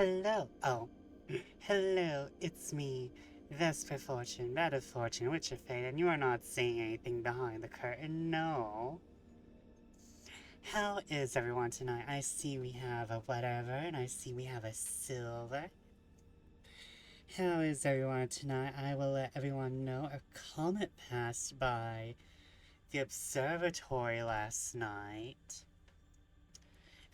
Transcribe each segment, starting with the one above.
Hello. Oh. Hello, it's me, Vesper Fortune, Bed of Fortune, Witch of Fate, and you are not seeing anything behind the curtain, no. How is everyone tonight? I see we have a whatever, and I see we have a silver. How is everyone tonight? I will let everyone know a comet passed by the observatory last night.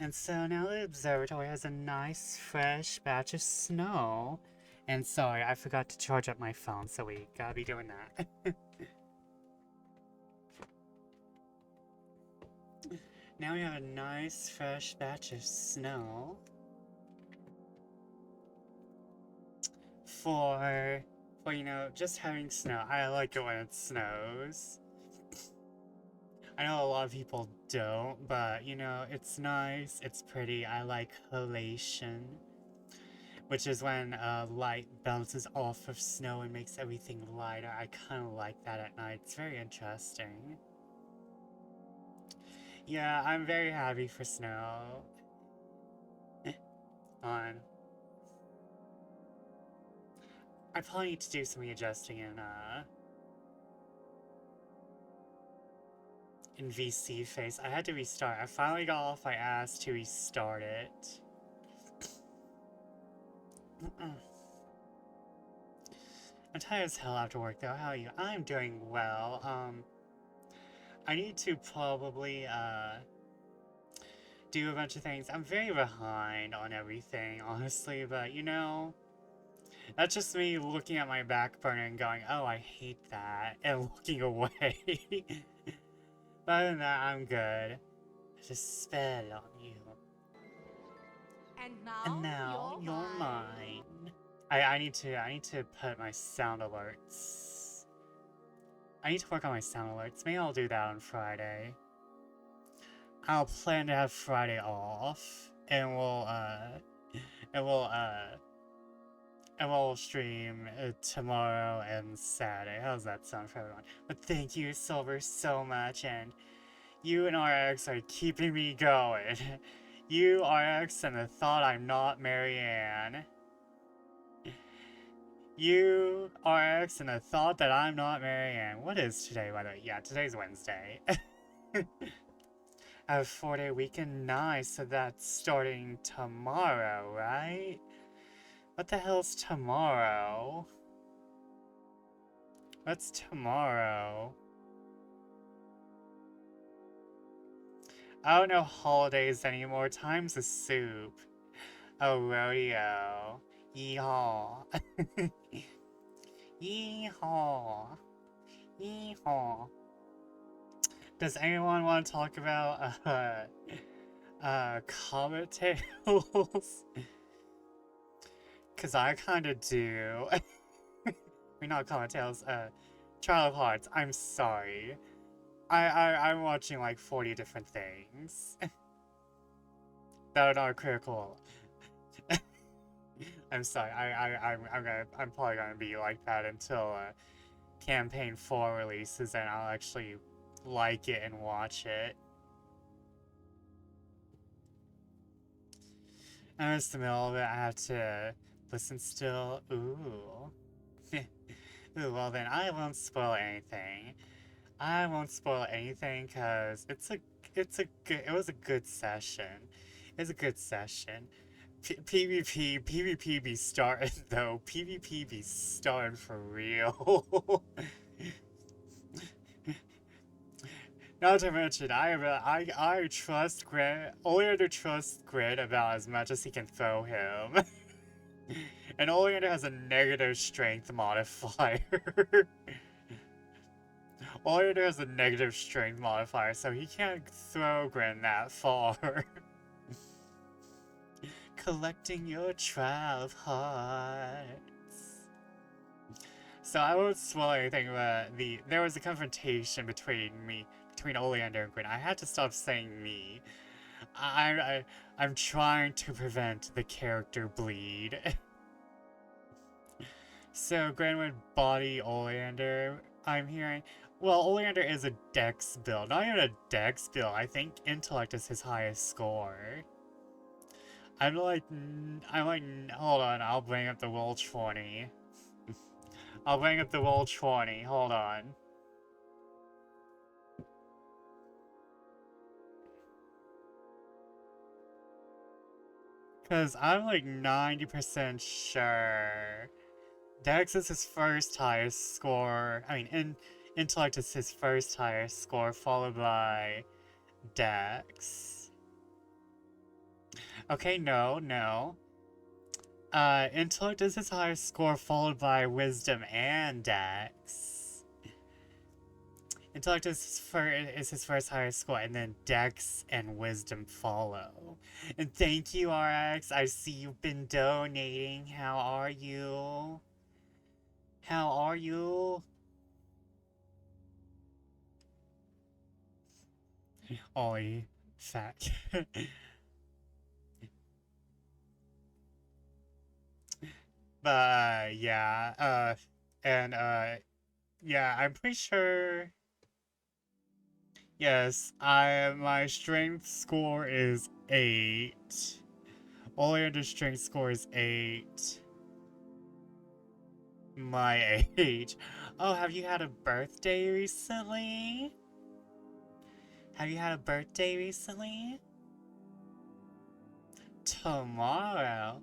And so now the observatory has a nice fresh batch of snow. And sorry, I forgot to charge up my phone, so we gotta be doing that. Now we have a nice fresh batch of snow. For just having snow. I like it when it snows. I know a lot of people don't, but it's nice, it's pretty. I like halation, which is when light bounces off of snow and makes everything lighter. I kind of like that at night. It's very interesting. Yeah, I'm very happy for snow. On. I probably need to do some readjusting in VC face. I had to restart. I finally got off my ass to restart it. I'm tired as hell after work though. How are you? I'm doing well. I need to probably do a bunch of things. I'm very behind on everything, honestly, but that's just me looking at my back burner and going, oh, I hate that, and looking away. But other than that, I'm good. I just spell on you. And now you're mine. I need to put my sound alerts. I need to work on my sound alerts. Maybe I'll do that on Friday. I'll plan to have Friday off, and we'll stream tomorrow and Saturday. How's that sound for everyone? But thank you, Silver, so much, and you and RX are keeping me going. You, RX, and the thought I'm not Marianne. You, RX, and the thought that I'm not Marianne. What is today, by the way? Yeah, today's Wednesday. I have a 4-day weekend. Nice, so that's starting tomorrow, right? What the hell's tomorrow? What's tomorrow? I don't know holidays anymore. Time's a soup. Oh, rodeo. Yeehaw. Yeehaw. Yeehaw. Does anyone want to talk about, Comet Tales? Cause I kinda do. I mean, not Comet Tales, Trial of Hearts. I'm sorry. I'm watching like 40 different things that are not critical. I'm sorry. I'm probably gonna be like that until campaign 4 releases, and I'll actually like it and watch it. I missed the middle of it. I have to listen still. Ooh. Ooh. Well then, I won't spoil anything. I won't spoil anything because it was a good session. It was a good session. PvP be starting though. PvP be starting for real. Not to mention, I trust Grit. Oleander trusts Grit about as much as he can throw him. And Oleander has a negative strength modifier. Oleander has a negative strength modifier, so he can't throw Grin that far. Collecting your trial of hearts. So I won't spoil anything, but there was a confrontation between Oleander and Grin. I had to stop saying me. I'm trying to prevent the character bleed. So Grin would body Oleander, I'm hearing. Well, Oleander is a dex build. Not even a dex build. I think intellect is his highest score. hold on, I'll bring up the roll 20. I'll bring up the roll 20, hold on. Because I'm like 90% sure Dex is his first highest score. Intellect is his first highest score, followed by Dex. Okay, no. Intellect is his highest score, followed by Wisdom and Dex. Intellect is his first highest score, and then Dex and Wisdom follow. And thank you, RX. I see you've been donating. How are you? How are you? Ollie, fat. But yeah, yeah, I'm pretty sure. Yes, my strength score is 8. Oleander's strength score is 8. My age. Oh, have you had a birthday recently? Have you had a birthday recently? Tomorrow.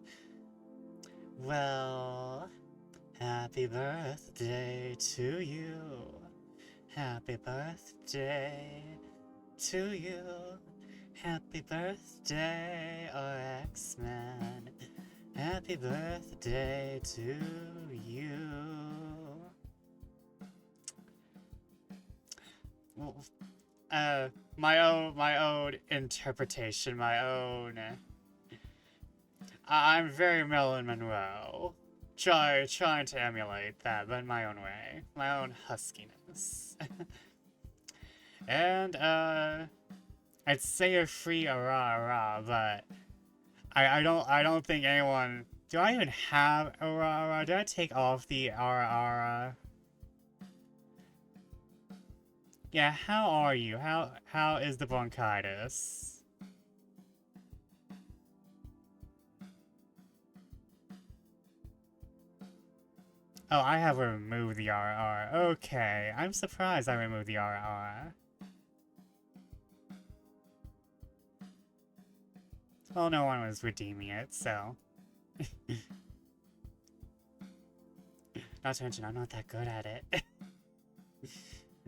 Well, happy birthday to you. Happy birthday to you. Happy birthday, RX-Man. Happy birthday to you. My own interpretation, my own. I'm very Marilyn Monroe. Trying to emulate that, but in my own way. My own huskiness. And, I'd say a free rah, but I don't think anyone. Do I even have a rah? Did I take off the rah? Yeah, how are you? How is the bronchitis? Oh, I have removed the RR. Okay, I'm surprised I removed the RR. Well, no one was redeeming it, so. Not to mention, I'm not that good at it.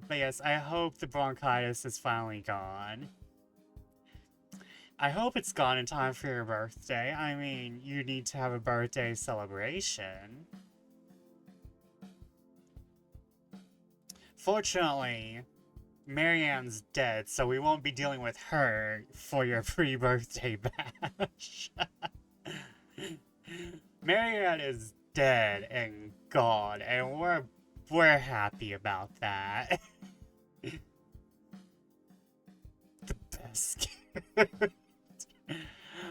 But yes, I hope the bronchitis is finally gone. I hope it's gone in time for your birthday. I mean, you need to have a birthday celebration. Fortunately, Marianne's dead, so we won't be dealing with her for your pre-birthday bash. Marianne is dead and gone, and we're happy about that. The best.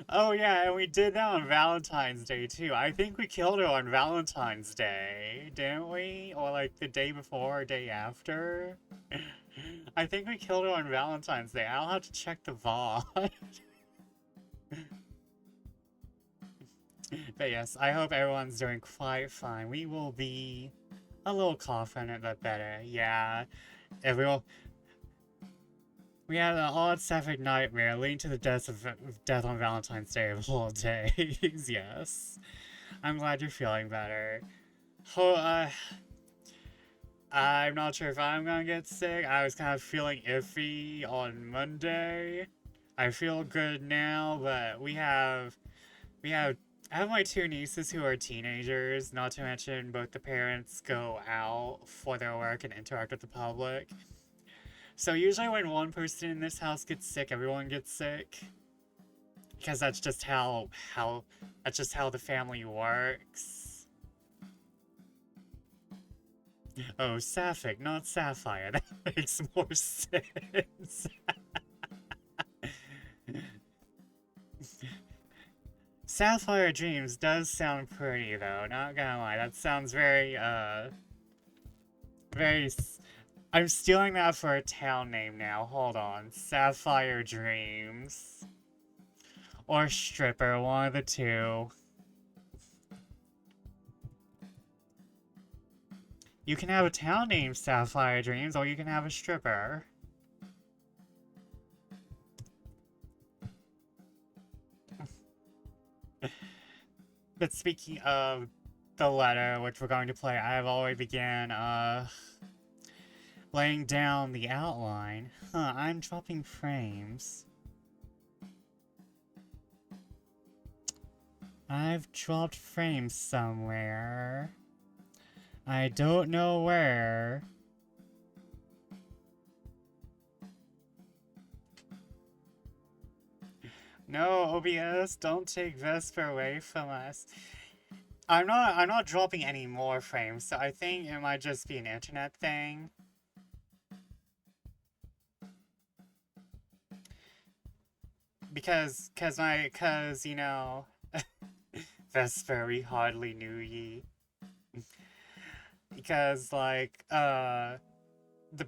Oh yeah, and we did that on Valentine's Day too. I think we killed her on Valentine's Day, didn't we? Or like the day before or day after? I think we killed her on Valentine's Day. I'll have to check the VOD. But yes, I hope everyone's doing quite fine. We will be a little confident but better. Yeah, everyone. We had an odd sapphic nightmare leading to the death on Valentine's Day of all days. Yes, I'm glad you're feeling better. I'm not sure if I'm gonna get sick. I was kind of feeling iffy on Monday. I feel good now, but I have my 2 nieces who are teenagers. Not to mention, both the parents go out for their work and interact with the public. So usually when one person in this house gets sick, everyone gets sick. Because that's just how the family works. Oh, Sapphic, not Sapphire. That makes more sense. Sapphire Dreams does sound pretty, though. Not gonna lie, that sounds very, very. I'm stealing that for a town name now. Hold on. Sapphire Dreams. Or stripper, one of the two. You can have a town named Sapphire Dreams, or you can have a stripper. But speaking of the letter, which we're going to play, I have already began, laying down the outline. Huh, I'm dropping frames. I've dropped frames somewhere. I don't know where. No, OBS, don't take Vesper away from us. I'm not dropping any more frames, so I think it might just be an internet thing. Because, you know, Vesper, we hardly knew ye. Because, like, the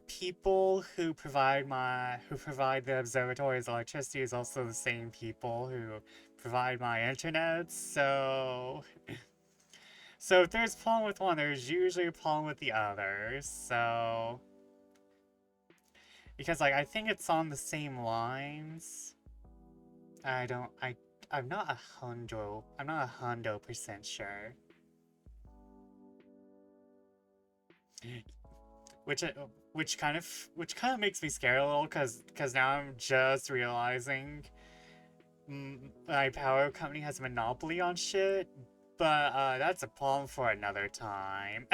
people who provide the observatory's electricity is also the same people who provide my internet, so if there's a problem with one, there's usually a problem with the other, so because like I think it's on the same lines. I'm not a hundo% sure. Which kind of makes me scared a little, cause now I'm just realizing my power company has a monopoly on shit, but that's a problem for another time.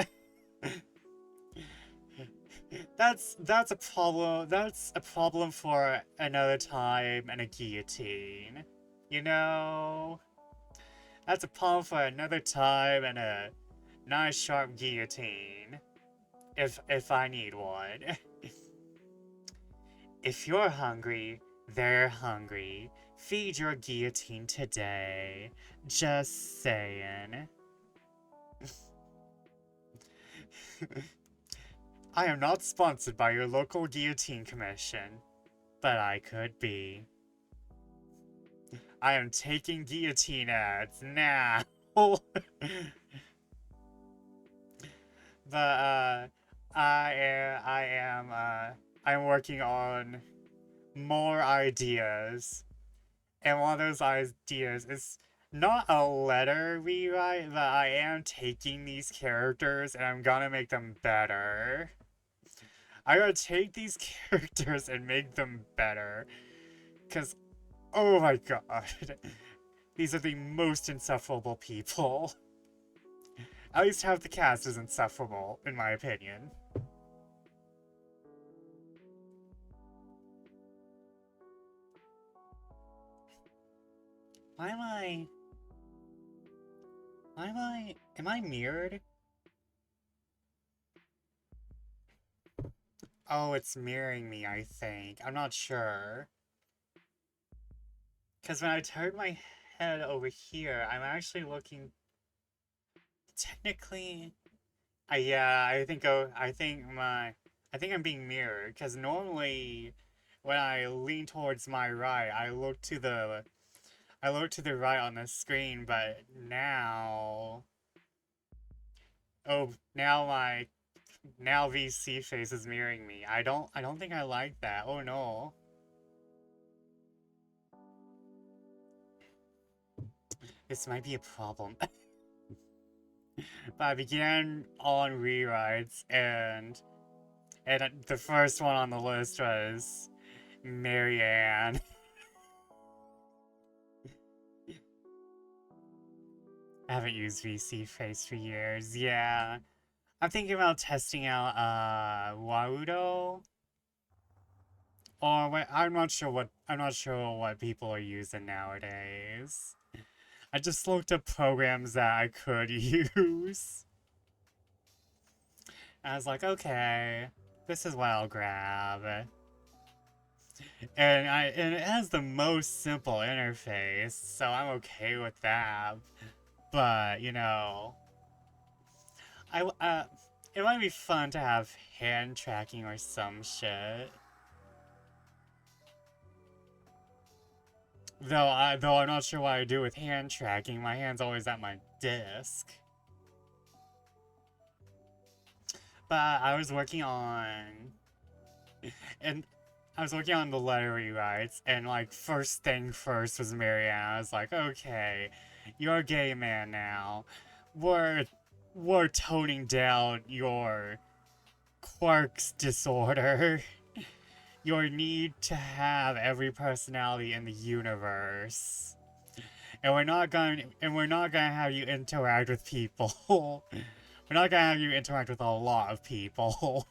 That's a problem. That's a problem for another time and a guillotine. You know, that's a problem for another time and a nice sharp guillotine. If I need one. If you're hungry, they're hungry. Feed your guillotine today. Just saying. I am not sponsored by your local guillotine commission, but I could be. I am taking guillotine ads now. But I'm working on more ideas, and one of those ideas is not a letter rewrite, but I am taking these characters and I'm gonna make them better. I gotta take these characters and make them better, cause oh my god, these are the most insufferable people. At least half the cast is insufferable, in my opinion. Why am I mirrored? Oh, it's mirroring me, I think. I'm not sure. Because when I turn my head over here, I'm actually looking... Technically... yeah, I think I'm being mirrored, because normally when I lean towards my right, I look to the right on the screen, but now... Oh, now VC face is mirroring me. I don't think I like that. Oh no. This might be a problem. But I began on rewrites, and the first one on the list was Marianne. I haven't used VC face for years. Yeah. I'm thinking about testing out Warudo. Or what, I'm not sure what people are using nowadays. I just looked up programs that I could use. I was like, okay, this is what I'll grab. And it has the most simple interface, so I'm okay with that. But, you know, it might be fun to have hand tracking or some shit. Though I'm not sure what I do with hand tracking. My hand's always at my desk. But I was working on and I was working on the letter rewrites, and like first thing first was Marianne. I was like, okay, you're a gay man now. We're we're toning down your quirks disorder. Your need to have every personality in the universe. And we're not gonna have you interact with people. We're not gonna have you interact with a lot of people.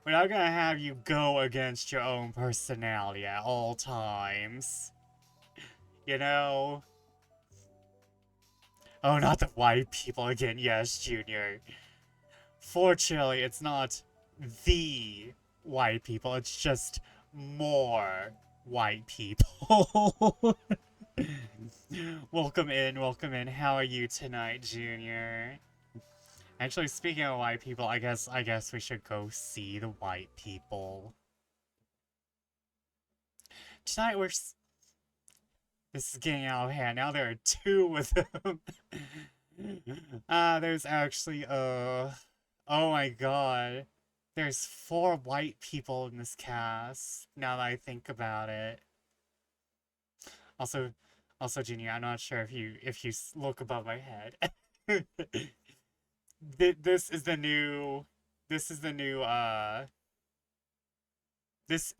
We're not gonna have you go against your own personality at all times. You know? Oh, not the white people again. Yes, Junior. Fortunately, it's not the white people. It's just more white people. Welcome in, welcome in. How are you tonight, Junior? Actually, speaking of white people, I guess we should go see the white people. Tonight this is getting out of hand. Now there are two of them. There's actually oh my god. There's four white people in this cast, now that I think about it. Also, Junior, I'm not sure if you look above my head. This is the new this is the new this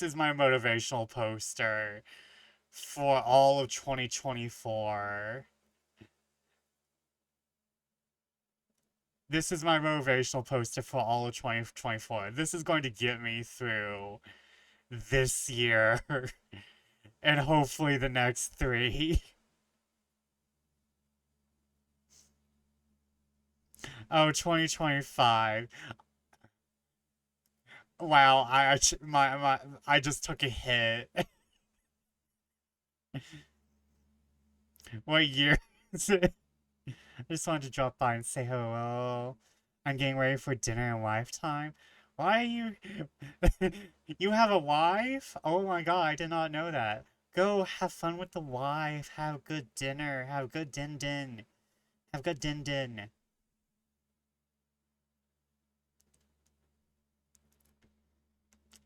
is my motivational poster for all of 2024. This is my motivational poster for all of 2024. This is going to get me through this year and hopefully the next three. Oh, 2025. Wow, I just took a hit. What year is it? I just wanted to drop by and say hello. I'm getting ready for dinner and wife time. Why are you... You have a wife? Oh my god, I did not know that. Go have fun with the wife. Have good dinner. Have good din-din. Have good din-din.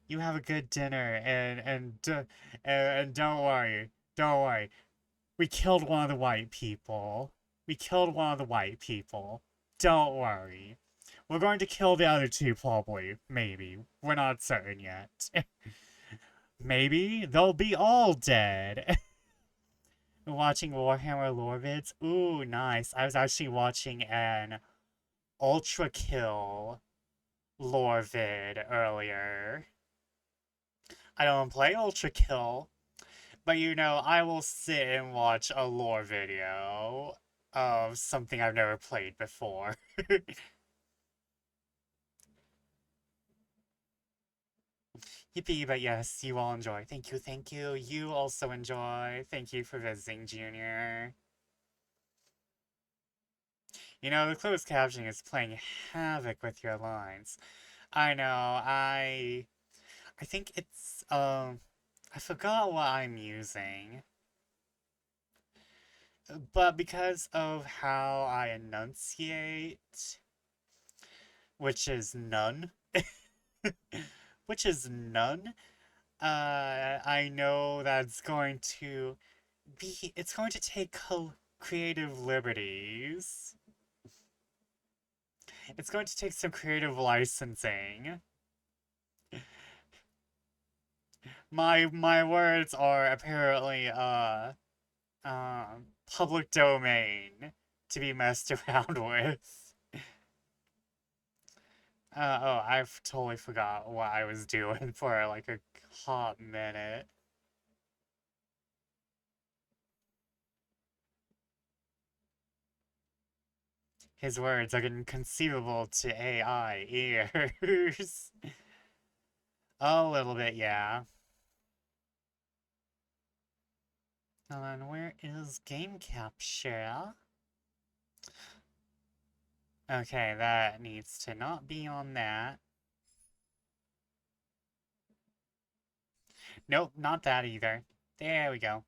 You have a good dinner and don't worry. Don't worry. We killed one of the white people. We killed one of the white people. Don't worry. We're going to kill the other two, probably. Maybe. We're not certain yet. Maybe they'll be all dead. Watching Warhammer lore vids? Ooh, nice. I was actually watching an Ultra Kill lore vid earlier. I don't play Ultra Kill, but I will sit and watch a lore video of something I've never played before. Yippee, but yes, you all enjoy. Thank you, thank you. You also enjoy. Thank you for visiting, Junior. The closed captioning is playing havoc with your lines. I know, I think I forgot what I'm using. But because of how I enunciate, which is none, which is none, I know that's going to it's going to take creative liberties. It's going to take some creative licensing. My words are apparently public domain to be messed around with. Oh, I've totally forgot what I was doing for like a hot minute. His words are inconceivable to AI ears. A little bit, yeah. And then where is game capture? Okay, that needs to not be on that. Nope, not that either. There we go.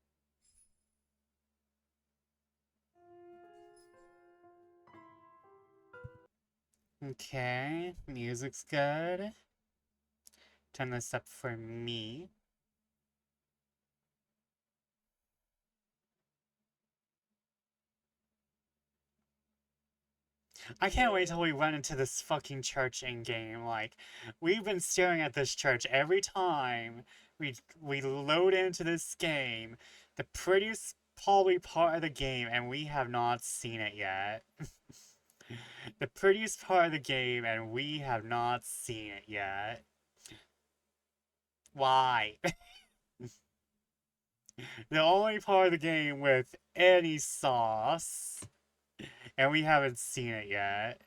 Okay, music's good. Turn this up for me. I can't wait till we run into this fucking church in game. Like, we've been staring at this church every time we load into this game. The prettiest probably part of the game, and we have not seen it yet. The prettiest part of the game, and we have not seen it yet. Why? The only part of the game with any sauce, and we haven't seen it yet.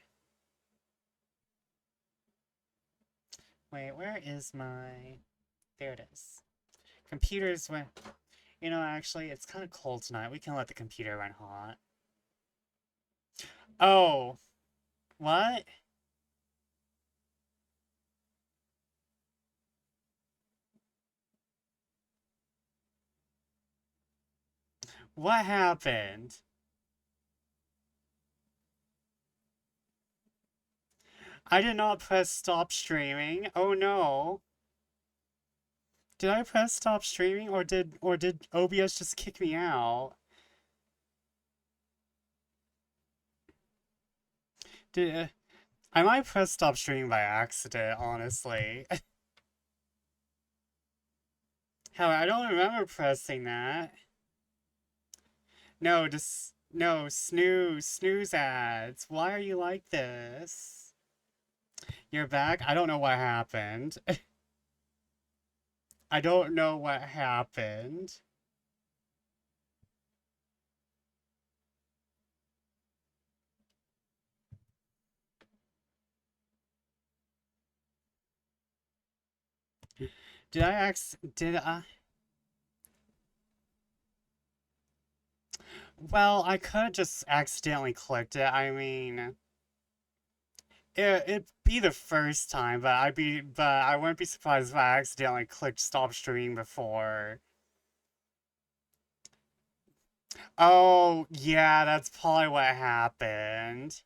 Wait, where is my... There it is. Computers went... You know, actually, it's kind of cold tonight. We can let the computer run hot. Oh, what? What happened? I did not press stop streaming. Oh no. Did I press stop streaming or did OBS just kick me out? Did I might press stop streaming by accident, honestly. Hell, I don't remember pressing that. No, just no snooze ads. Why are you like this? You're back? I don't know what happened. I don't know what happened. Did I Well, I could just accidentally clicked it. I mean, it'd be the first time, but I wouldn't be surprised if I accidentally clicked stop streaming before. Oh, yeah, that's probably what happened.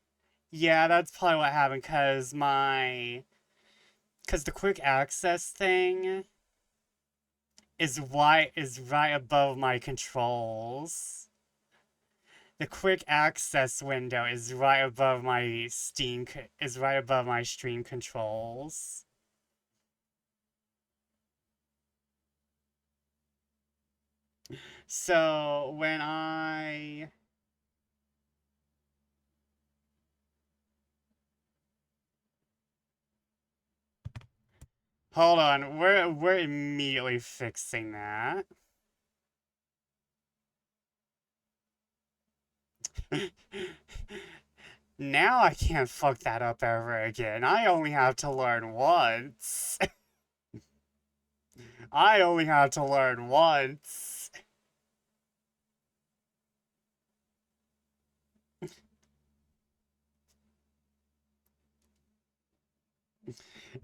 Yeah, that's probably what happened cuz the quick access thing is right above my controls. The quick access window is right above my is right above my stream controls. So when I hold on, we're immediately fixing that. Now I can't fuck that up ever again. I only have to learn once. I only have to learn once.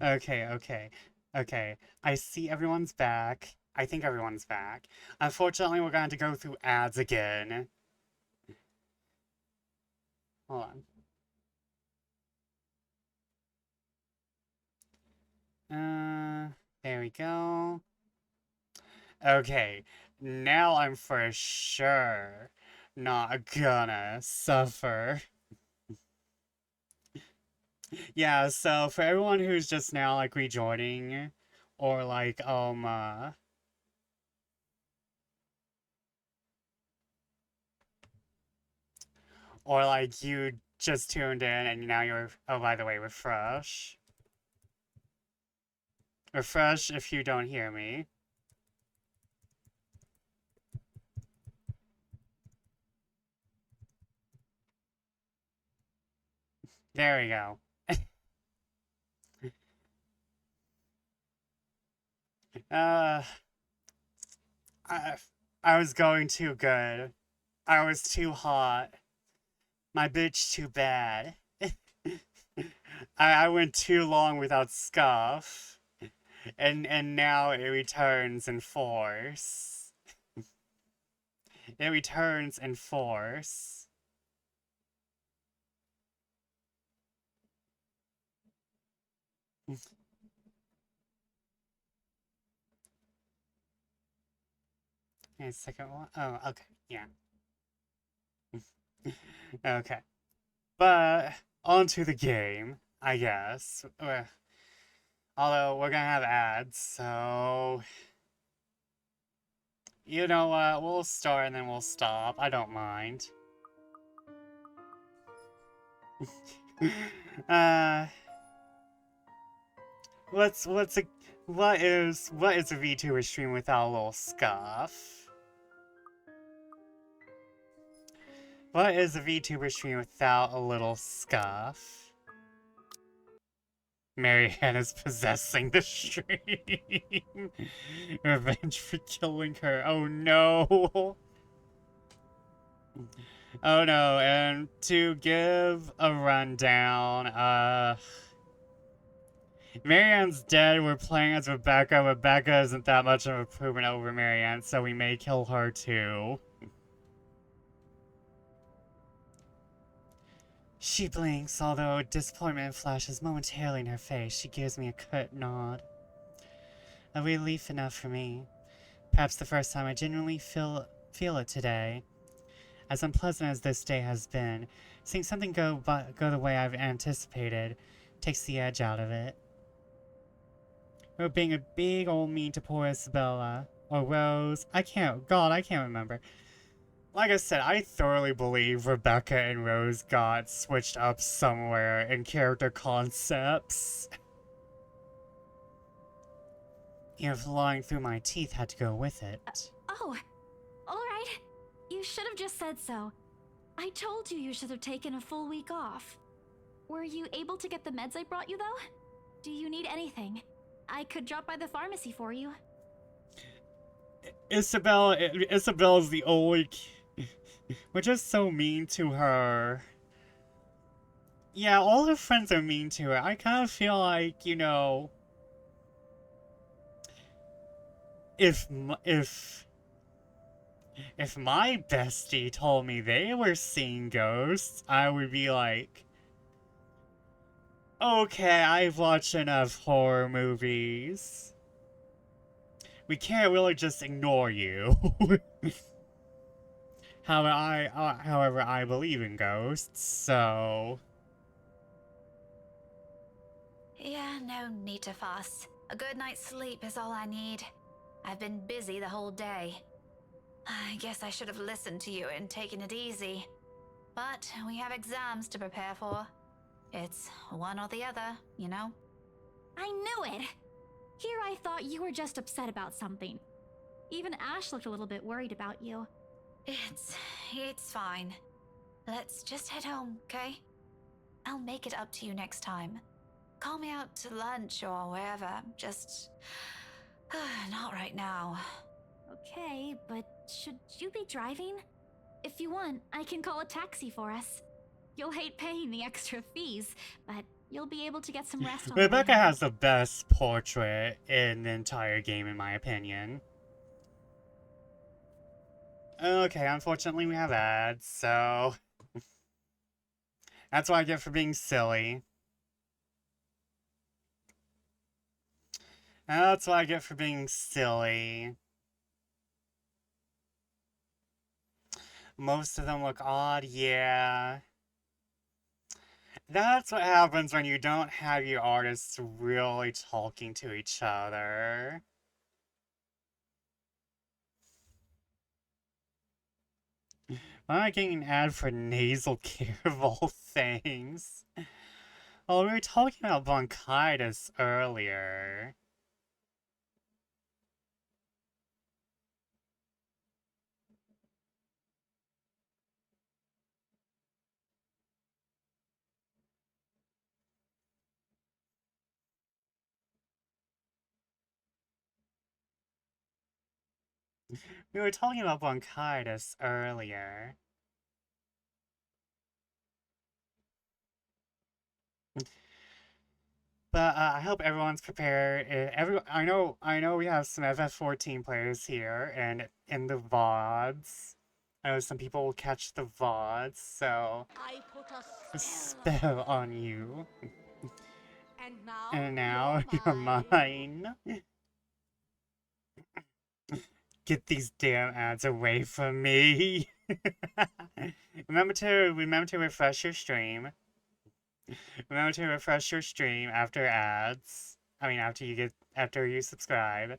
Okay, okay, okay. I see everyone's back. I think everyone's back. Unfortunately, we're going to go through ads again. Hold on. There we go. Okay, now I'm for sure not gonna suffer. Yeah, so for everyone who's just now like rejoining, or like or like you just tuned in and now you're, oh, by the way, refresh. Refresh if you don't hear me. There we go. Uh, I, I was going too good. I was too hot. My bitch too bad. I went too long without scuff. and now it returns in force. It returns in force. And second one. Oh, okay, yeah. Okay, but onto the game, I guess. Although we're gonna have ads, so you know what? We'll start and then we'll stop. I don't mind. uh, what's a what is a VTuber stream without a little scuff? What is a VTuber stream without a little scuff? Marianne is possessing the stream. Revenge for killing her. Oh no. Oh no, and to give a rundown, Marianne's dead, we're playing as Rebecca. Rebecca isn't that much of an improvement over Marianne, so we may kill her too. She blinks, although disappointment flashes momentarily in her face. She gives me a curt nod. A relief enough for me. Perhaps the first time I genuinely feel it today. As unpleasant as this day has been, seeing something go the way I've anticipated takes the edge out of it. We're being a big old mean to poor Isabella. Or Rose. I can't remember. Like I said, I thoroughly believe Rebecca and Rose got switched up somewhere in character concepts. Even flying through my teeth had to go with it. Oh, alright. You should have just said so. I told you should have taken a full week off. Were you able to get the meds I brought you, though? Do you need anything? I could drop by the pharmacy for you. Isabella's the only... We're just so mean to her. Yeah, all her friends are mean to her. I kind of feel like, you know... If my bestie told me they were seeing ghosts, I would be like... Okay, I've watched enough horror movies. We can't really just ignore you. However, I believe in ghosts, so... Yeah, no need to fuss. A good night's sleep is all I need. I've been busy the whole day. I guess I should have listened to you and taken it easy. But we have exams to prepare for. It's one or the other, you know? I knew it! Here I thought you were just upset about something. Even Ash looked a little bit worried about you. It's fine. Let's just head home, okay? I'll make it up to you next time. Call me out to lunch or wherever, just... not right now. Okay, but should you be driving? If you want, I can call a taxi for us. You'll hate paying the extra fees, but you'll be able to get some rest on the way Rebecca home. has the best portrait in the entire game, in my opinion. Okay, unfortunately we have ads, so... That's what I get for being silly. That's what I get for being silly. Most of them look odd, yeah. That's what happens when you don't have your artists really talking to each other. Why am I getting an ad for nasal care of all things? Oh, we were talking about bronchitis earlier. We were talking about bronchitis earlier. But I hope everyone's prepared. I know we have some FF14 players here and in the VODs. I know some people will catch the VODs, so I put a a spell on you. And now you're you're mine. mine. Get these damn ads away from me. remember to refresh your stream. Remember to refresh your stream after ads. I mean after you subscribe.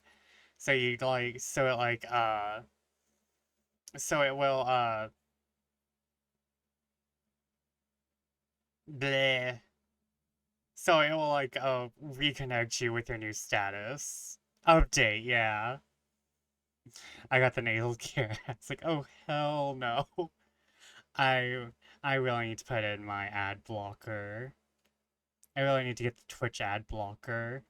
So you like so it like so it will bleh. So it will like reconnect you with your new status. Update, yeah. I got the nasal cure. It's like, oh hell no. I I really need to put in my ad blocker. I really need to get the Twitch ad blocker.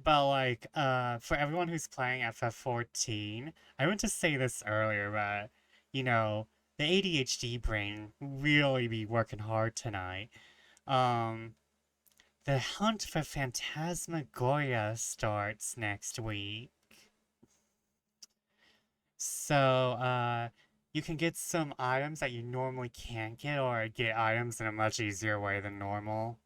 But like, for everyone who's playing FF14, I meant to say this earlier, but you know, the ADHD brain really be working hard tonight. Um, the hunt for Phantasmagoria starts next week. So, you can get some items that you normally can't get, or get items in a much easier way than normal.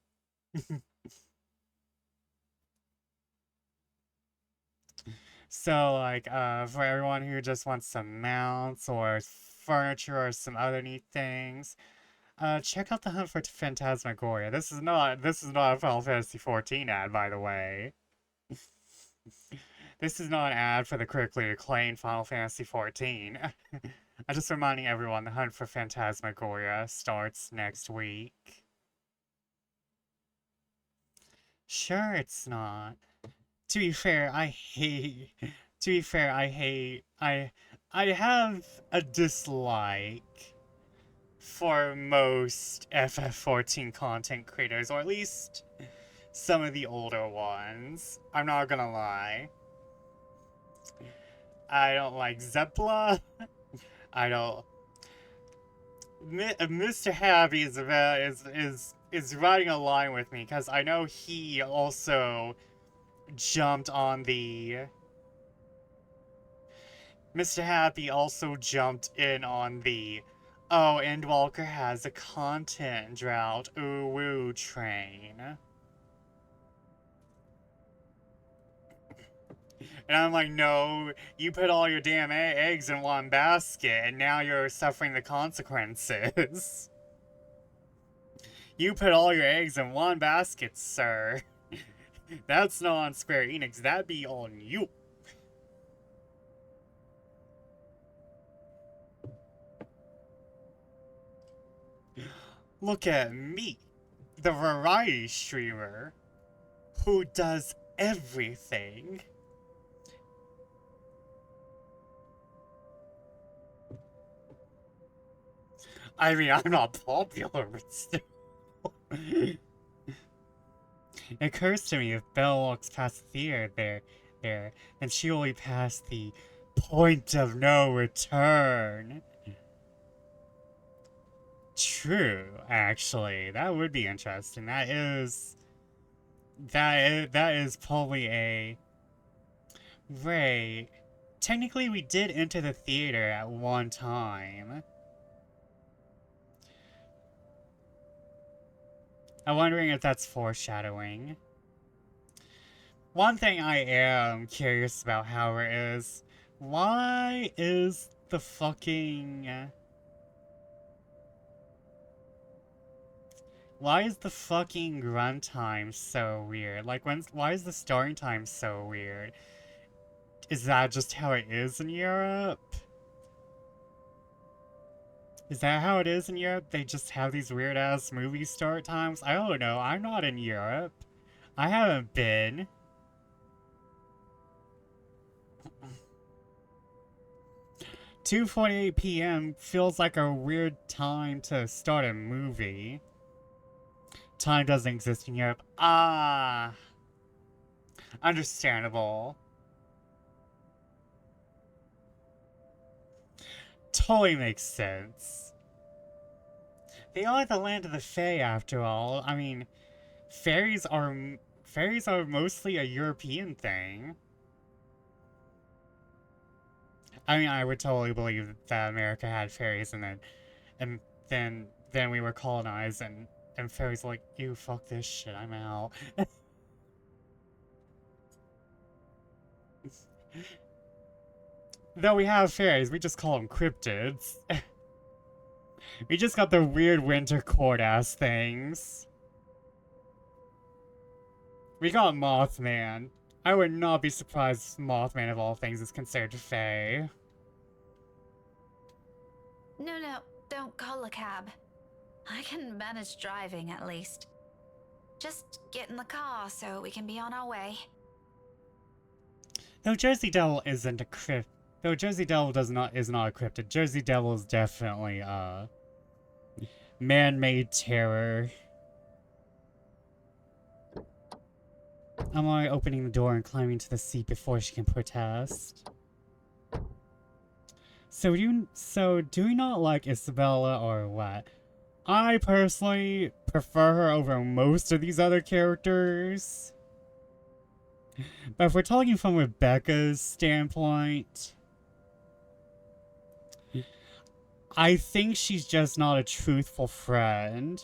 So, like, for everyone who just wants some mounts or furniture or some other neat things, check out the Hunt for Phantasmagoria. This is not a Final Fantasy XIV ad, by the way. This is not an ad for the critically acclaimed Final Fantasy XIV. I'm just reminding everyone the Hunt for Phantasmagoria starts next week. Sure, it's not. To be fair, I hate. To be fair, I hate. I have a dislike for most FF14 content creators, or at least some of the older ones. I'm not gonna lie. I don't like Zepla. I don't. Mr. Happy is riding a line with me because I know he also jumped on the. Mr. Happy also jumped in on the. Oh, Endwalker has a content drought. Ooh woo train. And I'm like, no, you put all your damn eggs in one basket, and now you're suffering the consequences. You put all your eggs in one basket, sir. That's not on Square Enix, that'd be on you. Look at me, the variety streamer, who does everything. I mean, I'm not popular, but still. It occurs to me if Belle walks past the theater there, then she will be past the point of no return. True, actually, that would be interesting. That is probably a right. Technically, we did enter the theater at one time. I'm wondering if that's foreshadowing. One thing I am curious about, however, is why is the fucking why is the fucking runtime so weird? Like, why is the starting time so weird? Is that just how it is in Europe? Is that how it is in Europe? They just have these weird ass movie start times? I don't know. I'm not in Europe. I haven't been. 2:48 p.m. feels like a weird time to start a movie. Time doesn't exist in Europe. Ah, understandable. Totally makes sense. They are the land of the Fae, after all. I mean, fairies are mostly a European thing. I mean, I would totally believe that America had fairies, and then we were colonized, and fairies like, ew, fuck this shit, I'm out. Though we have fairies, we just call them cryptids. We just got the weird winter court ass things. We got Mothman. I would not be surprised if Mothman of all things is considered Fae. No, don't call a cab. I can manage driving at least. Just get in the car so we can be on our way. Though Jersey Devil isn't a crypt. Though Jersey Devil is not a cryptid. Jersey Devil is definitely man-made terror. I'm already opening the door and climbing to the seat before she can protest. So do you not like Isabella or what? I personally prefer her over most of these other characters. But if we're talking from Rebecca's standpoint, I think she's just not a truthful friend.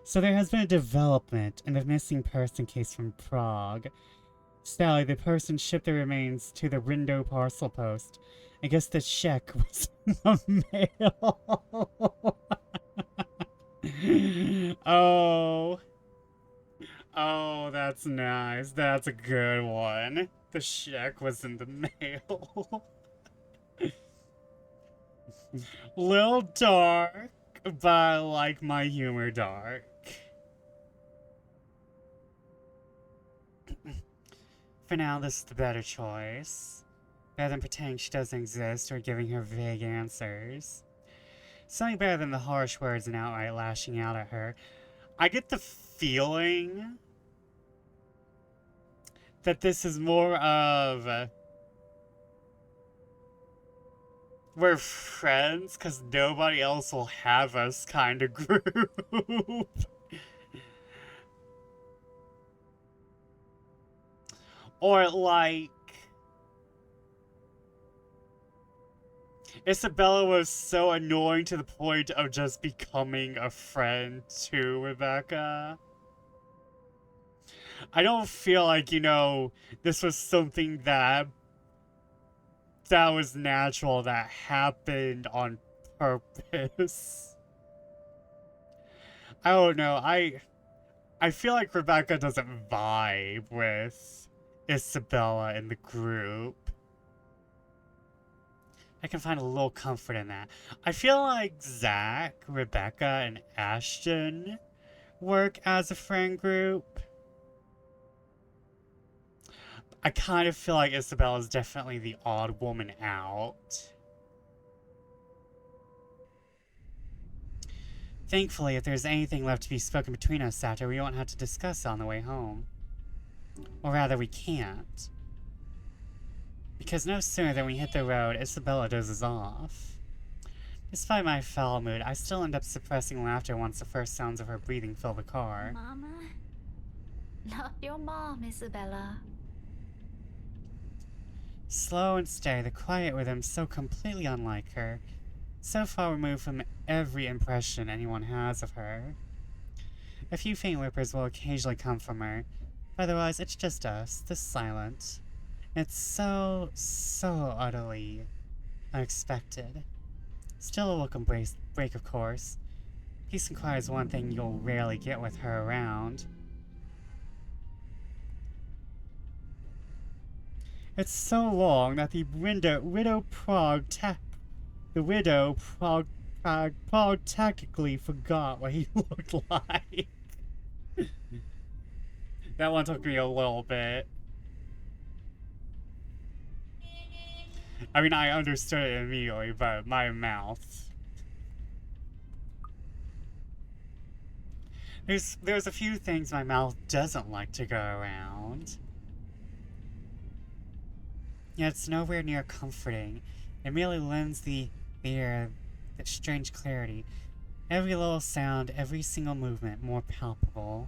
So there has been a development in the missing person case from Prague. Sally, the person shipped the remains to the window parcel post. I guess the check was in the mail. Oh. Oh, that's nice. That's a good one. The check was in the mail. Little dark, but I like my humor dark. For now, this is the better choice. Better than pretending she doesn't exist or giving her vague answers. Something better than the harsh words and outright lashing out at her. I get the feeling that this is more of we're friends because nobody else will have us kind of group. Or like Isabella was so annoying to the point of just becoming a friend to Rebecca. I don't feel like, this was something that was natural, that happened on purpose. I don't know. I feel like Rebecca doesn't vibe with Isabella in the group. I can find a little comfort in that. I feel like Zach, Rebecca, and Ashton work as a friend group. I kind of feel like Isabella's definitely the odd woman out. Thankfully, if there's anything left to be spoken between us, Sato, we won't have to discuss it on the way home. Or rather, we can't. Because no sooner than we hit the road, Isabella dozes off. Despite my foul mood, I still end up suppressing laughter once the first sounds of her breathing fill the car. Mama? Not your mom, Isabella. Slow and steady, the quiet rhythm so completely unlike her, so far removed from every impression anyone has of her. A few faint whispers will occasionally come from her, but otherwise it's just us, the silent. It's so utterly unexpected. Still a welcome break, of course. Peace and quiet is one thing you'll rarely get with her around. It's so long that the widow Prague tactically forgot what he looked like. That one took me a little bit. I mean, I understood it immediately, but my mouth. There's a few things my mouth doesn't like to go around. Yet it's nowhere near comforting. It merely lends the air that strange clarity. Every little sound, every single movement more palpable.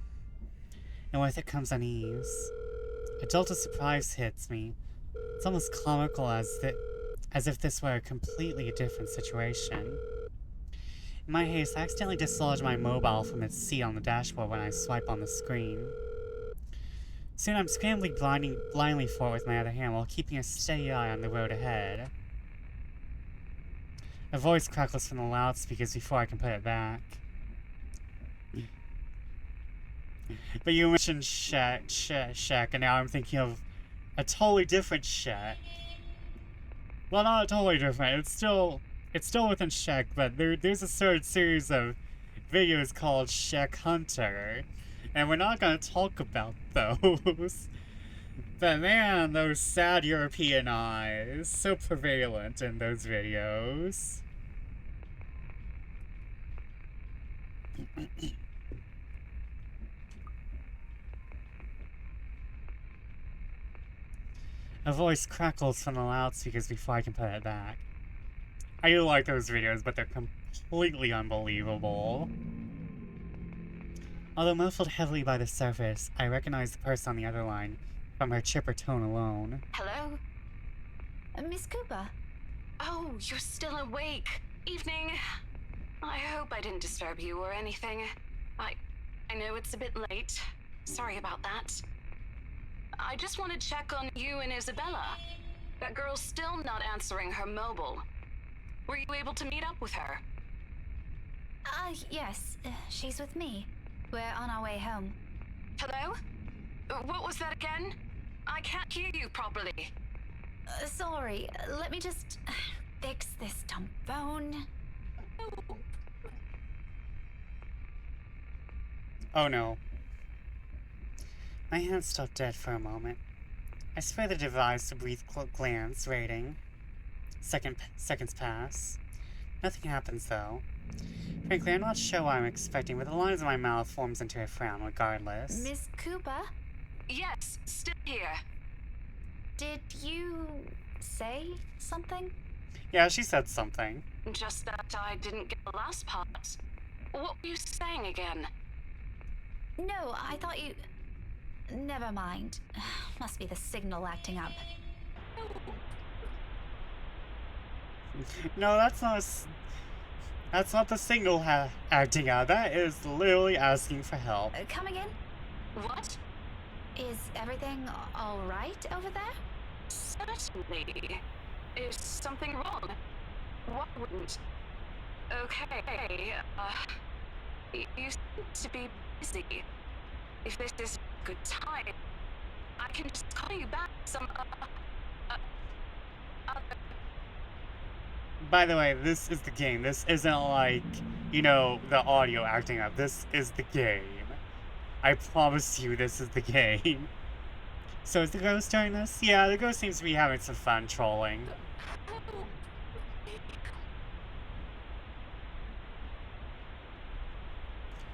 And with it comes unease. A jolt of surprise hits me. It's almost comical as if this were a completely different situation. In my haste, I accidentally dislodge my mobile from its seat on the dashboard when I swipe on the screen. Soon I'm scrambling blindly for it with my other hand while keeping a steady eye on the road ahead. A voice crackles from the loudspeakers before I can put it back. But you mentioned Shaq, and now I'm thinking of a totally different Shaq. Well, not totally different. It's still within Shaq, but there's a certain series of videos called Shaq Hunter, and we're not gonna talk about those. But man, those sad European eyes, so prevalent in those videos. A voice crackles from the loudspeakers before I can put it back. I do like those videos, but they're completely unbelievable. Although muffled heavily by the surface, I recognize the person on the other line from her chipper tone alone. Hello? Miss Cooper? Oh, you're still awake. Evening. I hope I didn't disturb you or anything. I know it's a bit late. Sorry about that. I just want to check on you and Isabella. That girl's still not answering her mobile. Were you able to meet up with her? Yes. She's with me. We're on our way home. Hello? What was that again? I can't hear you properly. Sorry. Let me just fix this dumb phone. Oh no. My hand stopped dead for a moment. I spray the device a brief glance, rating. Seconds pass. Nothing happens though. Frankly, I'm not sure what I'm expecting, but the lines of my mouth forms into a frown regardless. Miss Cooper? Yes, still here. Did you say something? Yeah, she said something. Just that I didn't get the last part. What were you saying again? No, I thought you... Never mind. Must be the signal acting up. No, that's not the signal acting out. That is literally asking for help. Coming in? What? Is everything all right over there? Certainly. Is something wrong? What wouldn't? Okay, you seem to be busy. If this is a good time, I can just call you back some, other... By the way, this is the game. This isn't like, you know, the audio acting up. This is the game. I promise you this is the game. So is the ghost doing this? Yeah, the ghost seems to be having some fun trolling.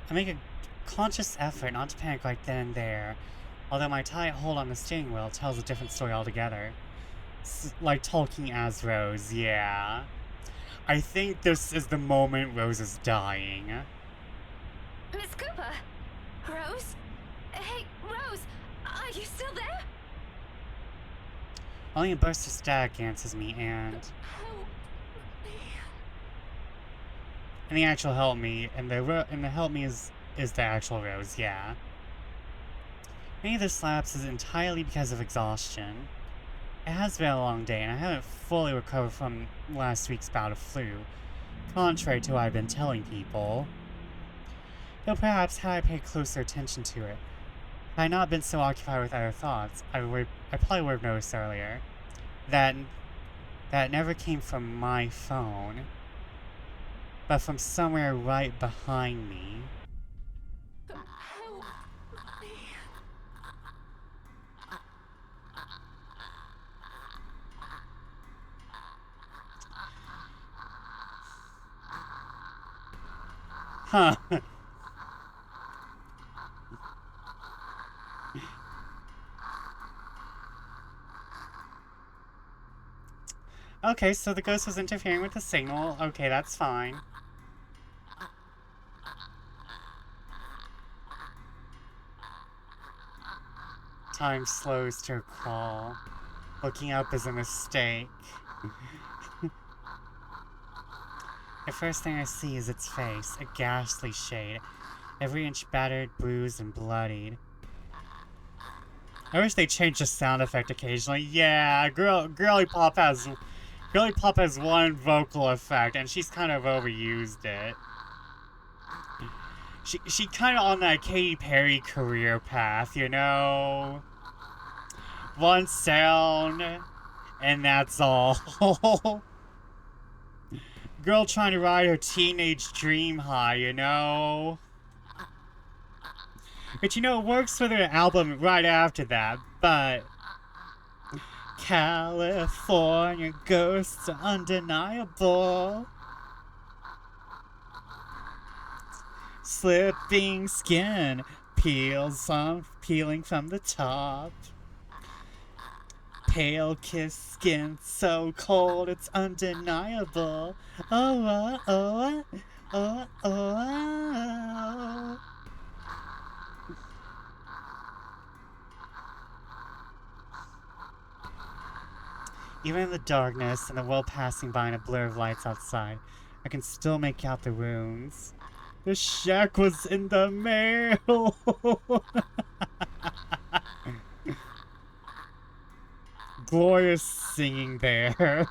I make a conscious effort not to panic right then and there, although my tight hold on the steering wheel tells a different story altogether. Like talking as Rose, yeah. I think this is the moment Rose is dying. Miss Cooper? Rose? Hey, Rose! Are you still there? Only a burst of static answers me, and the actual help me, and the help me is the actual Rose, yeah. Maybe this lapse is entirely because of exhaustion. It has been a long day, and I haven't fully recovered from last week's bout of flu, contrary to what I've been telling people. Though perhaps had I paid closer attention to it, had I not been so occupied with other thoughts, I probably would have noticed earlier that it never came from my phone, but from somewhere right behind me. Huh. Okay, so the ghost was interfering with the signal. Okay, that's fine. Time slows to a crawl. Looking up is a mistake. The first thing I see is its face, a ghastly shade, every inch battered, bruised, and bloodied. I wish they changed the sound effect occasionally. Yeah, Girly Pop has one vocal effect, and she's kind of overused it. She kind of on that Katy Perry career path, you know? One sound, and that's all. Girl trying to ride her teenage dream high, you know? But you know, it works for their album right after that, but... California ghosts are undeniable. Slipping skin peeling from the top. Pale kiss skin so cold it's undeniable. Oh, oh, oh, oh, oh. Even in the darkness and the world passing by in a blur of lights outside, I can still make out the ruins. The shack was in the mail! Glorious singing there.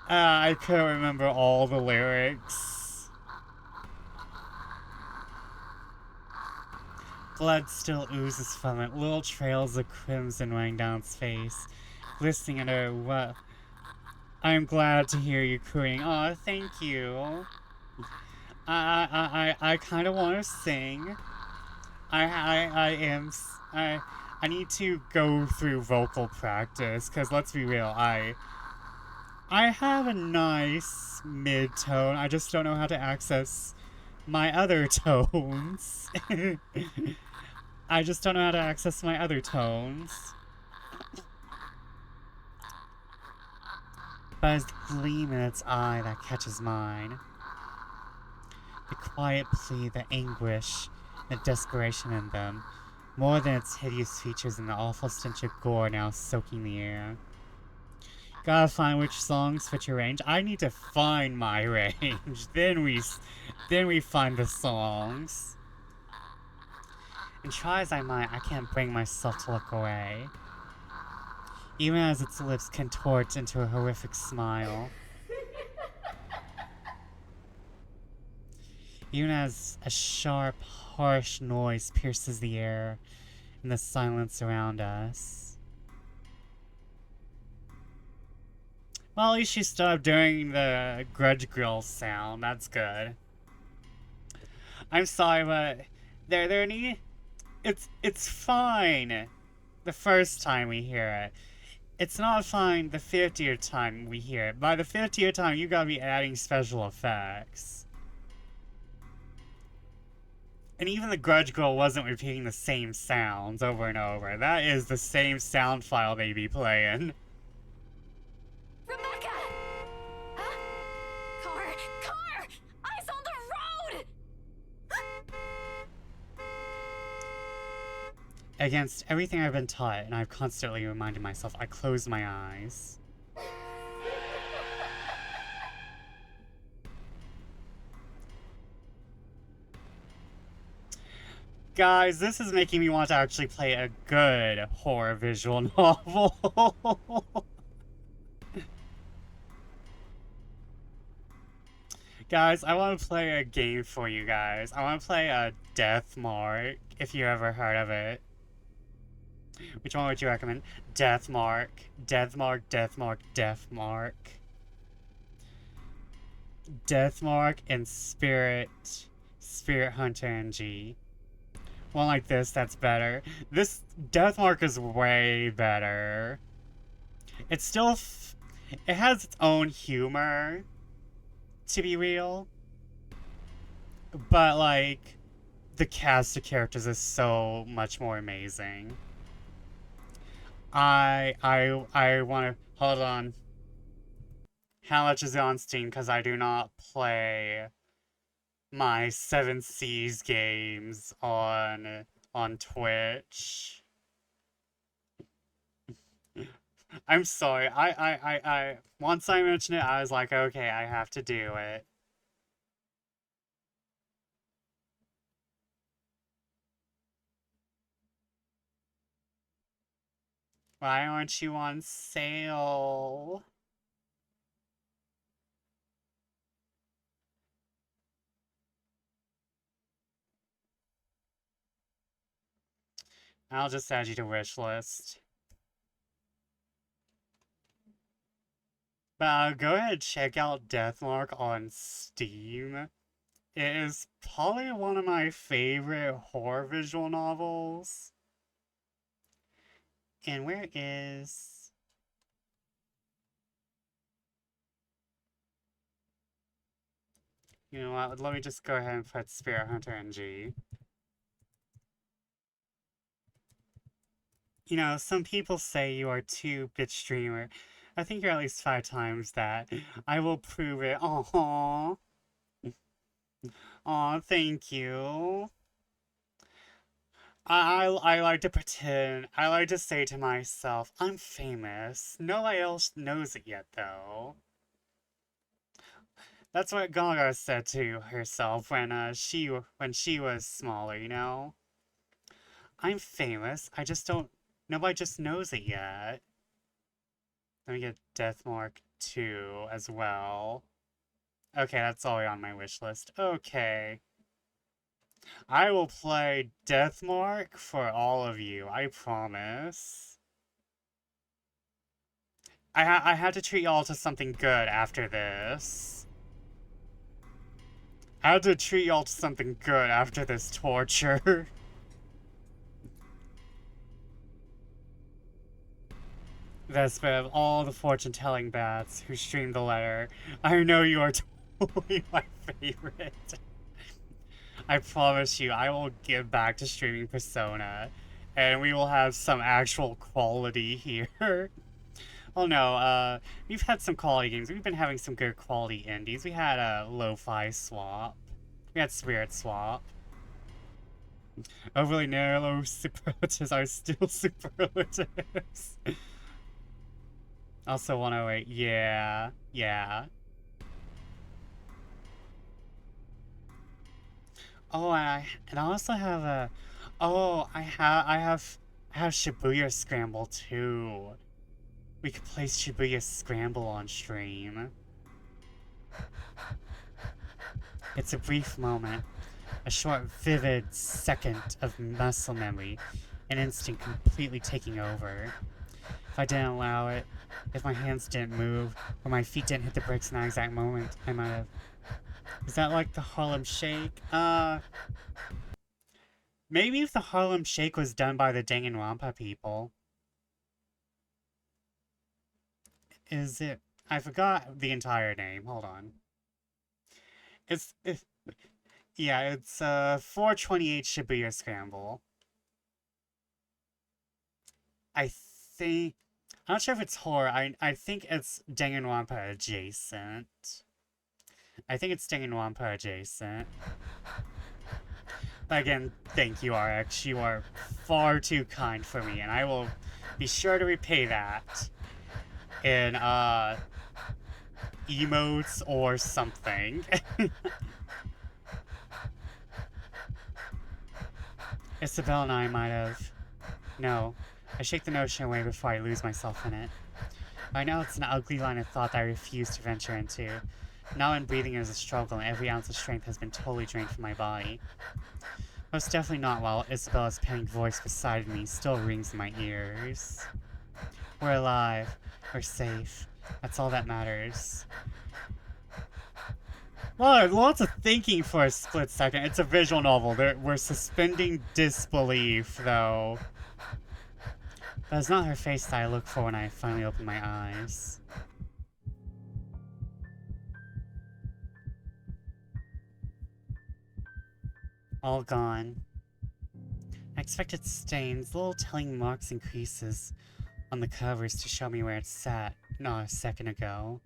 I couldn't remember all the lyrics. Blood still oozes from it, little trails of crimson running down its face. Listening under what? I am glad to hear you cooing. Aw, thank you. I kind of want to sing. I need to go through vocal practice, because let's be real, I have a nice mid-tone, I just don't know how to access my other tones. I just don't know how to access my other tones. But it's the gleam in its eye that catches mine. The quiet plea, the anguish, the desperation in them, more than its hideous features and the awful stench of gore now soaking the air. Gotta find which songs fit your range. I need to find my range. Then we find the songs. And try as I might, I can't bring myself to look away. Even as its lips contort into a horrific smile. Even as a sharp, harsh noise pierces the air and the silence around us. Well, at least she stopped doing the grudge grill sound. That's good. I'm sorry, but it's fine the first time we hear it. It's not fine the 50th time we hear it. By the 50th time, you gotta be adding special effects. And even the Grudge Girl wasn't repeating the same sounds over and over. That is the same sound file they be playing. Rebecca! Huh? Car! Eyes on the road! Against everything I've been taught, and I've constantly reminded myself, I close my eyes. Guys, this is making me want to actually play a good horror visual novel. Guys, I want to play a game for you guys. I want to play a Death Mark, if you ever heard of it. Which one would you recommend? Death Mark. Death Mark, Death Mark, Death Mark. Death Mark and Spirit Hunter NG. One like this, that's better. This Death Mark is way better. It's still... it has its own humor, to be real. But, like, the cast of characters is so much more amazing. I want to... Hold on. How much is it on Steam? Because I do not play my Seven Seas games on Twitch. I'm sorry. I once I mentioned it, I was like, okay, I have to do it. Why aren't you on sale? I'll just add you to wish list. But go ahead and check out Deathmark on Steam. It is probably one of my favorite horror visual novels. And where is... You know what, let me just go ahead and put Spirit Hunter NG. You know, some people say you are too bitch streamer. I think you're at least 5 times that. I will prove it. Aww. Aw, thank you. I like to pretend. I like to say to myself, I'm famous. Nobody else knows it yet, though. That's what Gaga said to herself when she was smaller, you know? I'm famous. I just don't... Nobody just knows it yet. Let me get Deathmark 2 as well. Okay, that's already on my wish list. Okay. I will play Deathmark for all of you, I promise. I had to treat y'all to something good after this. I had to treat y'all to something good after this torture. Vespa, of all the fortune-telling bats who streamed the letter, I know you are totally my favorite. I promise you, I will give back to streaming Persona, and we will have some actual quality here. Oh no, we've had some quality games. We've been having some good quality indies. We had a Lo-Fi Swap. We had Spirit Swap. Overly narrow superlatives are still superlatives. Also 108, yeah, yeah. Oh, and I also have a, oh, I have Shibuya Scramble too. We could play Shibuya Scramble on stream. It's a brief moment, a short, vivid second of muscle memory, an instinct completely taking over. If I didn't allow it, if my hands didn't move, or my feet didn't hit the bricks in that exact moment, I might have... Is that like the Harlem Shake? Maybe if the Harlem Shake was done by the Danganronpa people. Is it... I forgot the entire name, hold on. Yeah, it's 428 Shibuya Scramble. I think... I'm not sure if it's horror. I think it's Danganronpa adjacent. I think it's Danganronpa adjacent. But again, thank you, RX. You are far too kind for me, and I will be sure to repay that in, emotes or something. Isabel and I might have... No. I shake the notion away before I lose myself in it. I know it's an ugly line of thought that I refuse to venture into. Now when breathing is a struggle and every ounce of strength has been totally drained from my body. Most definitely not while Isabella's panting voice beside me still rings in my ears. We're alive. We're safe. That's all that matters. Well, lots of thinking for a split second. It's a visual novel. We're suspending disbelief, though. But it's not her face that I look for when I finally open my eyes. All gone. I expected stains, little telling marks and creases on the covers to show me where it sat, not a second ago.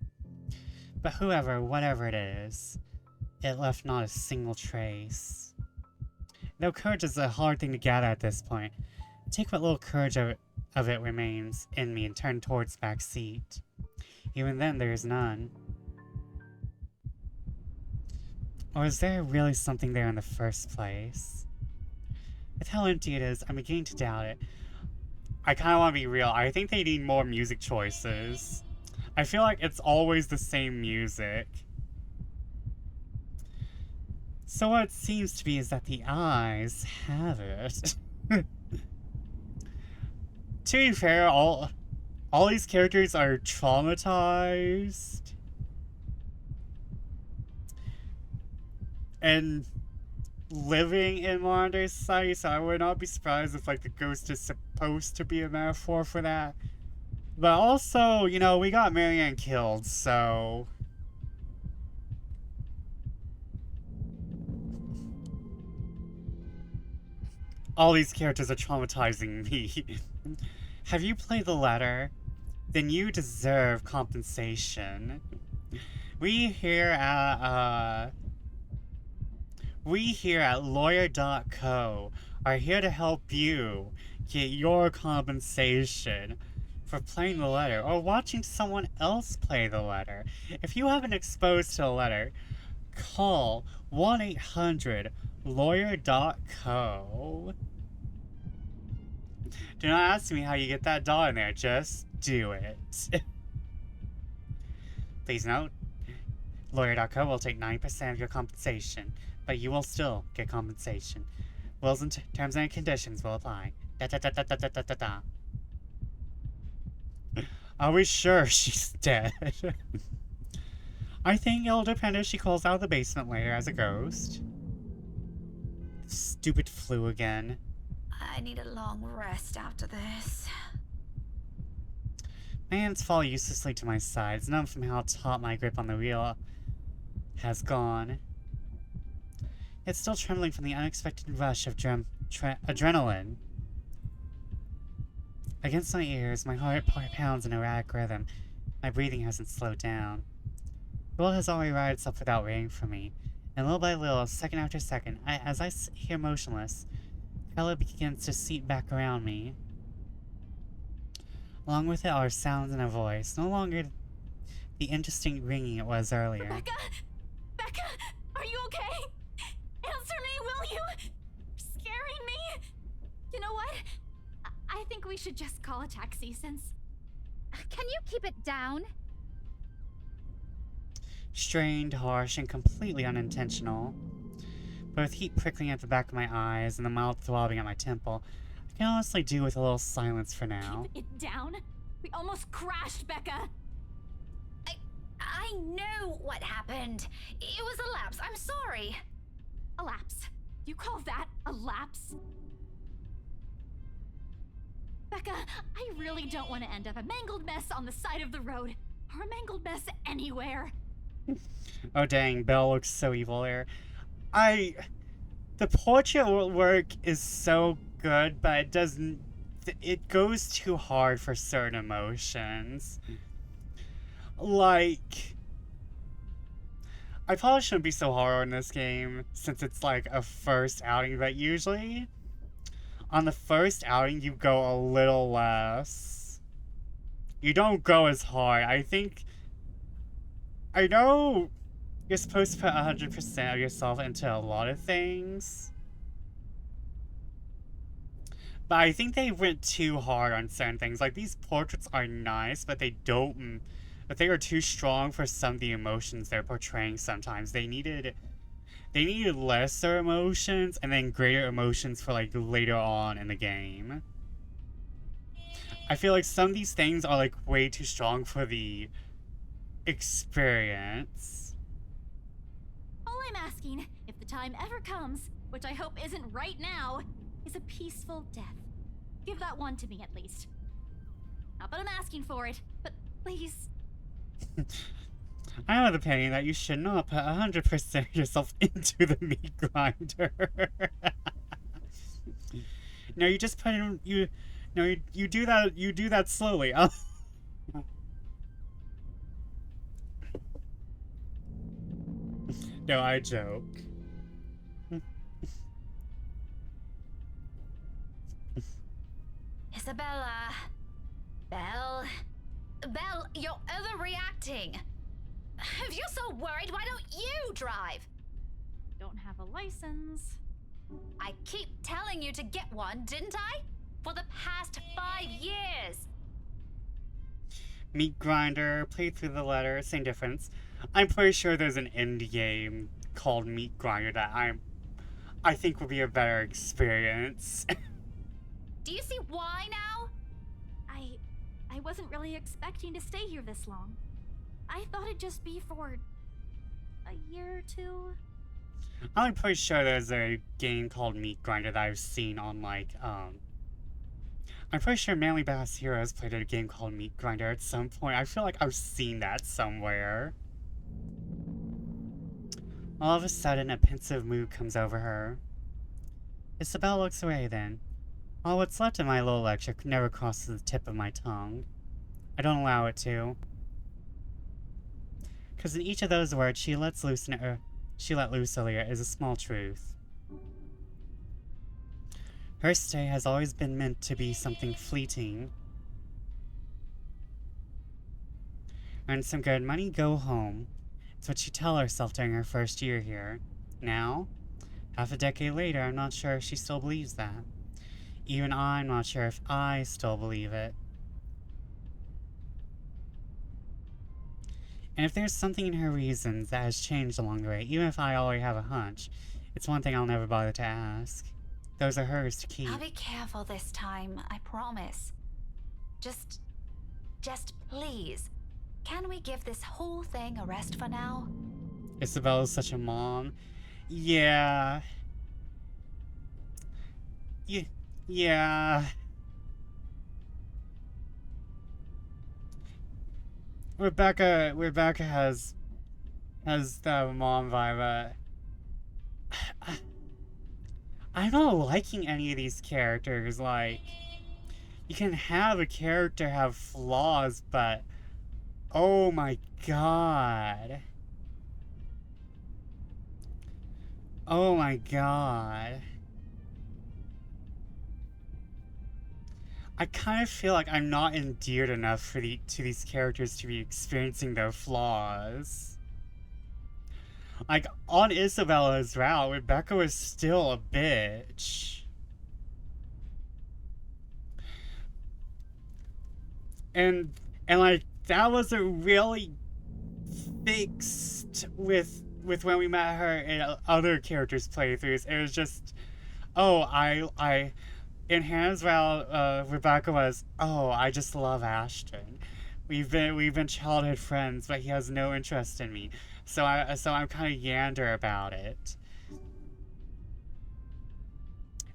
But whoever, whatever it is, it left not a single trace. Though courage is a hard thing to gather at this point, take what little courage of it remains in me and turn towards the back seat. Even then, there is none. Or is there really something there in the first place? With how empty it is, I'm beginning to doubt it. I kind of want to be real. I think they need more music choices. I feel like it's always the same music. So what it seems to be is that the eyes have it. To be fair, all these characters are traumatized. And living in modern day society, so I would not be surprised if like the ghost is supposed to be a metaphor for that. But also, you know, we got Marianne killed, so all these characters are traumatizing me. Have you played the letter? Then you deserve compensation. We here at lawyer.co are here to help you get your compensation for playing the letter or watching someone else play the letter. If you haven't exposed to the letter, call 1-800-lawyer.co. Do not ask me how you get that dot in there, just do it. Please note, lawyer.co will take 9% of your compensation, but you will still get compensation. Rules and terms and conditions will apply. Are we sure she's dead? I think it'll depend if she calls out of the basement later as a ghost. Stupid flu again. I need a long rest after this. My hands fall uselessly to my sides, numb from how taut my grip on the wheel has gone. It's still trembling from the unexpected rush of adrenaline. Against my ears, my heart pounds in erratic rhythm. My breathing hasn't slowed down. The world has already righted itself without waiting for me, and little by little, second after second, as I sit here motionless, color begins to seep back around me. Along with it are sounds and a voice, no longer the indistinct ringing it was earlier. Becca! Becca! Are you okay? Answer me, will you? You're scaring me! You know what? I think we should just call a taxi since... Can you keep it down? Strained, harsh, and completely unintentional. But with heat prickling at the back of my eyes and the mild throbbing at my temple, I can honestly do with a little silence for now. Keep it down? We almost crashed, Becca! I know what happened. It was a lapse. I'm sorry. A lapse? You call that a lapse? Becca, I really don't want to end up a mangled mess on the side of the road, or a mangled mess anywhere. Oh dang, Belle looks so evil there. The portrait work is so good, but it goes too hard for certain emotions. Like, I probably shouldn't be so hard on this game, since it's like a first outing, but usually, on the first outing, you go a little less. You don't go as hard. I know you're supposed to put 100% of yourself into a lot of things, but I think they went too hard on certain things. Like, these portraits are nice, but they are too strong for some of the emotions they're portraying sometimes. They needed lesser emotions and then greater emotions for like later on in the game. I feel like some of these things are like way too strong for the experience. All I'm asking, if the time ever comes, which I hope isn't right now, is a peaceful death. Give that one to me at least. Not that I'm asking for it, but please. I have the opinion that you should not put 100% of yourself into the meat grinder. No, you just put in you do that slowly. No, I joke. Isabella. Belle. Belle, you're overreacting. If you're so worried, why don't you drive? Don't have a license. I keep telling you to get one, didn't I? For the past 5 years. Meat Grinder, played through the letter, same difference. I'm pretty sure there's an indie game called Meat Grinder that I think would be a better experience. Do you see why now? I wasn't really expecting to stay here this long. I thought it'd just be for a year or two. I'm pretty sure there's a game called Meat Grinder that I've seen on, like, I'm pretty sure Manly Bass Heroes played a game called Meat Grinder at some point. I feel like I've seen that somewhere. All of a sudden, a pensive mood comes over her. Isabel looks away then. All what's left of my little lecture never crosses the tip of my tongue. I don't allow it to. Because in each of those words she let loose earlier is a small truth. Her stay has always been meant to be something fleeting. Earn some good money, go home. It's what she tell herself during her first year here. Now, half a decade later, I'm not sure if she still believes that. Even I'm not sure if I still believe it. And if there's something in her reasons that has changed along the way, even if I already have a hunch, it's one thing I'll never bother to ask. Those are hers to keep. I'll be careful this time, I promise. Just please, can we give this whole thing a rest for now? Isabella's such a mom. Yeah. Yeah. Rebecca has the mom vibe. I'm not liking any of these characters. Like, you can have a character have flaws, but oh my god. Oh my god. I kind of feel like I'm not endeared enough to these characters to be experiencing their flaws. Like, on Isabella's route, Rebecca was still a bitch. And like, that wasn't really fixed with when we met her in other characters' playthroughs. It was just, oh, in Hannah's route, Rebecca was, oh, I just love Ashton. We've been childhood friends, but he has no interest in me. So I'm kind of yander about it.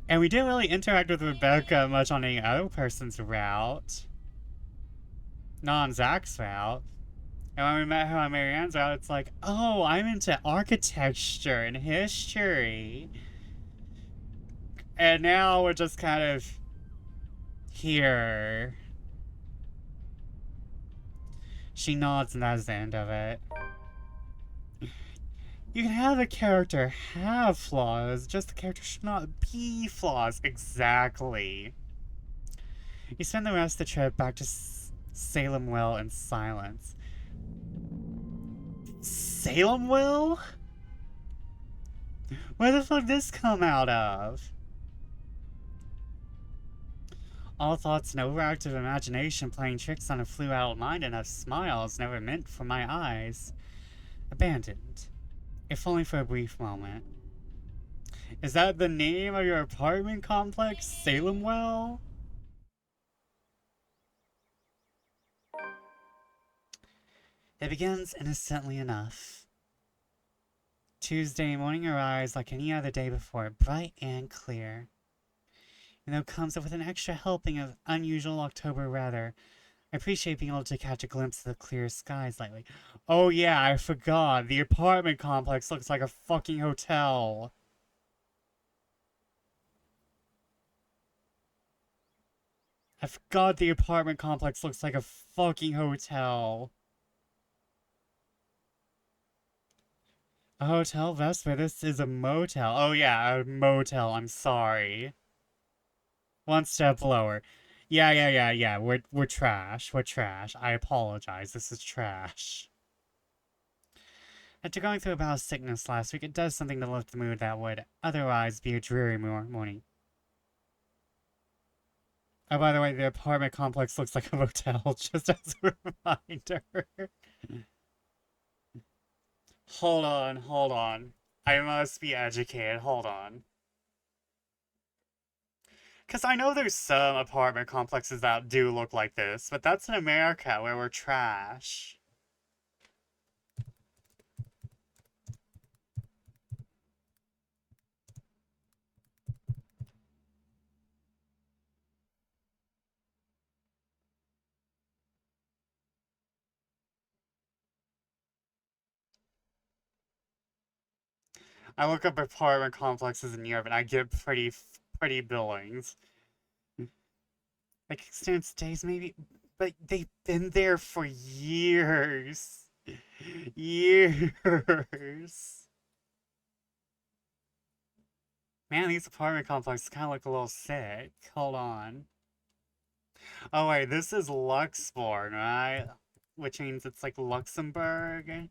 And we didn't really interact with Rebecca much on any other person's route. Not on Zach's route. And when we met her on Marianne's route, it's like, oh, I'm into architecture and history. And now we're just kind of here. She nods and that's the end of it. You can have a character have flaws, just the character should not be flaws. Exactly. You spend the rest of the trip back to Salem Well in silence. Salem Well? Where the fuck did this come out of? All thoughts and overactive imagination playing tricks on a flew-out mind and of smiles never meant for my eyes. Abandoned. If only for a brief moment. Is that the name of your apartment complex, Salem Well? It begins innocently enough. Tuesday morning arrives like any other day before, bright and clear. And though it comes with an extra helping of unusual October weather, I appreciate being able to catch a glimpse of the clear skies lately. Oh yeah, I forgot. The apartment complex looks like a fucking hotel. I forgot the apartment complex looks like a fucking hotel. A hotel, Vesper? This is a motel. Oh yeah, a motel. I'm sorry. One step lower. Yeah. We're trash. We're trash. I apologize. This is trash. After going through a bout of sickness last week, it does something to lift the mood that would otherwise be a dreary morning. Oh, by the way, the apartment complex looks like a motel, just as a reminder. Hold on. I must be educated. Hold on. Because I know there's some apartment complexes that do look like this, but that's in America where we're trash. I look up apartment complexes in Europe and I get pretty billings. Like extended stays maybe, but they've been there for years. Years. Man, these apartment complexes kind of look a little sick. Hold on. Oh wait, this is Luxembourg, right? Which means it's like Luxembourg.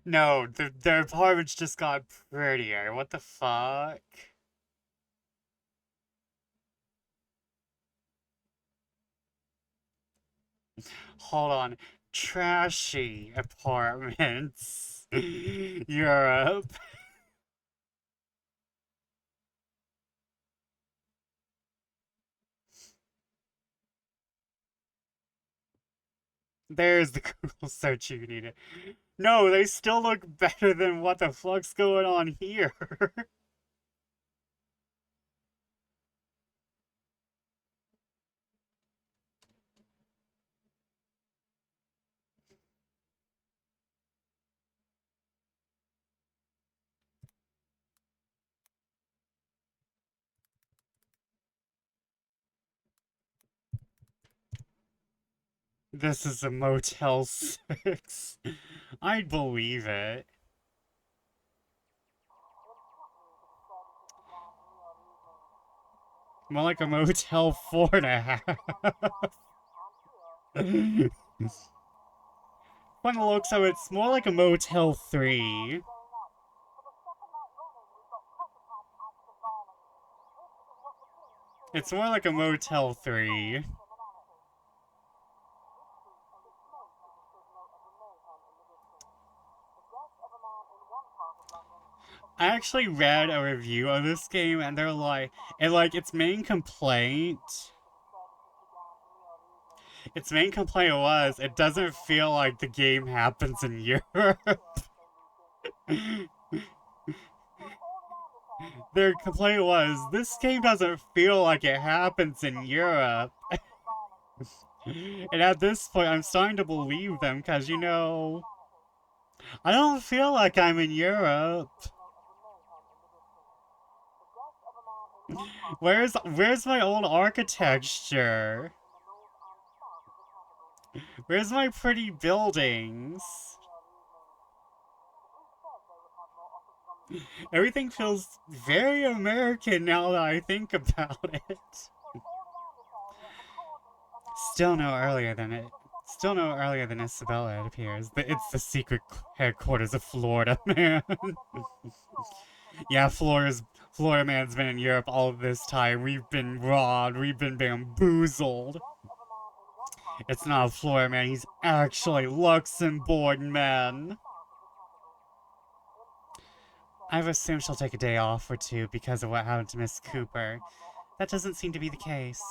No, their apartments just got prettier. What the fuck? Hold on. Trashy apartments. Europe. There's the Google search you needed. No, they still look better than what the fuck's going on here. This is a Motel 6. I'd believe it. More like a Motel 4.5. From the looks of it, it's more like a Motel 3. It's more like a Motel 3. I actually read a review of this game and they're like, its main complaint was it doesn't feel like the game happens in Europe. Their complaint was this game doesn't feel like it happens in Europe. And at this point I'm starting to believe them because I don't feel like I'm in Europe. Where's my old architecture? Where's my pretty buildings? Everything feels very American now that I think about it. Still no earlier than Isabella, it appears. It's the secret headquarters of Florida Man. Yeah, Florida Man's been in Europe all of this time. We've been robbed. We've been bamboozled. It's not Florida Man. He's actually Luxembourg Man. I've assumed she'll take a day off or two because of what happened to Miss Cooper. That doesn't seem to be the case.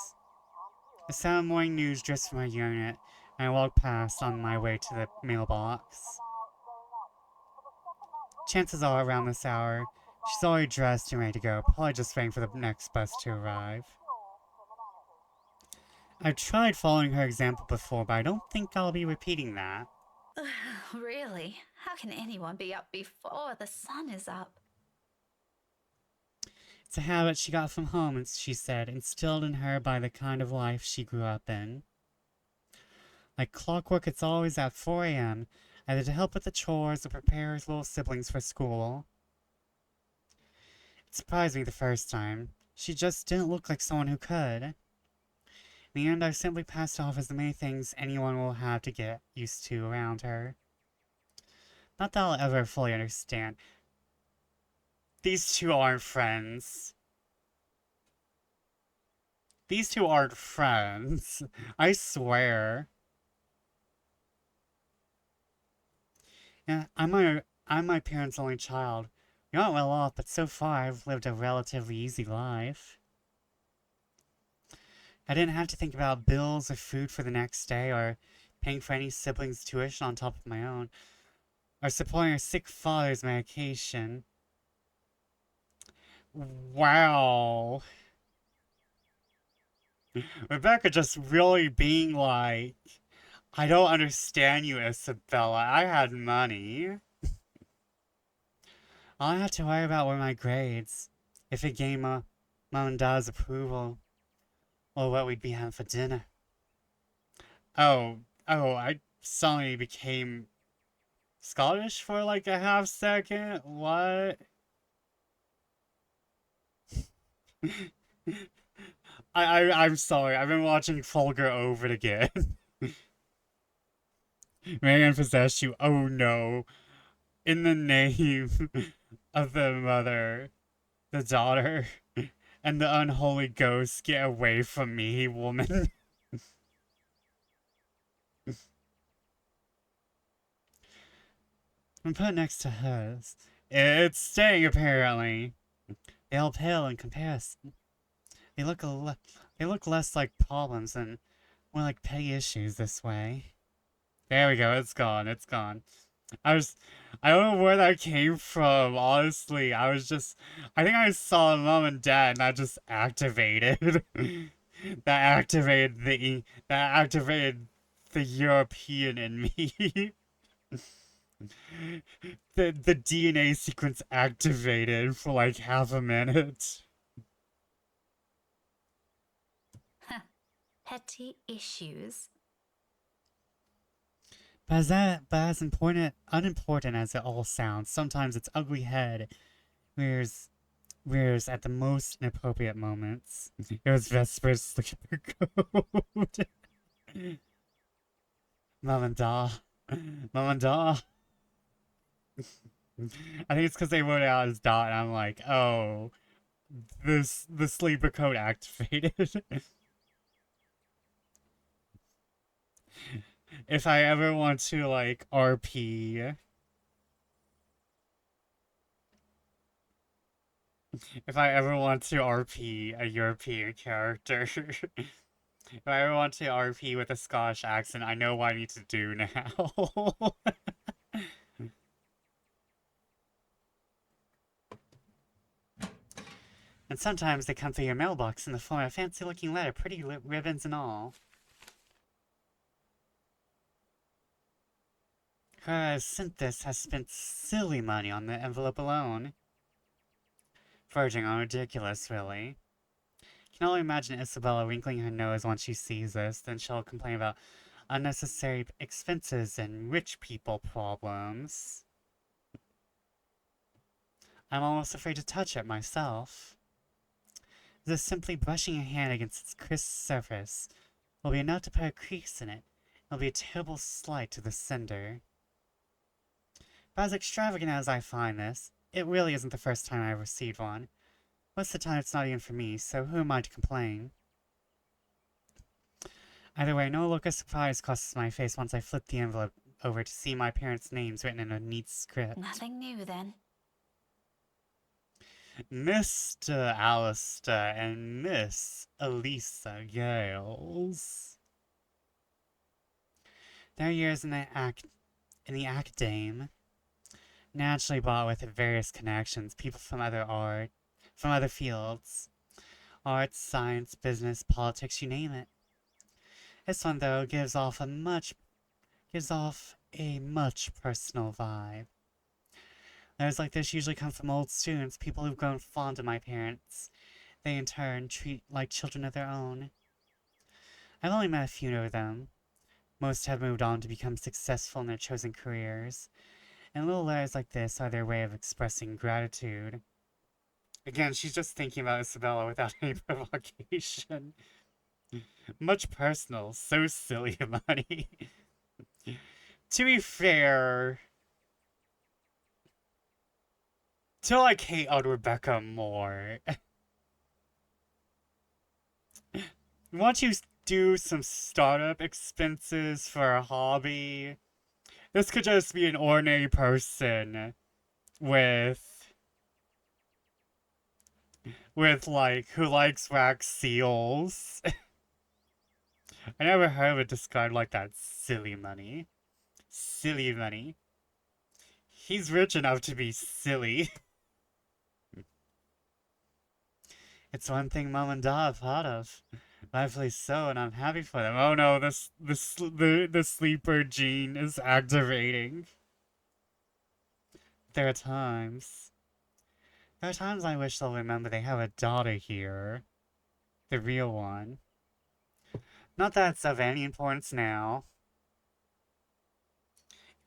The sound of morning news drifts from my unit, and I walk past on my way to the mailbox. Chances are around this hour, she's already dressed and ready to go, probably just waiting for the next bus to arrive. I've tried following her example before, but I don't think I'll be repeating that. Really? How can anyone be up before the sun is up? It's a habit she got from home, she said, instilled in her by the kind of life she grew up in. Like clockwork, it's always at 4 a.m., either to help with the chores or prepare her little siblings for school. It surprised me the first time. She just didn't look like someone who could. In the end, I simply passed off as the many things anyone will have to get used to around her. Not that I'll ever fully understand. These two aren't friends. These two aren't friends. I swear. Yeah, I'm my parents' only child. You're not well off, but so far I've lived a relatively easy life. I didn't have to think about bills or food for the next day, or paying for any siblings' tuition on top of my own, or supporting a sick father's medication. Wow. Rebecca just really being like, I don't understand you, Isabella. I had money. All I had to worry about were my grades. If it gained Mom and Dad's approval, or what we'd be having for dinner. Oh, I suddenly became Scottish for like a half second. What? I'm sorry. I've been watching Folger over it again. Marianne possessed you. Oh no. In the name of the mother, the daughter, and the unholy ghost, get away from me, woman. And put it next to hers. It's staying, apparently. They all pale in comparison. They look less like problems and more like petty issues this way. There we go, it's gone, it's gone. I don't know where that came from, honestly. I think I saw Mom and Dad and that just activated. That activated the European in me. The DNA sequence activated for like half a minute. Petty issues. But as unimportant as it all sounds, sometimes its ugly head rears at the most inappropriate moments. It was Vesper's sleeper code. Mom and Da. Mom and Da. I think it's because they wrote it out as dot, and I'm like, oh, the sleeper code activated. If I ever want to like RP, if I ever want to RP a European character, if I ever want to RP with a Scottish accent, I know what I need to do now. And sometimes they come through your mailbox in the form of a fancy-looking letter, pretty ribbons and all. Whoever sent this has spent silly money on the envelope alone. Verging on ridiculous, really. Can only imagine Isabella wrinkling her nose once she sees this, then she'll complain about unnecessary expenses and rich people problems. I'm almost afraid to touch it myself. Just simply brushing your hand against its crisp surface will be enough to put a crease in it. It'll be a terrible slight to the sender. But as extravagant as I find this, it really isn't the first time I've received one. Most of the time it's not even for me, so who am I to complain? Either way, no look of surprise crosses my face once I flip the envelope over to see my parents' names written in a neat script. Nothing new then. Mr. Alistair and Miss Elisa Gales. Their years in the academe naturally brought with it various connections, people from other fields. Arts, science, business, politics, you name it. This one though gives off a much personal vibe. Letters like this usually come from old students, people who've grown fond of my parents. They in turn treat like children of their own. I've only met a few of them. Most have moved on to become successful in their chosen careers, and little letters like this are their way of expressing gratitude. Again, she's just thinking about Isabella without any provocation. Much personal, so silly, money. To be fair, to like hate on Rebecca more. Why don't you do some startup expenses for a hobby? This could just be an ordinary person with like who likes wax seals. I never heard of it described like that. Silly money. Silly money. He's rich enough to be silly. It's one thing Mom and Dad have thought of. Rightfully so, and I'm happy for them. Oh no, the sleeper gene is activating. There are times I wish they'll remember they have a daughter here. The real one. Not that it's of any importance now.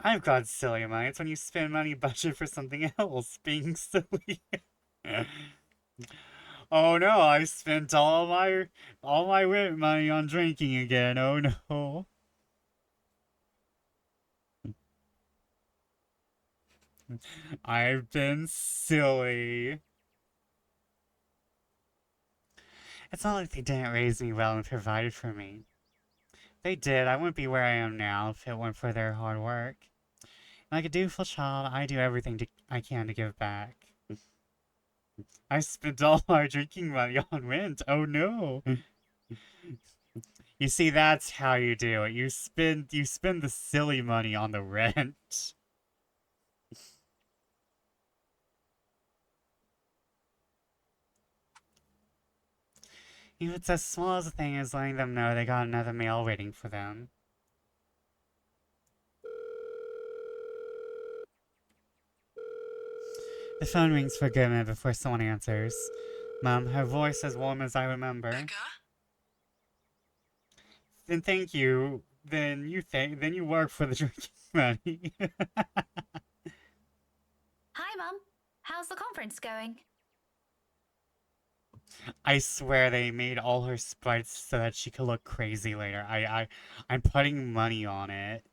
I've got silly money. It's when you spend money budget for something else. Being silly. Oh no, I spent all my money on drinking again. Oh no. I've been silly. It's not like they didn't raise me well and provided for me. They did. I wouldn't be where I am now if it weren't for their hard work. Like a dutiful child, I do everything I can to give back. I spent all my drinking money on rent. Oh no. You see, that's how you do it. You spend the silly money on the rent. Even if it's as small as a thing as letting them know they got another mail waiting for them. The phone rings for a good minute before someone answers. Mom, her voice as warm as I remember. Becca? Then thank you. Then you work for the drinking money. Hi, Mum. How's the conference going? I swear they made all her sprites so that she could look crazy later. I'm putting money on it.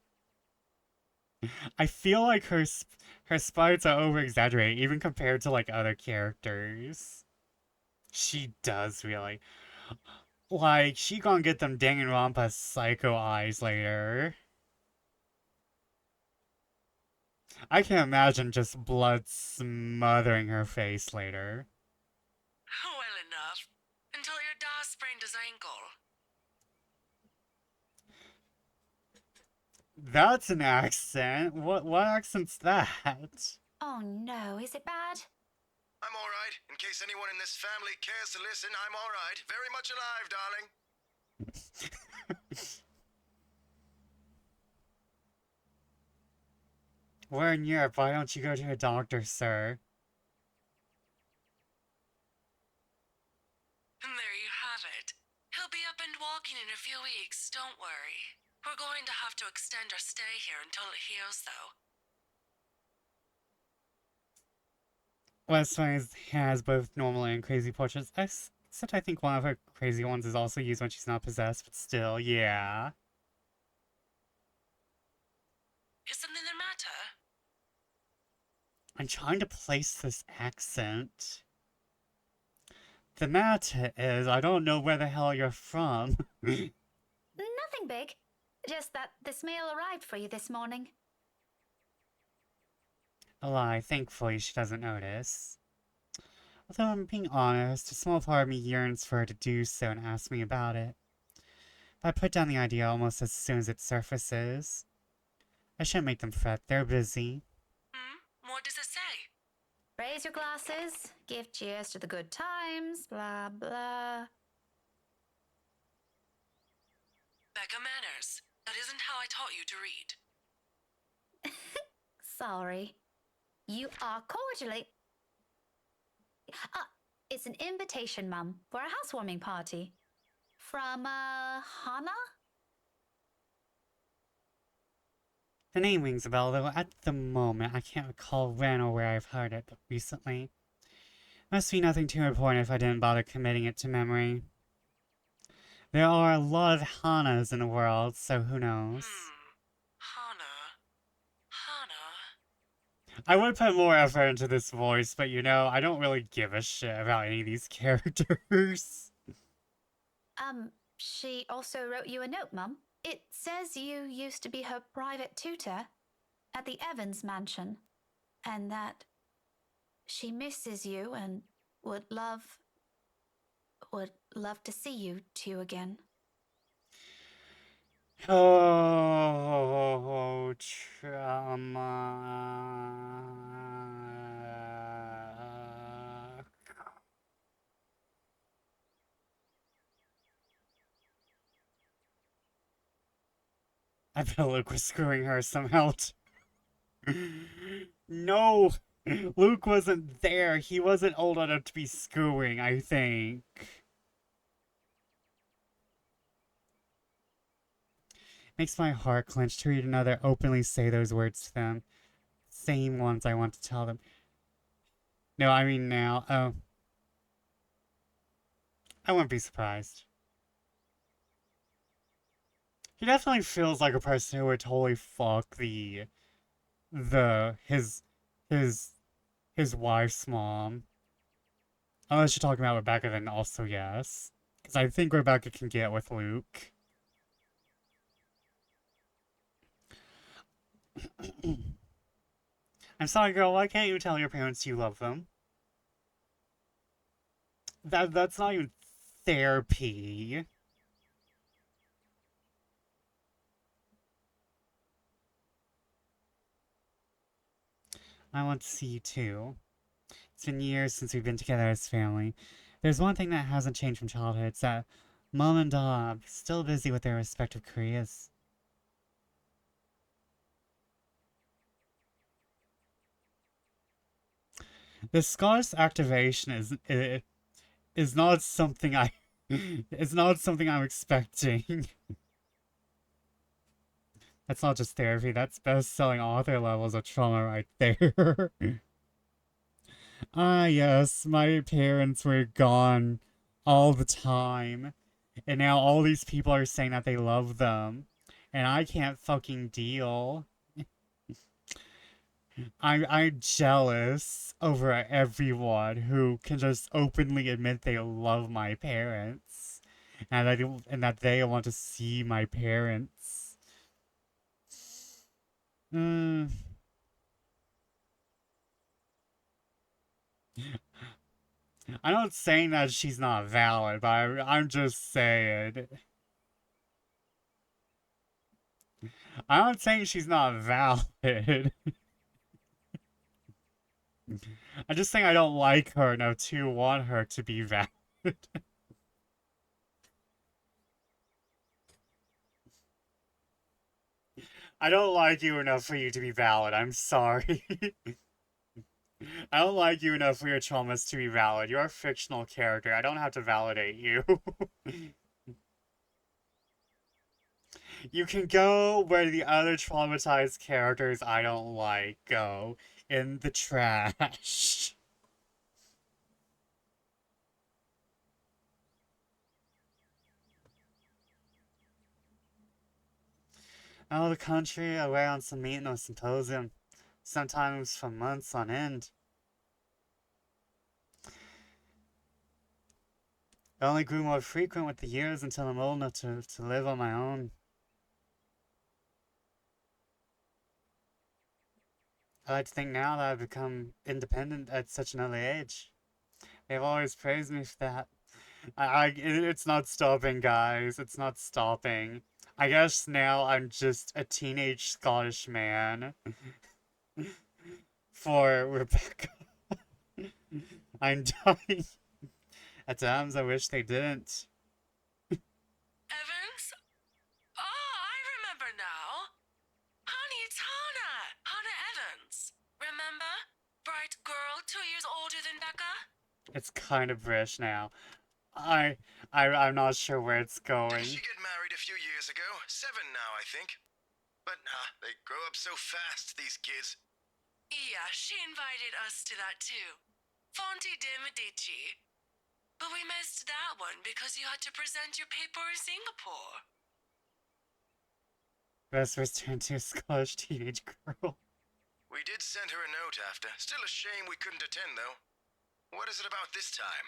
I feel like her sprites are over exaggerated, even compared to like other characters. She does really. Like, she gonna get them Danganronpa psycho eyes later. I can imagine just blood smothering her face later. Well enough. Until your dad sprained his ankle. That's an accent. What accent's that? Oh no, is it bad? I'm alright. In case anyone in this family cares to listen, I'm alright. Very much alive, darling. We're in Europe. Why don't you go to a doctor, sir? And there you have it. He'll be up and walking in a few weeks, don't worry. We're going to have to extend our stay here until it heals, though. West Wing has both normal and crazy portraits, except I think one of her crazy ones is also used when she's not possessed, but still, yeah. Is something the matter? I'm trying to place this accent. The matter is, I don't know where the hell you're from. Nothing big. Just that this mail arrived for you this morning. A lie, thankfully she doesn't notice. Although I'm being honest, a small part of me yearns for her to do so and ask me about it. But I put down the idea almost as soon as it surfaces. I shouldn't make them fret, they're busy. What does it say? Raise your glasses, give cheers to the good times, blah blah. Becca manners. That isn't how I taught you to read. Sorry. You are cordially... it's an invitation, Mum, for a housewarming party. From, Hannah? The name rings a bell, though at the moment I can't recall when or where I've heard it recently. Must be nothing too important if I didn't bother committing it to memory. There are a lot of Hannahs in the world, so who knows? Hannah. I would put more effort into this voice, but you know, I don't really give a shit about any of these characters. She also wrote you a note, Mum. It says you used to be her private tutor at the Evans mansion, and that she misses you and would love to see you two again. Oh, trauma. I bet Luke was screwing her somehow. No! Luke wasn't there. He wasn't old enough to be screwing, I think. Makes my heart clench to read another openly say those words to them. Same ones I want to tell them. No, I mean now. Oh. I wouldn't be surprised. He definitely feels like a person who would totally fuck his wife's mom. Unless you're talking about Rebecca, then also yes. Because I think Rebecca can get with Luke. I'm sorry, girl, why can't you tell your parents you love them? That's not even therapy. I want to see you too. It's been years since we've been together as family. There's one thing that hasn't changed from childhood. It's that Mom and Dad still busy with their respective careers. The Scottish activation is not something I it's not something I'm expecting. That's not just therapy, that's best-selling author levels of trauma right there. Ah, yes, my parents were gone all the time. And now all these people are saying that they love them. And I can't fucking deal. I'm jealous over everyone who can just openly admit they love my parents. And that they want to see my parents. I'm not saying that she's not valid, but I'm just saying. I'm not saying she's not valid. I'm just saying I don't like her enough to want her to be valid. I don't like you enough for you to be valid, I'm sorry. I don't like you enough for your traumas to be valid. You're a fictional character. I don't have to validate you. You can go where the other traumatized characters I don't like go. In the trash. Out of the country, away on some meeting or symposium. Sometimes for months on end. It only grew more frequent with the years until I'm old enough to live on my own. I like to think now that I've become independent at such an early age. They've always praised me for that. It's not stopping, guys. It's not stopping. I guess now I'm just a teenage Scottish man. For Rebecca. I'm dying. At times I wish they didn't. Evans? now. Honey, it's Hannah. Hannah Evans. Remember? Bright girl, 2 years older than Becca? It's kind of British now. I'm not sure where it's going. Didn't she get married a few years ago? 7 now, I think. But they grow up so fast, these kids. Yeah, she invited us to that too. Fonte de Medici. But we missed that one because you had to present your paper in Singapore. Vesper's turned to a Scottish teenage girl. We did send her a note after. Still a shame we couldn't attend, though. What is it about this time?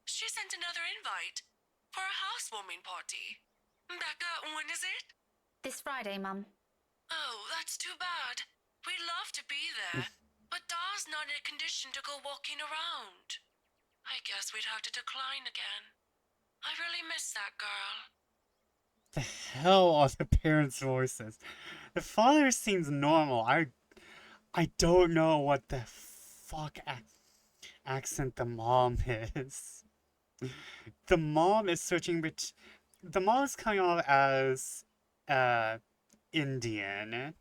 She sent another invite for a housewarming party. Becca, when is it? This Friday, Mum. Oh, that's too bad. We'd love to be there, but Da's not in a condition to go walking around. I guess we'd have to decline again. I really miss that girl. The hell are the parents' voices? The father seems normal. I don't know what the fuck accent the mom is. The mom is switching the mom is coming off as Indian.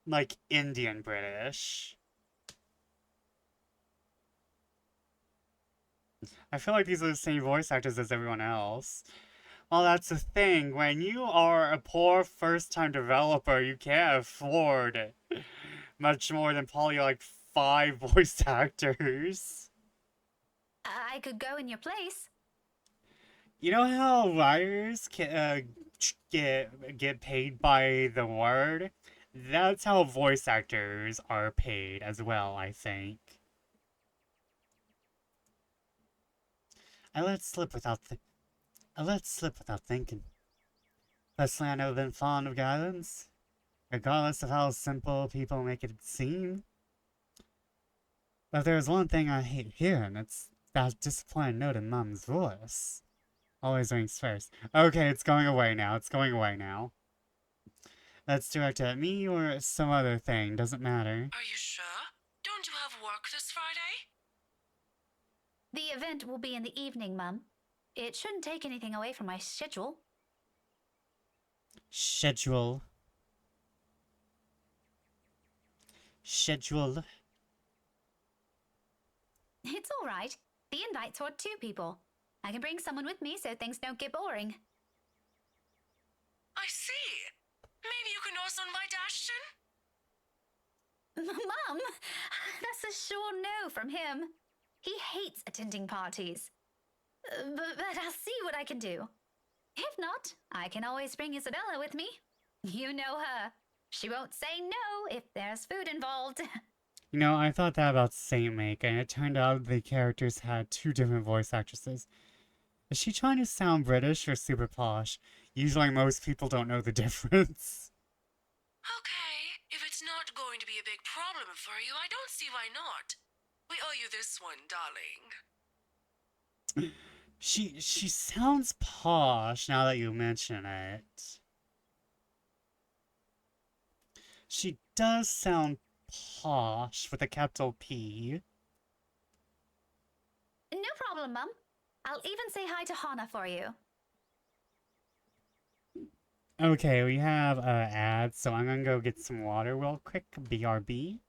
Like Indian British. I feel like these are the same voice actors as everyone else. Well, that's the thing. When you are a poor first-time developer, you can't afford much more than probably like 5 voice actors. I could go in your place. You know how writers can get paid by the word? That's how voice actors are paid as well, I think. I let slip without thinking. Personally, I've never been fond of guidance, regardless of how simple people make it seem. But there's one thing I hate hearing, it's that disappointed note in Mom's voice. Always rings first. Okay, it's going away now. It's going away now. Let's direct it at me or some other thing. Doesn't matter. Are you sure? Don't you have work this Friday? The event will be in the evening, Mum. It shouldn't take anything away from my schedule. Schedule. Schedule. It's all right. The invite's for 2 people. I can bring someone with me so things don't get boring. I see. Maybe you can also invite Ashton? Mum, that's a sure no from him. He hates attending parties. But I'll see what I can do. If not, I can always bring Isabella with me. You know her. She won't say no if there's food involved. You know, I thought that about Saint Make, and it turned out the characters had 2 different voice actresses. Is she trying to sound British or super posh? Usually most people don't know the difference. Okay, if it's not going to be a big problem for you, I don't see why not. We owe you this one, darling. She sounds posh now that you mention it. She does sound posh with a capital P. No problem, Mum. I'll even say hi to Hana for you. Okay, we have ads, so I'm gonna go get some water real quick. BRB.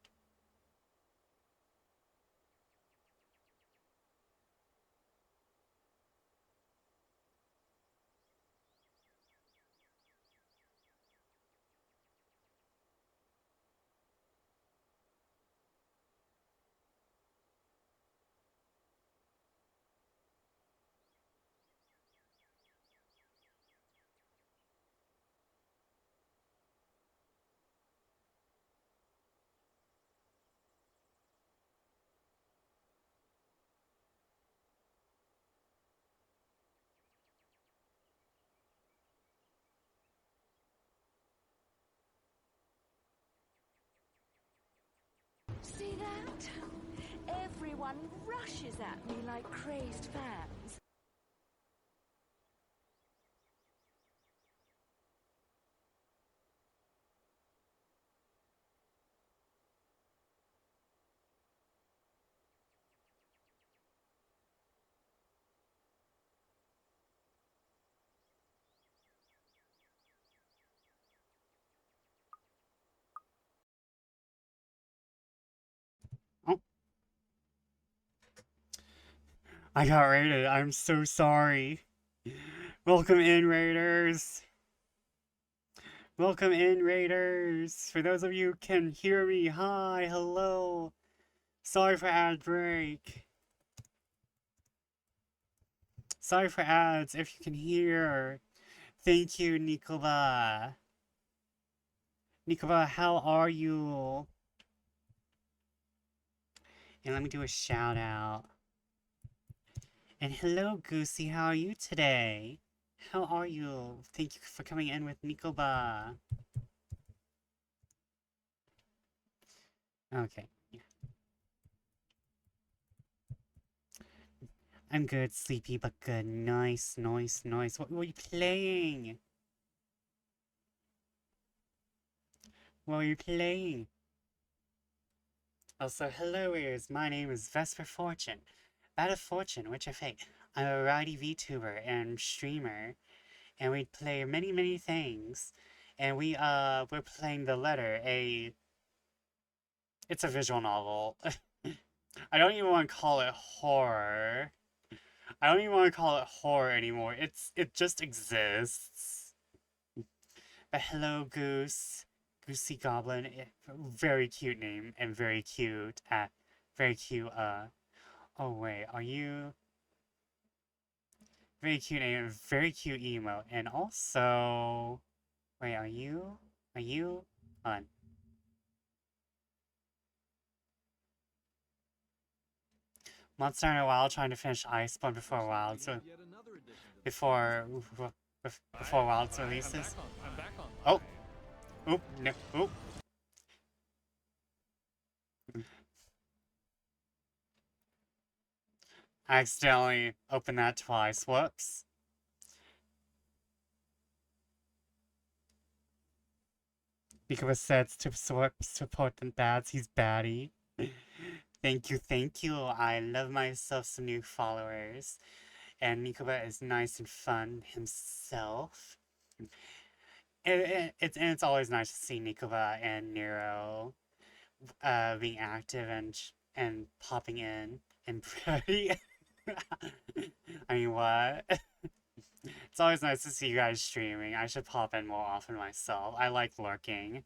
See that? Everyone rushes at me like crazed fans. I got raided. I'm so sorry. Welcome in, Raiders. Welcome in, Raiders. For those of you who can hear me, hi, hello. Sorry for ad break. Sorry for ads, if you can hear. Thank you, Nicola. Nicola, how are you? And let me do a shout out. And hello, Goosey, how are you today? How are you? Thank you for coming in with Nicola. Okay. I'm good, sleepy, but good. Nice, nice, nice. What were you playing? What were you playing? Also, hello, ears. My name is Vesper Fortune. Bat of Fortune, which of fate. I'm a variety VTuber and streamer, and we play many, many things. And we're playing The Letter, it's a visual novel. I don't even want to call it horror. I don't even want to call it horror anymore. It just exists. But hello, Goose. Goosey Goblin. Very cute name and very cute. Very cute. Oh wait, are you? Very cute name and very cute emo. And also, wait, are you? Are you? Hold on. Monster Hunter Wild trying to finish Iceborne before Wild, so before before Wilds releases. Oh, oop, no, oop. I accidentally opened that twice. Whoops. Because sets to support the bads, he's baddie. Thank you, thank you. I love myself some new followers. And Nikoba is nice and fun himself. It's always nice to see Nikoba and Nero being active and popping in and pretty. I mean, what? It's always nice to see you guys streaming. I should pop in more often myself. I like lurking.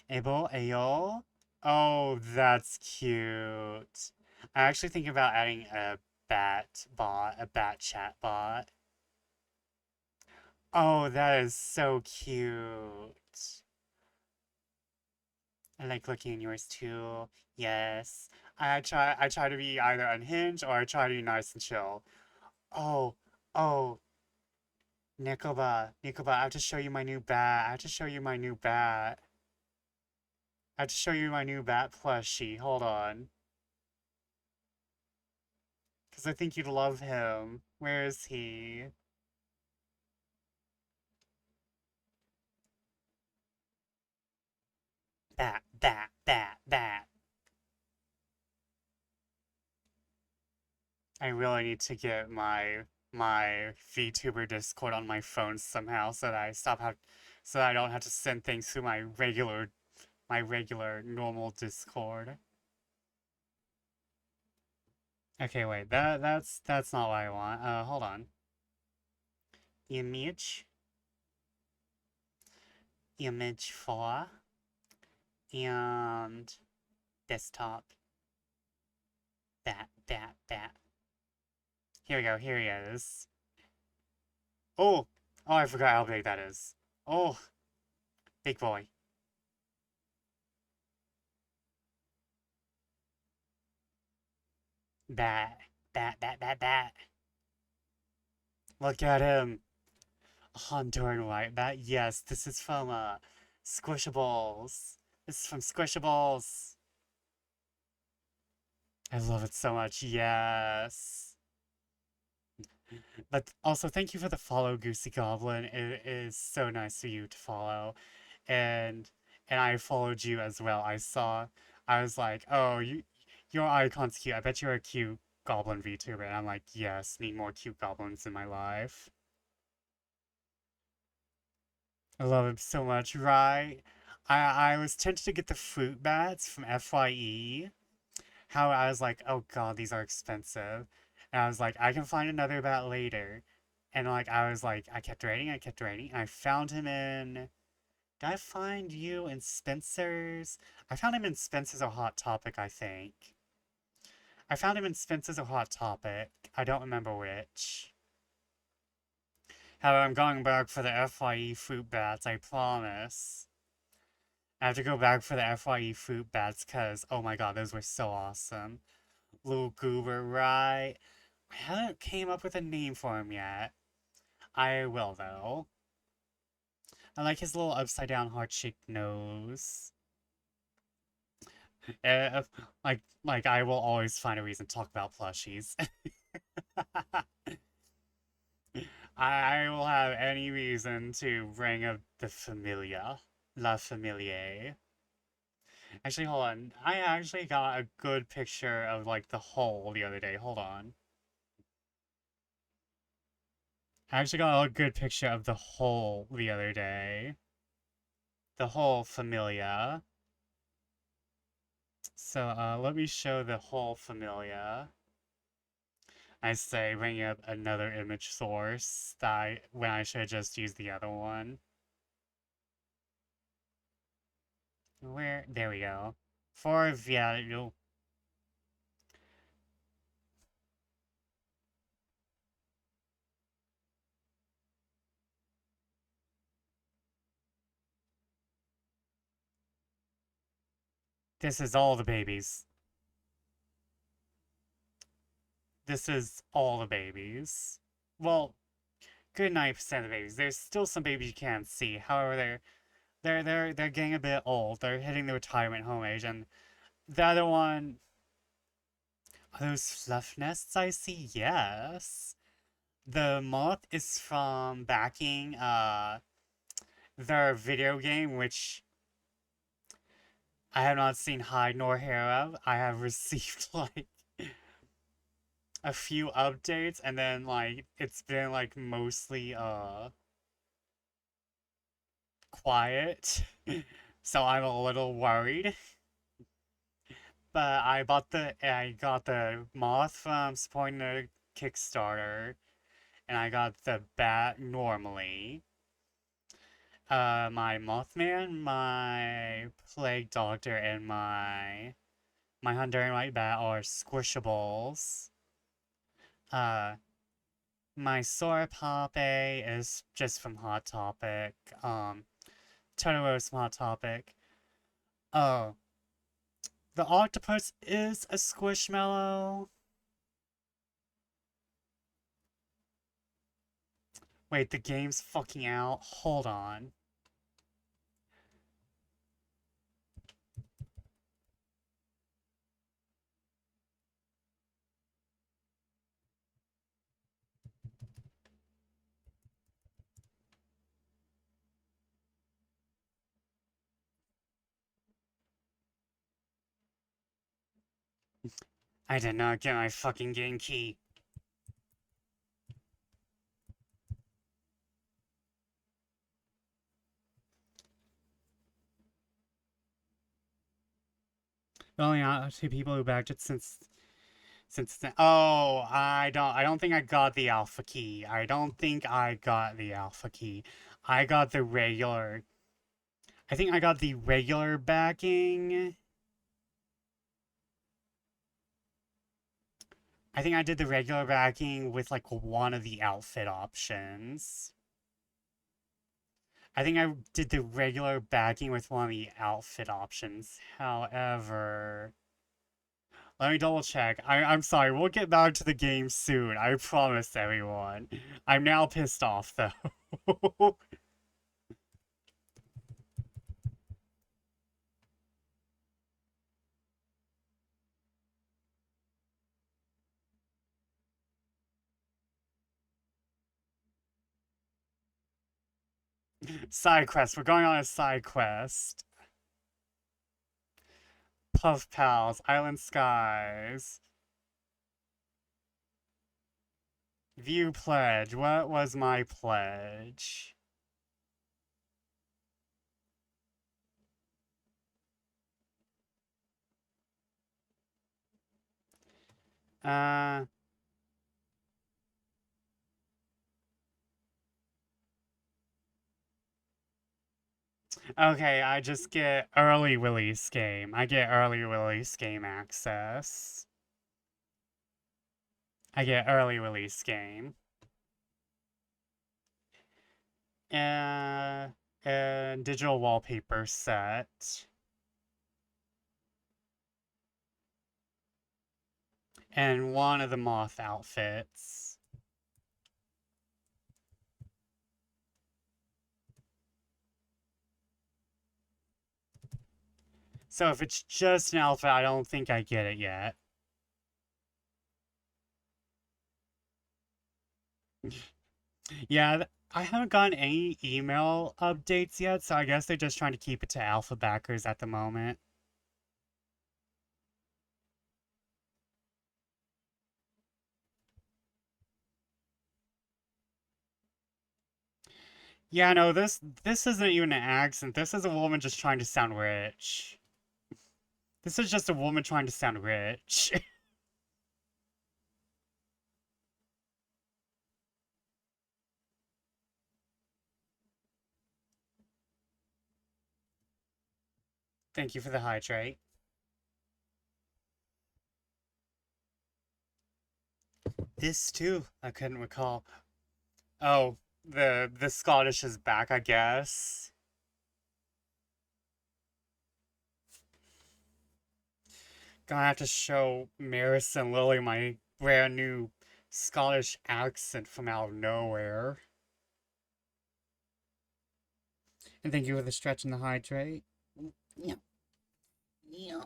Able, Ayo? Oh, that's cute. I actually think about adding a bat chat bot. Oh, that is so cute. I like looking at yours too. Yes. I try to be either unhinged or I try to be nice and chill. Oh, oh, Nikoba, I have to show you my new bat. I have to show you my new bat. I have to show you my new bat plushie. Hold on. Because I think you'd love him. Where is he? Bat. I really need to get my VTuber Discord on my phone somehow so that so that I don't have to send things through my regular normal Discord. Okay, wait. That's not what I want. Hold on. Image 4 and desktop. That. Here we go. Here he is. Oh, I forgot how big that is. Oh, big boy. Bat. Look at him. Honduran white bat. Yes, this is from Squishables. This is from Squishables. I love it so much. Yes. But also, thank you for the follow, Goosey Goblin. It is so nice of you to follow, and I followed you as well. I was like, oh, your icon's cute. I bet you're a cute goblin VTuber. And I'm like, yes, need more cute goblins in my life. I love him so much, right? I was tempted to get the fruit bats from FYE. how I was like, oh god, these are expensive. And I was like, I can find another bat later. And like, I was like, I kept writing, and I found him in. Did I find you in Spencer's? I found him in Spencer's or Hot Topic, I think. I found him in Spencer's or Hot Topic. I don't remember which. However, I'm going back for the FYE fruit bats, I promise. I have to go back for the FYE fruit bats because, oh my god, those were so awesome. Little goober, right? I haven't came up with a name for him yet. I will, though. I like his little upside-down heart-shaped nose. Uh, like I will always find a reason to talk about plushies. I will have any reason to bring up the Familia. La Familia. Actually, hold on. I actually got a good picture of, like, the hole the other day. Hold on. I actually got a good picture of the hole the other day. The whole Familia. So, let me show the whole Familia. I say bring up another image source when I should just use the other one. Where? There we go. For value. This is all the babies. This is all the babies. Well, good 90% of the babies. There's still some babies you can't see. However, they're getting a bit old. They're hitting the retirement home age, and the other one. Are those fluff nests I see? Yes. The moth is from backing their video game, which I have not seen hide nor hair of. I have received like a few updates, and then like it's been like mostly quiet. So I'm a little worried. But I got the moth from supporting the Kickstarter, and I got the bat normally. My Mothman, my Plague Doctor, and my Honduran White Bat are squishables. My Sora Pape is just from Hot Topic. Totoro's from Hot Topic. Oh, the octopus is a squishmallow. Wait, the game's fucking out. Hold on. I did not get my fucking game key. Only two people who backed it since then. Oh, I don't think I got the alpha key. I don't think I got the alpha key. I got the regular. I think I got the regular backing. I think I did the regular backing with like one of the outfit options. I think I did the regular backing with one of the outfit options. However, let me double check. I'm sorry, we'll get back to the game soon. I promise everyone. I'm now pissed off though. Side quest. We're going on a side quest. Puff Pals, Island Skies. View pledge. What was my pledge? Uh, okay, I just get early release game. I get early release game access. I get early release game. Uh, digital wallpaper set. And one of the moth outfits. So if it's just an outfit, I don't think I get it yet. Yeah, I haven't gotten any email updates yet, so I guess they're just trying to keep it to alpha backers at the moment. Yeah, no, this isn't even an accent. This is a woman just trying to sound rich. This is just a woman trying to sound rich. Thank you for the hydrate. This too, I couldn't recall. Oh, the Scottish is back, I guess. Gonna have to show Maris and Lily my brand new Scottish accent from out of nowhere. And thank you for the stretch and the hydrate. Yeah. Yeah.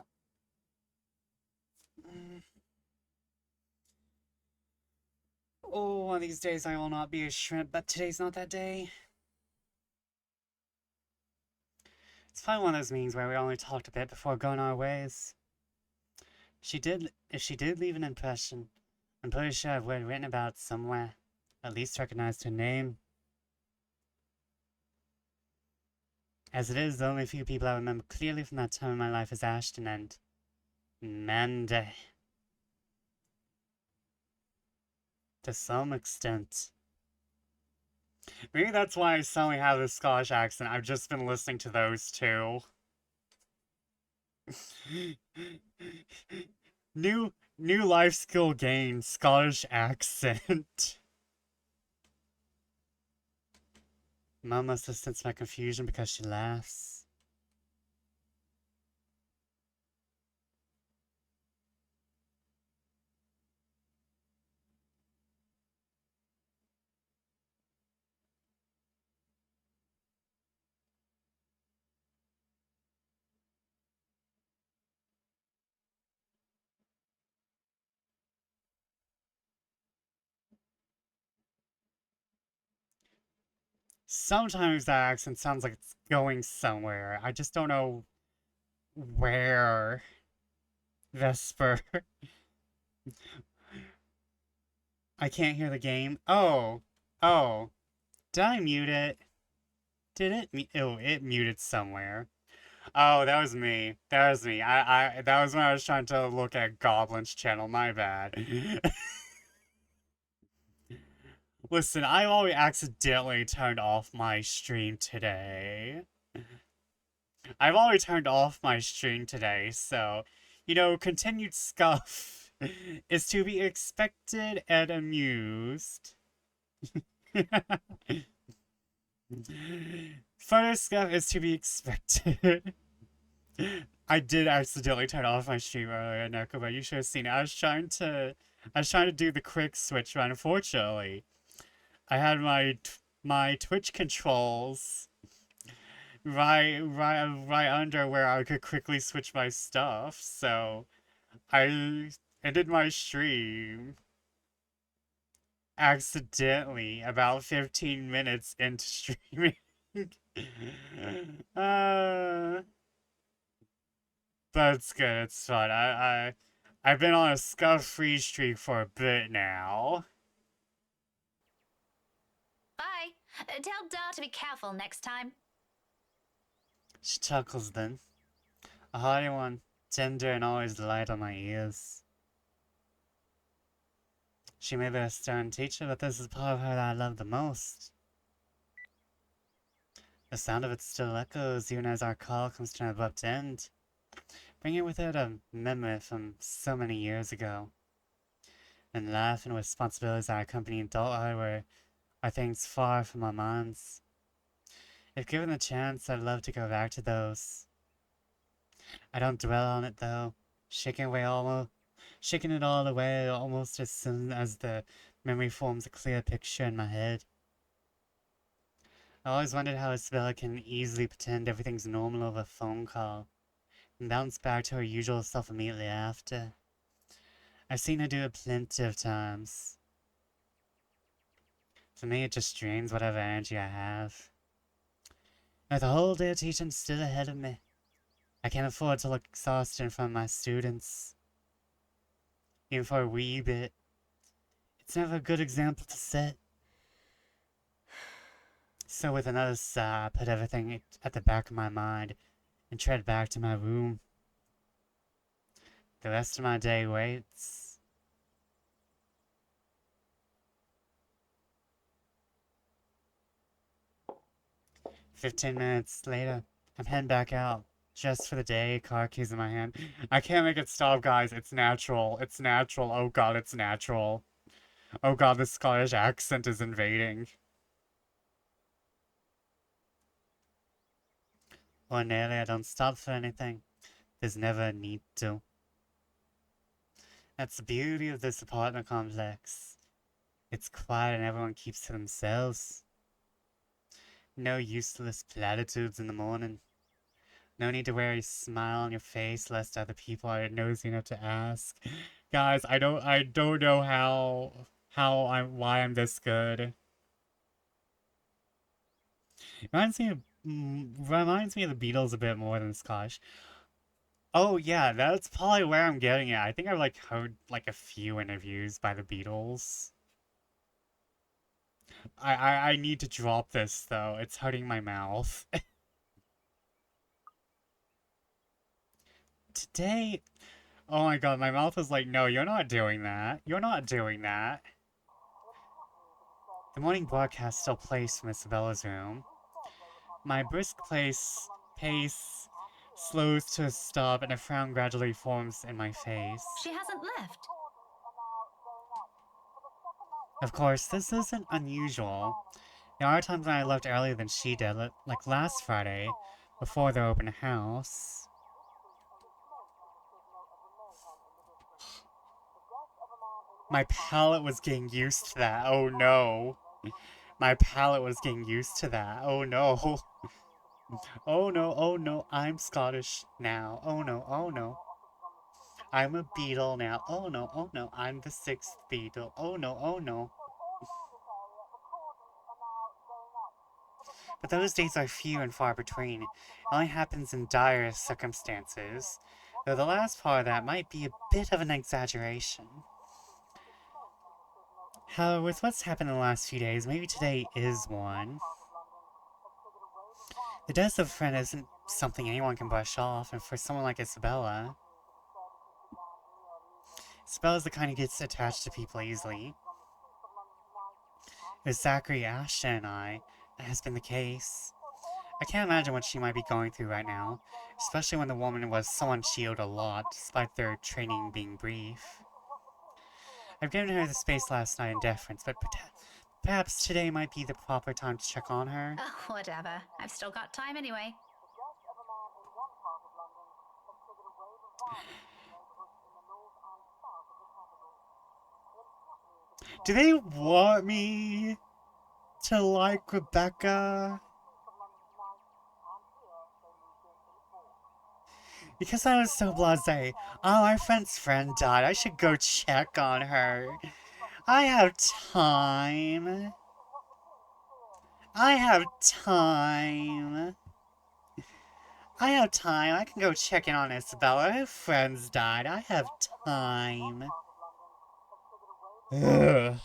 Oh, one of these days I will not be a shrimp, but today's not that day. It's probably one of those meetings where we only talked a bit before going our ways. If she did leave an impression, I'm pretty sure I've read written about it somewhere. At least recognized her name. As it is, the only few people I remember clearly from that time in my life is Ashton and Mandy. To some extent. Maybe that's why I suddenly have this Scottish accent. I've just been listening to those two. new life skill gained, Scottish accent. Mum must have sensed my confusion because she laughs. Sometimes that accent sounds like it's going somewhere. I just don't know where. Vesper. I can't hear the game. Oh. Oh. Did I mute it? Did it? Oh, it muted somewhere. Oh, that was me. That was me. That was when I was trying to look at Goblin's channel. My bad. Listen, I already accidentally turned off my stream today. I've already turned off my stream today, so, continued scuff is to be expected and amused. Further scuff is to be expected. I did accidentally turn off my stream earlier, Neko, but you should have seen it. I was trying to do the quick switch, but unfortunately, I had my Twitch controls right under where I could quickly switch my stuff, so I ended my stream accidentally about 15 minutes into streaming. But it's good, it's fun. I've been on a scuff-free streak for a bit now. Bye. Tell Dar to be careful next time. She chuckles then. A hearty one, tender and always light on my ears. She may be a stern teacher, but this is part of her that I love the most. The sound of it still echoes even as our call comes to an abrupt end, bringing with it a memory from so many years ago. And life and responsibilities that accompany adulthood are things far from our minds. If given the chance, I'd love to go back to those. I don't dwell on it though, shaking it all away almost as soon as the memory forms a clear picture in my head. I always wondered how Isabella can easily pretend everything's normal over a phone call, and bounce back to her usual self immediately after. I've seen her do it plenty of times. For me, it just drains whatever energy I have. With the whole day of teaching still ahead of me, I can't afford to look exhausted in front of my students. Even for a wee bit. It's never a good example to set. So with another sigh, I put everything at the back of my mind and tread back to my room. The rest of my day waits. "15 minutes later, I'm heading back out. Just for the day, car keys in my hand. I can't make it stop, guys. It's natural. It's natural. Oh god, it's natural. Oh god, the Scottish accent is invading. Ordinarily, I don't stop for anything. There's never a need to. That's the beauty of this apartment complex. It's quiet and everyone keeps to themselves. No useless platitudes in the morning. No need to wear a smile on your face lest other people are nosy enough to ask. Guys, I don't know why I'm this good. Reminds me of the Beatles a bit more than Scottish. Oh yeah, that's probably where I'm getting it. I think I've like heard like a few interviews by the Beatles. I need to drop this though. It's hurting my mouth. Today, oh my god, my mouth was like, no, you're not doing that. You're not doing that. The morning broadcast still plays from Isabella's room. My brisk pace slows to a stop and a frown gradually forms in my face. She hasn't left. Of course, this isn't unusual. There are times when I left earlier than she did, like last Friday, before the open house. My palate was getting used to that. Oh no. My palate was getting used to that. Oh no. Oh no, oh no, I'm Scottish now. Oh no, oh no. I'm a Beatle now. Oh no, oh no, I'm the 6th Beatle. Oh no, oh no. But those days are few and far between. It only happens in dire circumstances. Though the last part of that might be a bit of an exaggeration. However, with what's happened in the last few days, maybe today is one. The death of a friend isn't something anyone can brush off, and for someone like Isabella's the kind who gets attached to people easily. With Zachary, Ashton, and I, that has been the case. I can't imagine what she might be going through right now, especially when the woman was someone she owed a lot, despite their training being brief. I've given her the space last night in deference, but perhaps today might be the proper time to check on her. Oh, whatever. I've still got time anyway. Do they want me to like Rebecca? Because I was so blasé. Oh, our friend's friend died. I should go check on her. I have time. I have time. I have time. I can go check in on Isabella. Her friend's died. I have time. Ugh.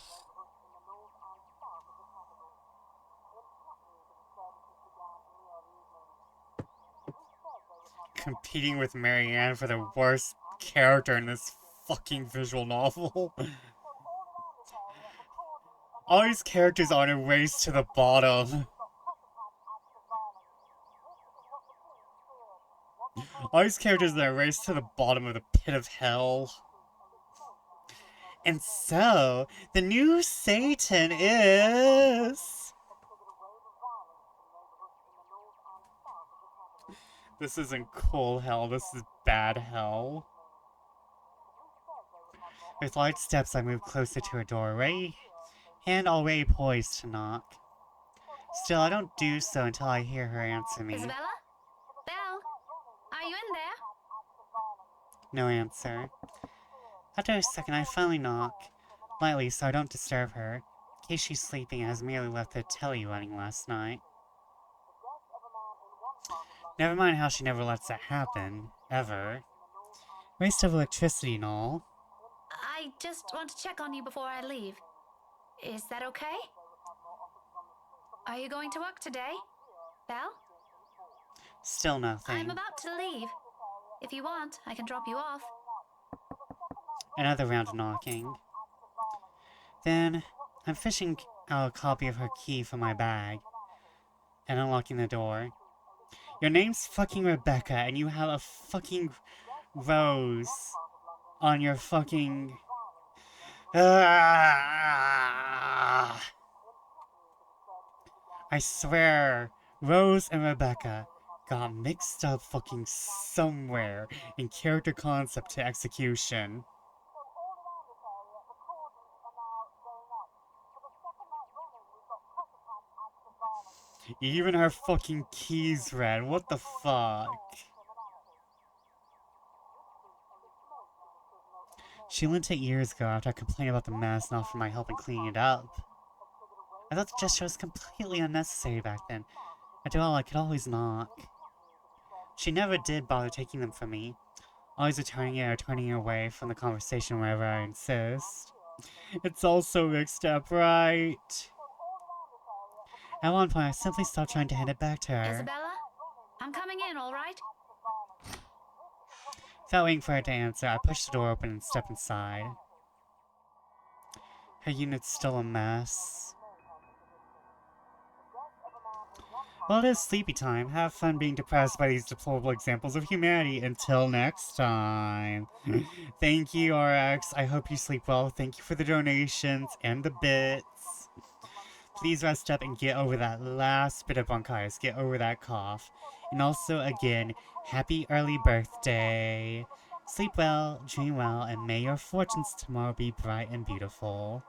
Competing with Marianne for the worst character in this fucking visual novel. All these characters are on a race to the bottom. All these characters are on a race to the bottom of the pit of hell. And so, the new Satan is... This isn't cool hell, this is bad hell. With light steps, I move closer to her doorway, hand already poised to knock. Still, I don't do so until I hear her answer me. Isabella? Belle? Are you in there? No answer. After a second, I finally knock, lightly so I don't disturb her, in case she's sleeping and has merely left the telly running last night. Never mind how she never lets that happen, ever. Waste of electricity and all. I just want to check on you before I leave. Is that okay? Are you going to work today, Belle? Still nothing. I'm about to leave. If you want, I can drop you off. Another round of knocking. Then, I'm fishing out a copy of her key from my bag and unlocking the door. Your name's fucking Rebecca and you have a fucking rose on your fucking... I swear, Rose and Rebecca got mixed up fucking somewhere in character concept to execution. Even her fucking keys read. What the fuck? She lent it years ago after I complained about the mess and offered my help in cleaning it up. I thought the gesture was completely unnecessary back then. After all, I could always knock. She never did bother taking them from me, always returning it or turning it away from the conversation whenever I insist. It's all so mixed up, right? At one point, I simply stopped trying to hand it back to her. Isabella? I'm coming in, all right? Without waiting for her to answer, I pushed the door open and stepped inside. Her unit's still a mess. Well, it is sleepy time. Have fun being depressed by these deplorable examples of humanity. Until next time. Thank you, RX. I hope you sleep well. Thank you for the donations and the bits. Please rest up and get over that last bit of bronchitis. Get over that cough. And also, again, happy early birthday. Sleep well, dream well, and may your fortunes tomorrow be bright and beautiful.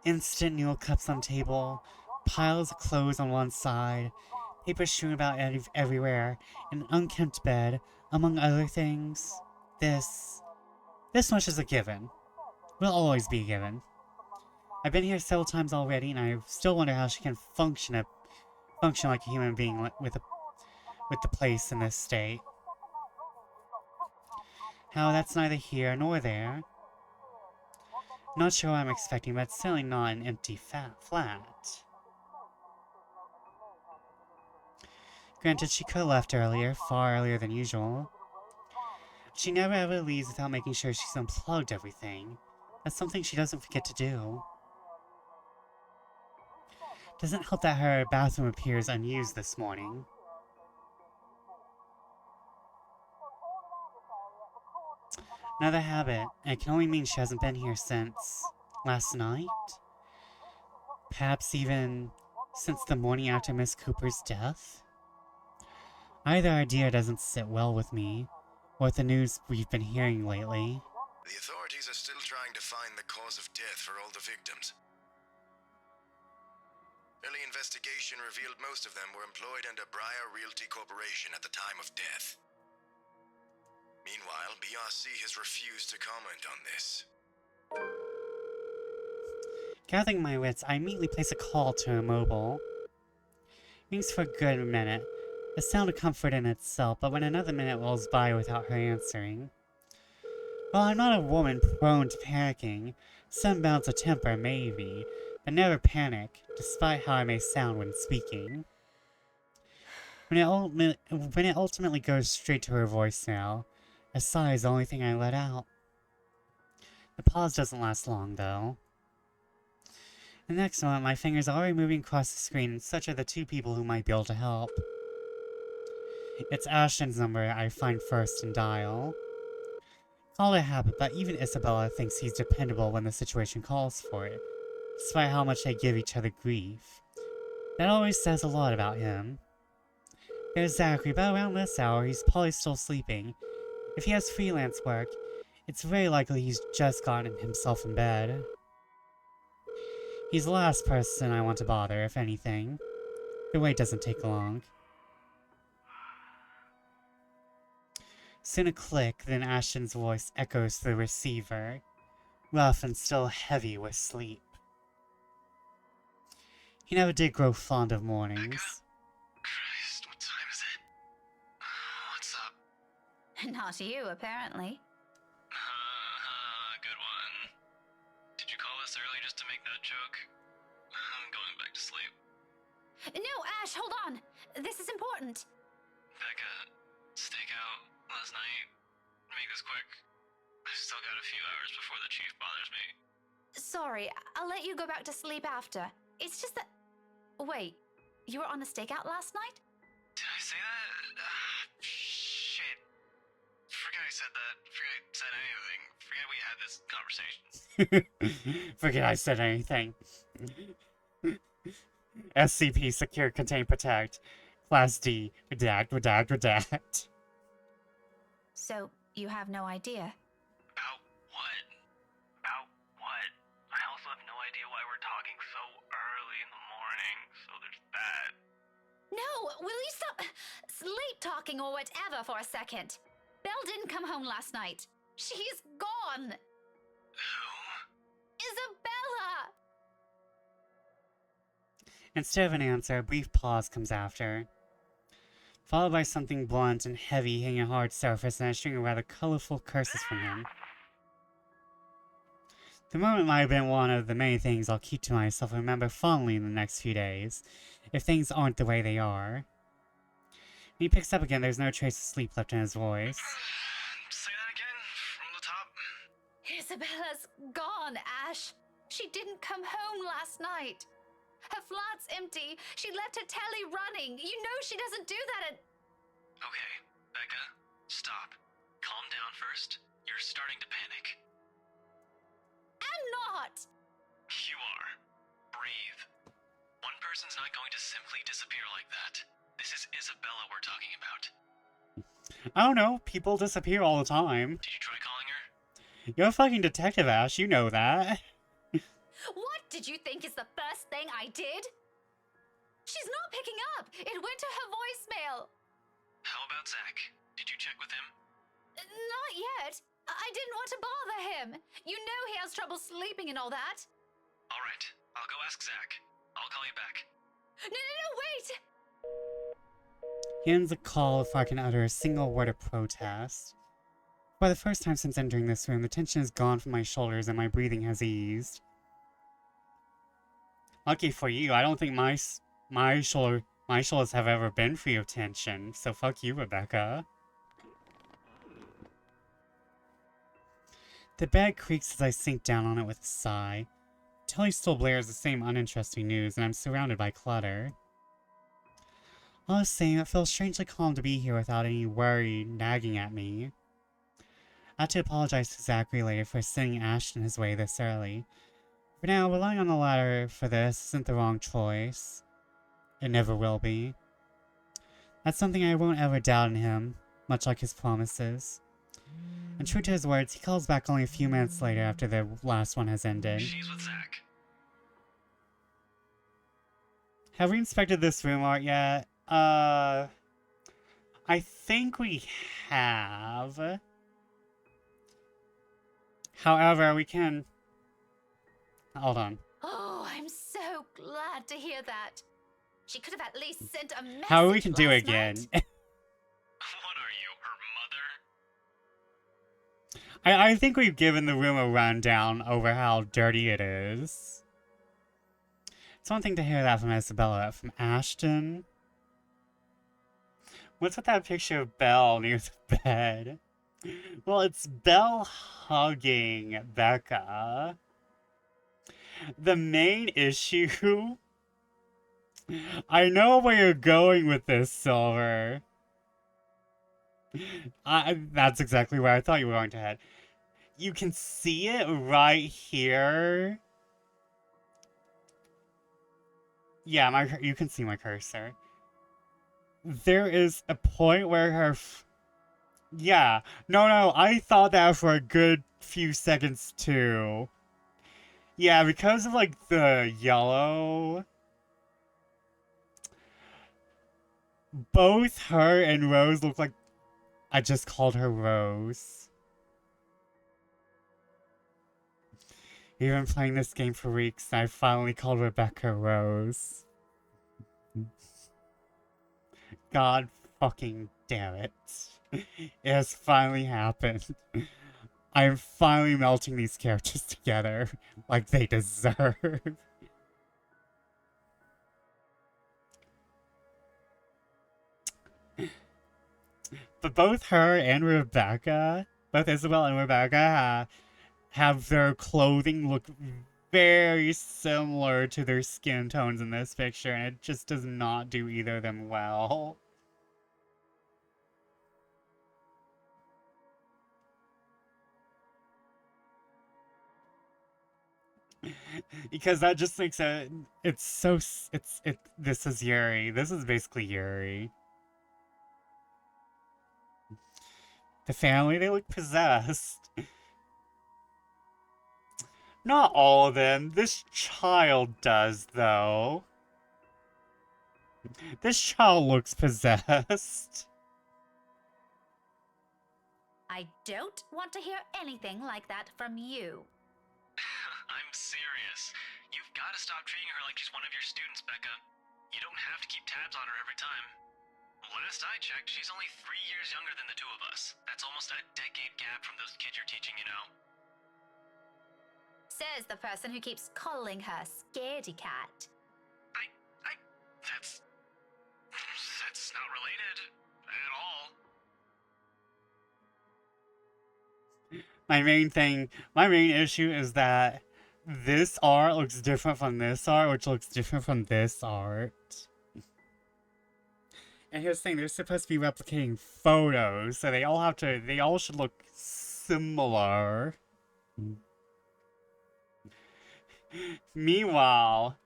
Instant noodle cups on table, piles of clothes on one side, paper strewn about everywhere, an unkempt bed, among other things. This much is a given. Will always be a given. I've been here several times already, and I still wonder how she can function like a human being with the place in this state. How that's neither here nor there. Not sure what I'm expecting, but it's certainly not an empty flat. Granted, she could have left earlier, far earlier than usual. She never ever leaves without making sure she's unplugged everything. That's something she doesn't forget to do. Doesn't help that her bathroom appears unused this morning. Another habit, and it can only mean she hasn't been here since last night? Perhaps even since the morning after Miss Cooper's death? Either idea doesn't sit well with me, or with the news we've been hearing lately. The authorities are still trying to find the cause of death for all the victims. Early investigation revealed most of them were employed under Briar Realty Corporation at the time of death. Meanwhile, BRC has refused to comment on this. Gathering my wits, I immediately place a call to her mobile. Rings for a good minute, a sound of comfort in itself, but when another minute rolls by without her answering. Well, I'm not a woman prone to panicking. Some bouts of temper, maybe, but never panic, despite how I may sound when speaking. When it ultimately goes straight to her voicemail, A sigh is the only thing I let out. The pause doesn't last long, though. The next moment, my fingers are already moving across the screen, and such are the two people who might be able to help. It's Ashton's number I find first and dial. Call it a habit, but even Isabella thinks he's dependable when the situation calls for it, despite how much they give each other grief. That always says a lot about him. There's Zachary, but around this hour, he's probably still sleeping. If he has freelance work, it's very likely he's just gotten himself in bed. He's the last person I want to bother, if anything. The wait doesn't take long. Soon a click, then Ashton's voice echoes through the receiver, rough and still heavy with sleep. He never did grow fond of mornings. Becca? Christ, what time is it? What's up? Not you, apparently. Good one. Did you call this early just to make that joke? I'm going back to sleep. No, Ash, hold on. This is important. Becca, stakeout last night. Make this quick. I've still got a few hours before the chief bothers me. Sorry, I'll let you go back to sleep after. It's just that... Wait, you were on a stakeout last night? Did I say that? Shit. Forget I said that. Forget I said anything. Forget we had this conversation. Forget I said anything. SCP Secure Contain Protect. Class D. Redact, redact, redact. So, you have no idea? About what? About what? I also have no idea why we're talking so early in the morning, so there's that. No, will you stop sleep talking or whatever for a second? Belle didn't come home last night. She's gone. Who? Isabella! Instead of an answer, a brief pause comes after, followed by something blunt and heavy hitting a hard surface and a string of rather colorful curses from him. The moment might have been one of the many things I'll keep to myself and remember fondly in the next few days, if things aren't the way they are. When he picks up again, there's no trace of sleep left in his voice. Say that again, from the top. Isabella's gone, Ash. She didn't come home last night. Her flat's empty. She left her telly running. You know she doesn't do that at... Okay, Becca, stop. Calm down first. You're starting to panic. I'm not! You are. Breathe. One person's not going to simply disappear like that. This is Isabella we're talking about. I don't know, people disappear all the time. Did you try calling her? You're a fucking detective, Ash, you know that. What did you think is the first thing I did? She's not picking up. It went to her voicemail. How about Zach? Did you check with him? Not yet. I didn't want to bother him. You know he has trouble sleeping and all that. Alright, I'll go ask Zach. I'll call you back. No, wait! He ends the call before I can utter a single word of protest. For the first time since entering this room, the tension is gone from my shoulders and my breathing has eased. Lucky for you, I don't think my shoulders have ever been free of tension, so fuck you, Rebecca. The bed creaks as I sink down on it with a sigh. Telly still blares the same uninteresting news, and I'm surrounded by clutter. All the same, it feels strangely calm to be here without any worry nagging at me. I have to apologize to Zachary later for sending Ashton his way this early. For now, relying on the latter for this isn't the wrong choice. It never will be. That's something I won't ever doubt in him, much like his promises. And true to his words, he calls back only a few minutes later after the last one has ended. She's with Zach. Have we inspected this room art yet? I think we have. However, we can... Hold on. Oh, I'm so glad to hear that. She could have at least sent a message. How we can do it last again. night. What are you, her mother? I think we've given the room a rundown over how dirty it is. It's one thing to hear that from Isabella, from Ashton. What's with that picture of Belle near the bed? Well, it's Belle hugging Becca. The main issue... I know where you're going with this, Silver. That's exactly where I thought you were going to head. You can see it right here. Yeah, you can see my cursor. There is a point where her... Yeah. No, I thought that for a good few seconds, too. Yeah, because of, like, the yellow... Both her and Rose look like... I just called her Rose. We've been playing this game for weeks, and I finally called Rebecca Rose. God fucking damn it. It has finally happened. I am finally melting these characters together like they deserve. But both her and Rebecca, both Isabel and Rebecca, have their clothing look very similar to their skin tones in this picture, and it just does not do either of them well. Because that just makes it, it's so, this is Yuri. This is basically Yuri. The family, they look possessed. Not all of them. This child does, though. This child looks possessed. I don't want to hear anything like that from you. I'm serious. You've got to stop treating her like she's one of your students, Becca. You don't have to keep tabs on her every time. Last I checked, she's only 3 years younger than the two of us. That's almost a decade gap from those kids you're teaching, you know? Says the person who keeps calling her Scaredy Cat. That's not related at all. My main issue is that this art looks different from this art, which looks different from this art. And here's the thing, they're supposed to be replicating photos, so they all should look similar. Meanwhile,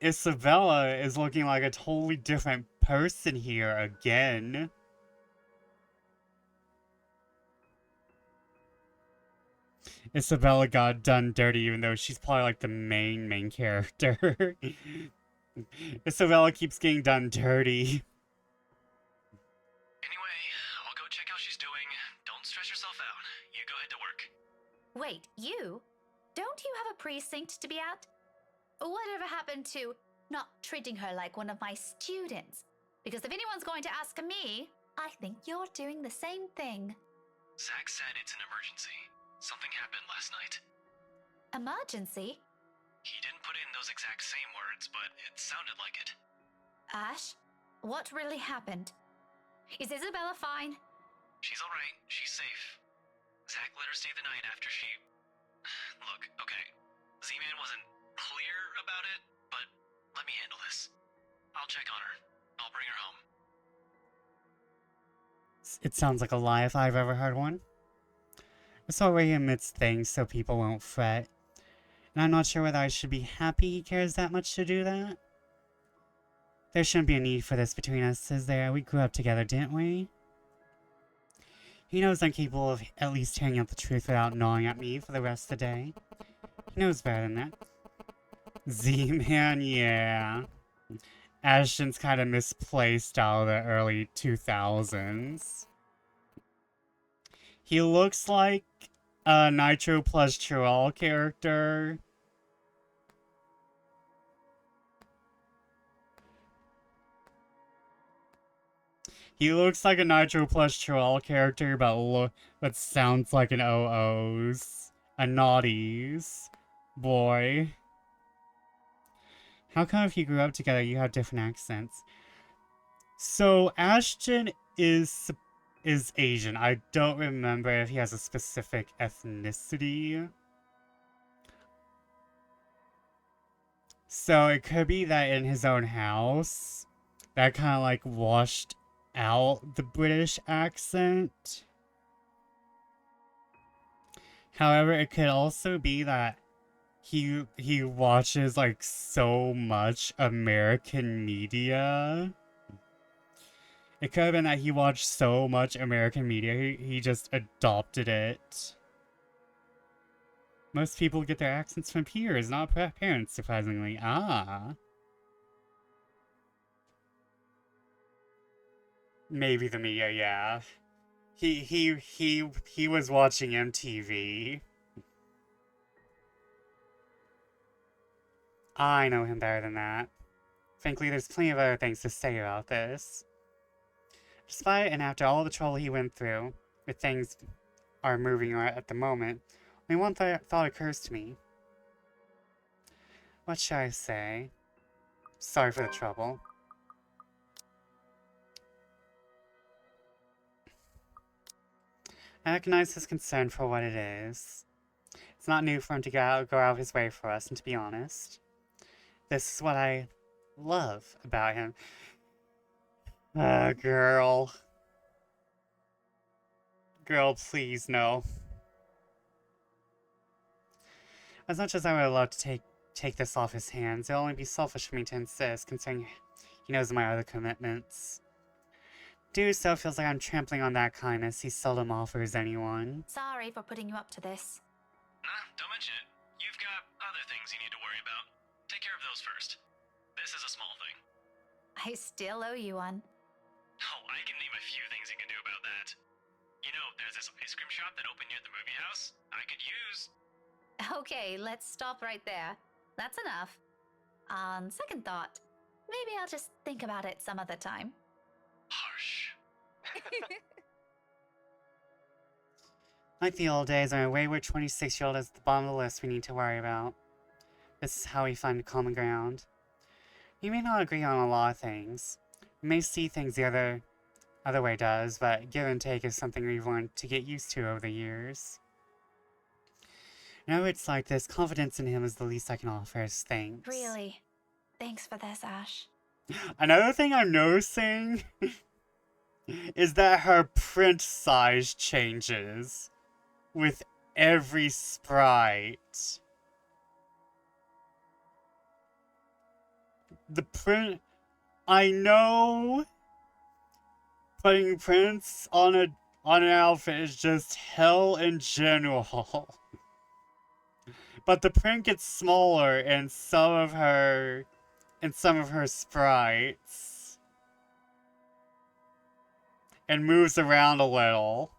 Isabella is looking like a totally different person here again. Isabella got done dirty even though she's probably like the main character. Isabella keeps getting done dirty. Anyway, I'll go check how she's doing. Don't stress yourself out. You go ahead to work. Wait, you? Don't you have a precinct to be at? Whatever happened to not treating her like one of my students? Because if anyone's going to ask me, I think you're doing the same thing. Zach said it's an emergency. Something happened last night. Emergency? He didn't put in those exact same words, but it sounded like it. Ash, what really happened? Is Isabella fine? She's alright. She's safe. Zach let her stay the night after she... Look, okay. Z-Man wasn't clear about it, but let me handle this. I'll check on her. I'll bring her home. It sounds like a lie if I've ever heard one. It's already amidst things so people won't fret. And I'm not sure whether I should be happy he cares that much to do that. There shouldn't be a need for this between us, is there? We grew up together, didn't we? He knows I'm capable of at least hearing out the truth without gnawing at me for the rest of the day. He knows better than that. Z-Man, yeah. Ashton's kind of misplaced out of the early 2000s. He looks like a Nitro plus Chiral character. He looks like a Nitro plus Chiral character, but sounds like an OO's. A Naughty's boy. How come if you grew up together, you have different accents? So, Ashton is is Asian. I don't remember if he has a specific ethnicity. So it could be that in his own house, that kind of like washed out the British accent. However, it could also be that he watches like so much American media. It could have been that he watched so much American media, he just adopted it. Most people get their accents from peers, not parents, surprisingly. Ah. Maybe the media, yeah. He was watching MTV. I know him better than that. Frankly, there's plenty of other things to say about this. Despite and after all the trouble he went through, with things are moving at the moment, only one thought occurs to me. What should I say? Sorry for the trouble. I recognize his concern for what it is. It's not new for him to go out of his way for us, and to be honest, this is what I love about him. Girl. Girl, please, no. As much as I would love to take this off his hands, it'll only be selfish for me to insist, considering he knows my other commitments. Do so feels like I'm trampling on that kindness he seldom offers anyone. Sorry for putting you up to this. Nah, don't mention it. You've got other things you need to worry about. Take care of those first. This is a small thing. I still owe you one. Oh, I can name a few things you can do about that. You know, there's this ice cream shop that opened near the movie house I could use. Okay, let's stop right there. That's enough. On second thought, maybe I'll just think about it some other time. Harsh. Like the old days, I'm a wayward 26-year-old is at the bottom of the list we need to worry about. This is how we find common ground. We may not agree on a lot of things. We may see things the other way does, but give and take is something we've learned to get used to over the years. Now it's like this, confidence in him is the least I can offer as thanks. Really? Thanks for this, Ash. Another thing I'm noticing is that her print size changes with every sprite. The print... I know putting prints on an outfit is just hell in general. But the print gets smaller in some of her sprites. And moves around a little.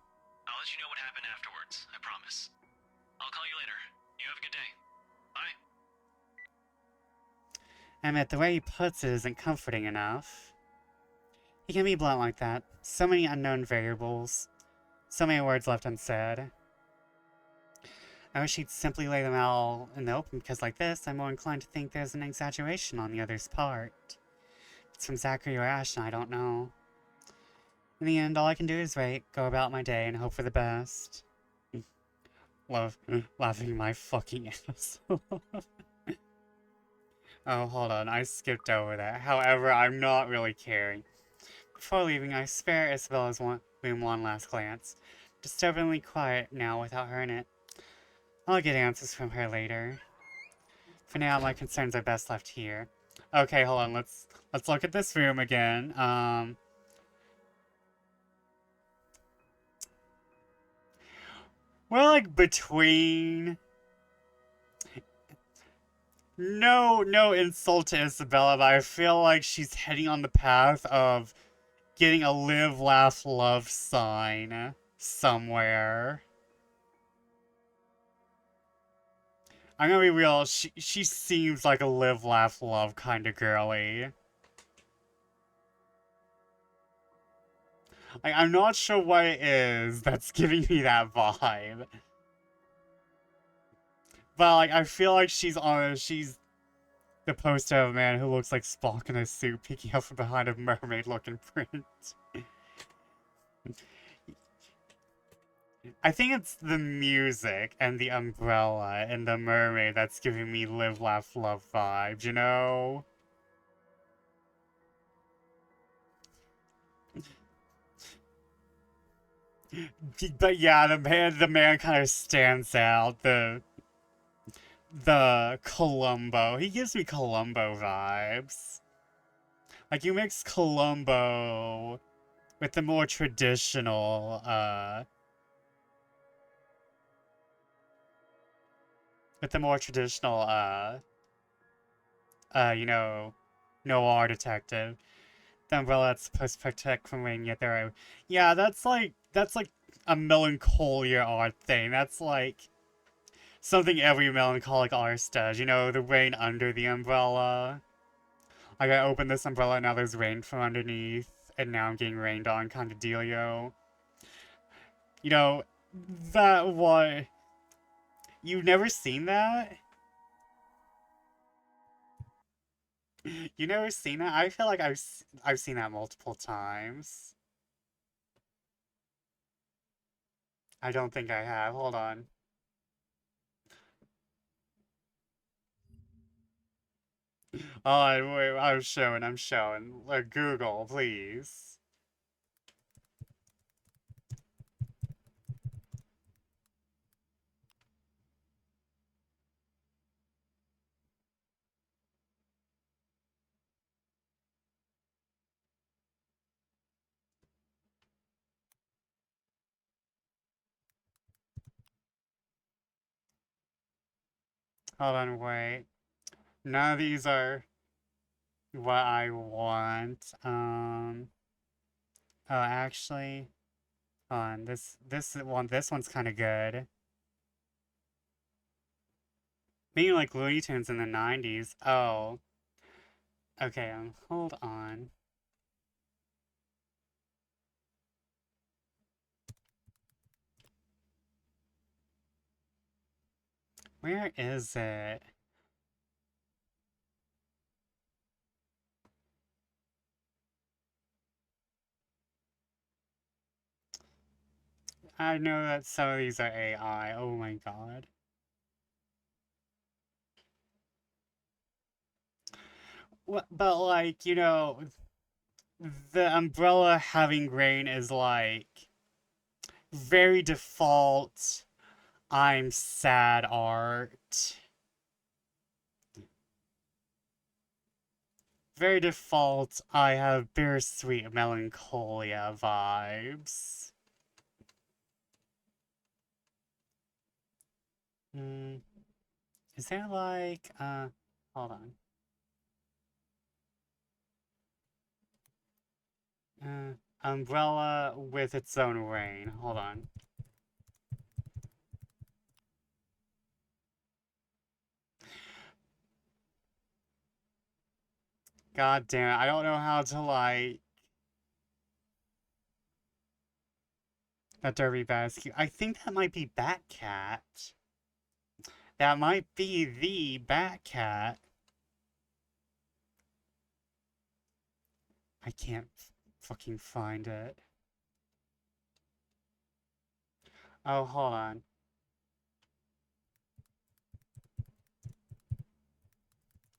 I'll let you know what happened afterwards, I promise. I'll call you later. You have a good day. Bye. I admit, the way he puts it isn't comforting enough. He can be blunt like that. So many unknown variables. So many words left unsaid. I wish he'd simply lay them out all in the open, because like this, I'm more inclined to think there's an exaggeration on the other's part. If it's from Zachary or Ashton, I don't know. In the end, all I can do is wait, go about my day, and hope for the best. Laughing my fucking ass off. Oh, hold on, I skipped over that. However, I'm not really caring. Before leaving, I spare Isabella's room one last glance. Disturbingly quiet now without her in it. I'll get answers from her later. For now, my concerns are best left here. Okay, hold on, let's look at this room again. We're like between... No insult to Isabella, but I feel like she's heading on the path of getting a live, laugh, love sign somewhere. I'm gonna be real, she seems like a live, laugh, love kind of girly. Like, I'm not sure what it is that's giving me that vibe. But, like, I feel like she's the poster of a man who looks like Spock in a suit peeking out from behind a mermaid-looking print. I think it's the music and the umbrella and the mermaid that's giving me live, laugh, love vibes, you know? But yeah, the man kind of stands out. The Columbo. He gives me Columbo vibes. Like you mix Columbo with the more traditional, with the more traditional, you know, noir detective. The umbrella that's supposed to protect from rain, yet there are... Yeah, that's like a melancholia art thing. That's like something every melancholic artist does. You know, the rain under the umbrella. Like I opened this umbrella and now there's rain from underneath, and now I'm getting rained on kind of dealio. You know, that what... You've never seen that? You never seen that? I feel like I've seen that multiple times. I don't think I have. Hold on. Oh, wait, I'm showing. Google, please. Hold on, wait. None of these are what I want. Oh, actually, hold on. This one's kind of good. Maybe like Looney Tunes in the 90s. Oh, okay. Hold on. Where is it? I know that some of these are AI. Oh my god. But like, you know, the umbrella having rain is like very default. I'm sad art. Very default. I have bittersweet melancholia vibes. Hmm. Is there like hold on. Umbrella with its own rain. Hold on. God damn it, I don't know how to like that Derby Basque. I think that might be Batcat. That might be the Batcat. I can't fucking find it. Oh, hold on.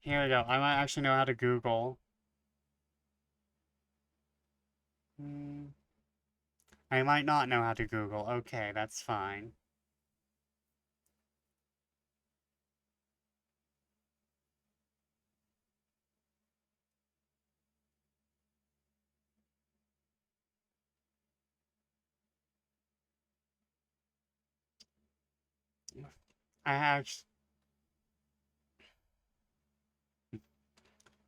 Here we go. I might actually know how to Google. I might not know how to Google. Okay, that's fine. I actually...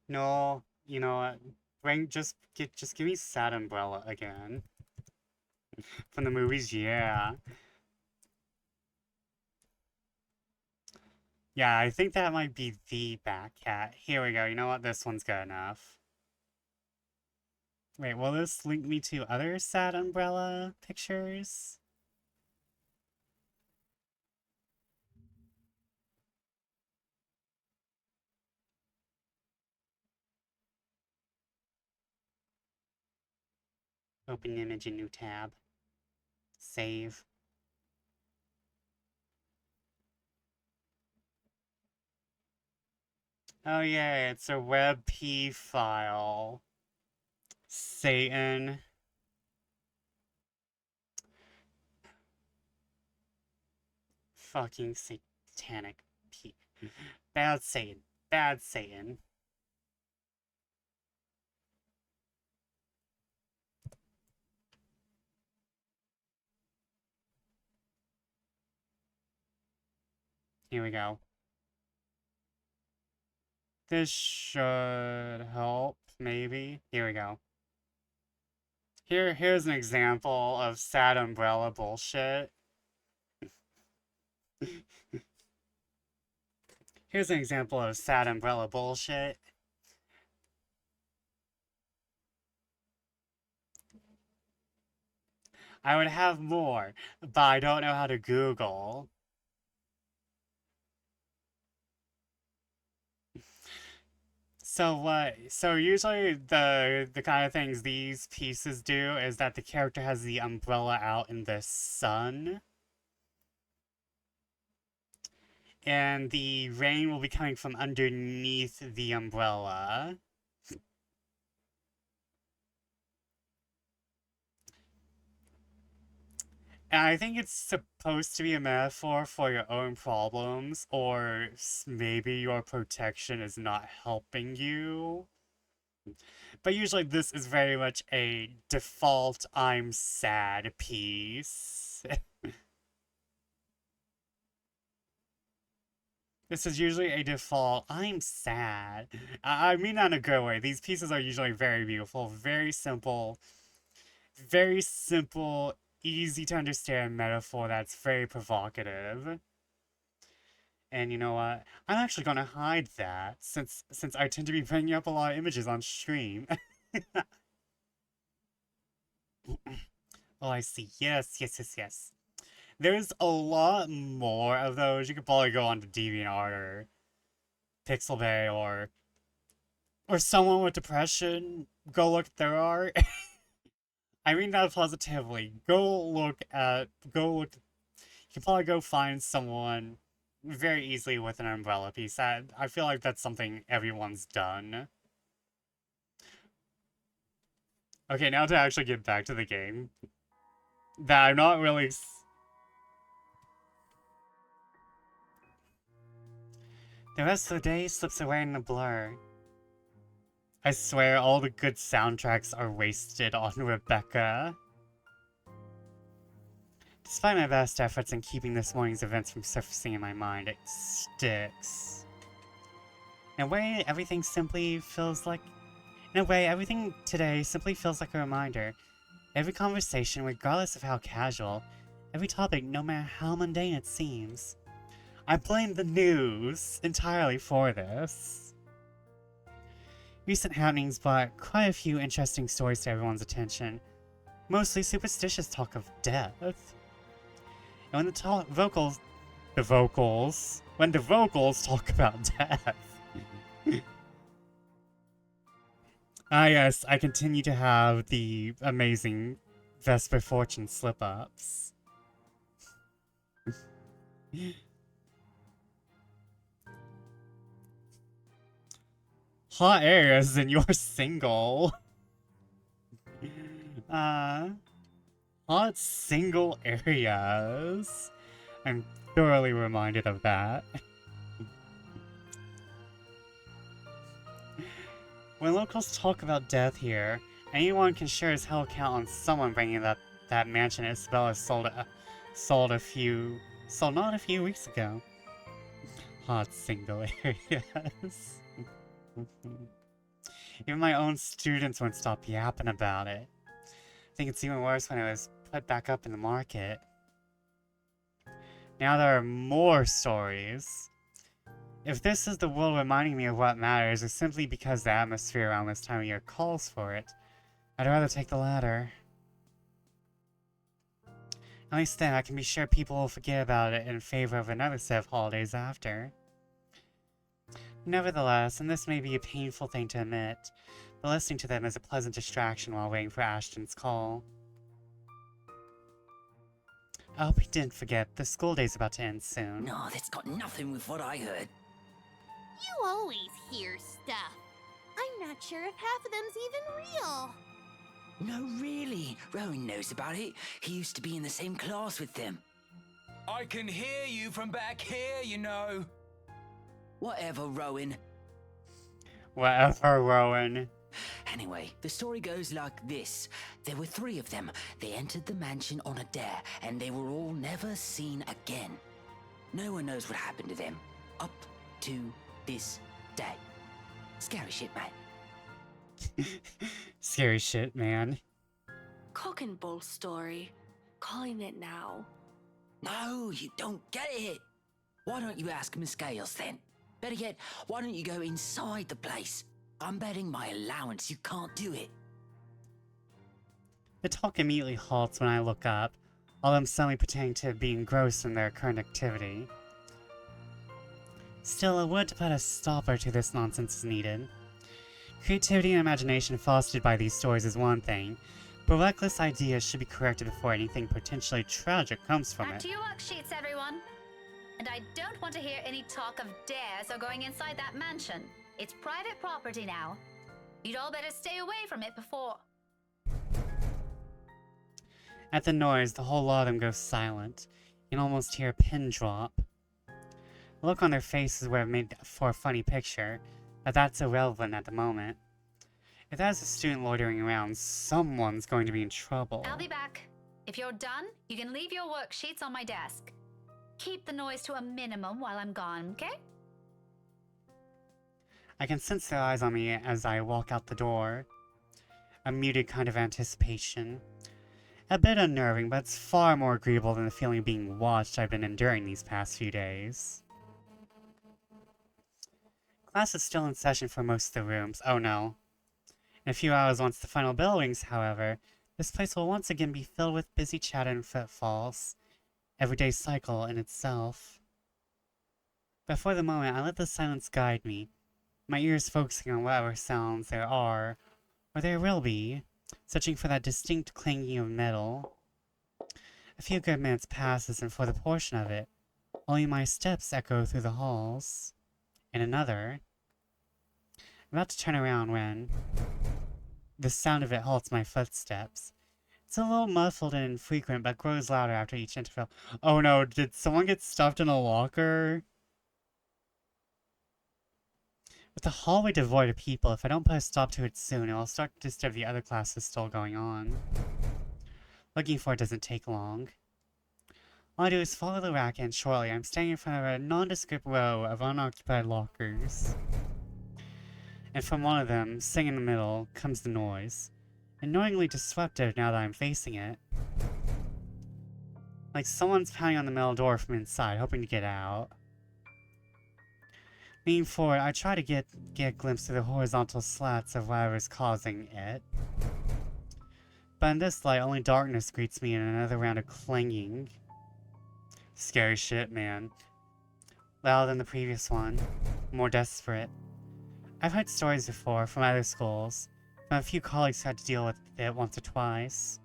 No, you know what? Just give me Sad Umbrella again. From the movies, yeah. Yeah, I think that might be the Batcat. Here we go. You know what? This one's good enough. Wait, will this link me to other Sad Umbrella pictures? Open image in new tab. Save. Oh yeah, it's a WebP file. Satan. Fucking satanic P. Bad Satan. Bad Satan. Here we go. This should help, maybe. Here we go. Here's an example of sad umbrella bullshit. Here's an example of sad umbrella bullshit. I would have more, but I don't know how to Google. So usually the kind of things these pieces do is that the character has the umbrella out in the sun. And the rain will be coming from underneath the umbrella. And I think it's supposed to be a metaphor for your own problems, or maybe your protection is not helping you. But usually this is very much a default I'm sad piece. This is usually a default I'm sad. I mean not in a good way. These pieces are usually very beautiful, very simple, easy to understand metaphor that's very provocative. And you know what? I'm actually gonna hide that since I tend to be bringing up a lot of images on stream. Oh, I see. Yes. There's a lot more of those. You could probably go on to DeviantArt or Pixelbay or someone with depression. Go look at their art. I mean that positively. You can probably go find someone very easily with an umbrella piece. I feel like that's something everyone's done. Okay, now to actually get back to the game. That I'm not really... The rest of the day slips away in a blur. I swear all the good soundtracks are wasted on Rebecca. Despite my best efforts in keeping this morning's events from surfacing in my mind, it sticks. In a way, everything today simply feels like a reminder. Every conversation, regardless of how casual, every topic, no matter how mundane it seems. I blame the news entirely for this. Recent happenings brought quite a few interesting stories to everyone's attention, mostly superstitious talk of death. And when the vocals talk about death. Ah yes, I continue to have the amazing Vesper Fortune slip-ups. Hot areas in your single. Hot single areas. I'm thoroughly reminded of that. When locals talk about death here, anyone can sure as hell count on someone bringing up that mansion Isabella sold not a few weeks ago. Hot single areas. Even my own students won't stop yapping about it. I think it's even worse when it was put back up in the market. Now there are more stories. If this is the world reminding me of what matters, or simply because the atmosphere around this time of year calls for it, I'd rather take the latter. At least then I can be sure people will forget about it in favor of another set of holidays after. Nevertheless, and this may be a painful thing to admit, but listening to them is a pleasant distraction while waiting for Ashton's call. I hope he didn't forget, the school day's about to end soon. No, that's got nothing with what I heard. You always hear stuff. I'm not sure if half of them's even real. No, really. Rowan knows about it. He used to be in the same class with them. I can hear you from back here, you know. Whatever, Rowan. Whatever, Rowan. Anyway, the story goes like this. There were 3 of them. They entered the mansion on a dare, and they were all never seen again. No one knows what happened to them. Up to this day. Scary shit, man. Scary shit, man. Cock and bull story. Calling it now. No, you don't get it. Why don't you ask Miss Gales then? Better yet, why don't you go inside the place? I'm betting my allowance you can't do it. The talk immediately halts when I look up, all them suddenly pretending to be engrossed in their current activity. Still, a word to put a stopper to this nonsense is needed. Creativity and imagination fostered by these stories is one thing, but reckless ideas should be corrected before anything potentially tragic comes from Back it. to your worksheets, everyone. And I don't want to hear any talk of dares or going inside that mansion. It's private property now. You'd all better stay away from it before... At the noise, the whole lot of them go silent. You can almost hear a pin drop. The look on their faces would have made for a funny picture, but that's irrelevant at the moment. If there's a student loitering around, someone's going to be in trouble. I'll be back. If you're done, you can leave your worksheets on my desk. Keep the noise to a minimum while I'm gone, okay? I can sense their eyes on me as I walk out the door. A muted kind of anticipation. A bit unnerving, but it's far more agreeable than the feeling of being watched I've been enduring these past few days. Class is still in session for most of the rooms. Oh no. In a few hours once the final bell rings, however, this place will once again be filled with busy chatter and footfalls. Everyday cycle in itself. But for the moment, I let the silence guide me, my ears focusing on whatever sounds there are, or there will be, searching for that distinct clanging of metal. A few good minutes passes, and for the portion of it, only my steps echo through the halls. And another. I'm about to turn around when the sound of it halts my footsteps. It's a little muffled and infrequent, but grows louder after each interval. Oh no, did someone get stuffed in a locker? With the hallway devoid of people, if I don't put a stop to it soon, it will start to disturb the other classes still going on. Looking for it doesn't take long. All I do is follow the rack, and shortly I'm standing in front of a nondescript row of unoccupied lockers. And from one of them, sitting in the middle, comes the noise. Annoyingly disruptive now that I'm facing it. Like someone's pounding on the metal door from inside, hoping to get out. Leaning forward, I try to get a glimpse of the horizontal slats of whatever's causing it. But in this light, only darkness greets me in another round of clanging. Scary shit, man. Louder than the previous one. More desperate. I've heard stories before from other schools, from a few colleagues who had to deal with it once or twice.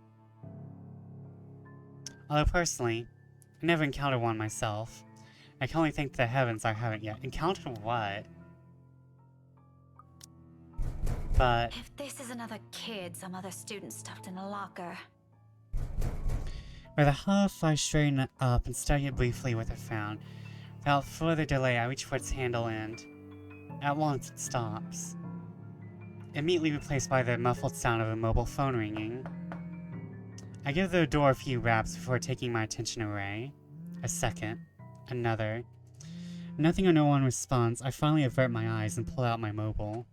Although personally, I never encountered one myself. I can only thank the heavens I haven't yet. Encountered what? But If this is another kid, some other student stuffed in a locker. with a huff, I straighten up and study it briefly with a frown. Without further delay, I reach for its handle and at once it stops. Immediately replaced by the muffled sound of a mobile phone ringing. I give the door a few raps before taking my attention away. A second. Another. Nothing or no one responds. I finally avert my eyes and pull out my mobile.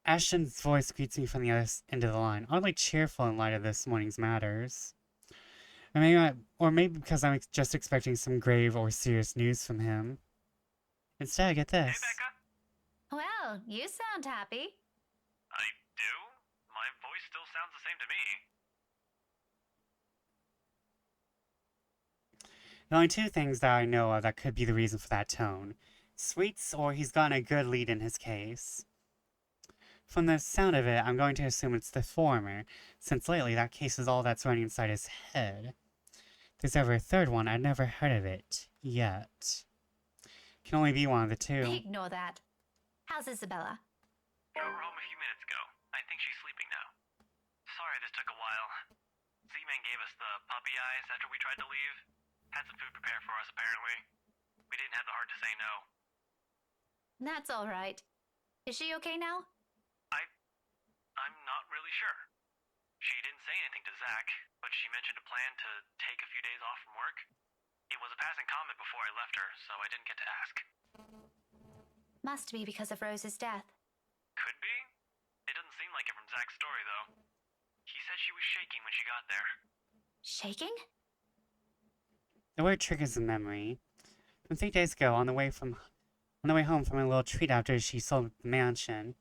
Ashton's voice greets me from the other end of the line, oddly cheerful in light of this morning's matters. Or maybe because I'm just expecting some grave or serious news from him. Instead, I get this. Hey, Becca. Well, you sound happy. I do? My voice still sounds the same to me. There are only two things that I know of that could be the reason for that tone. Sweets, or he's gotten a good lead in his case. From the sound of it, I'm going to assume it's the former, since lately that case is all that's running inside his head. If there's ever a third one, I'd never heard of it. Yet. Can only be one of the two. Ignore that. How's Isabella? Got her home a few minutes ago. I think she's sleeping now. Sorry this took a while. Z-Man gave us the puppy eyes after we tried to leave. Had some food prepared for us, apparently. We didn't have the heart to say no. That's all right. Is she okay now? I'm not really sure. She didn't say anything to Zach, but she mentioned a plan to take a few days off from work. It was a passing comment before I left her, so I didn't get to ask. Must be because of Rose's death. Could be. It doesn't seem like it from Zach's story, though. He said she was shaking when she got there. Shaking? The word triggers a memory. From 3 days ago, on the way home from a little treat after she sold the mansion.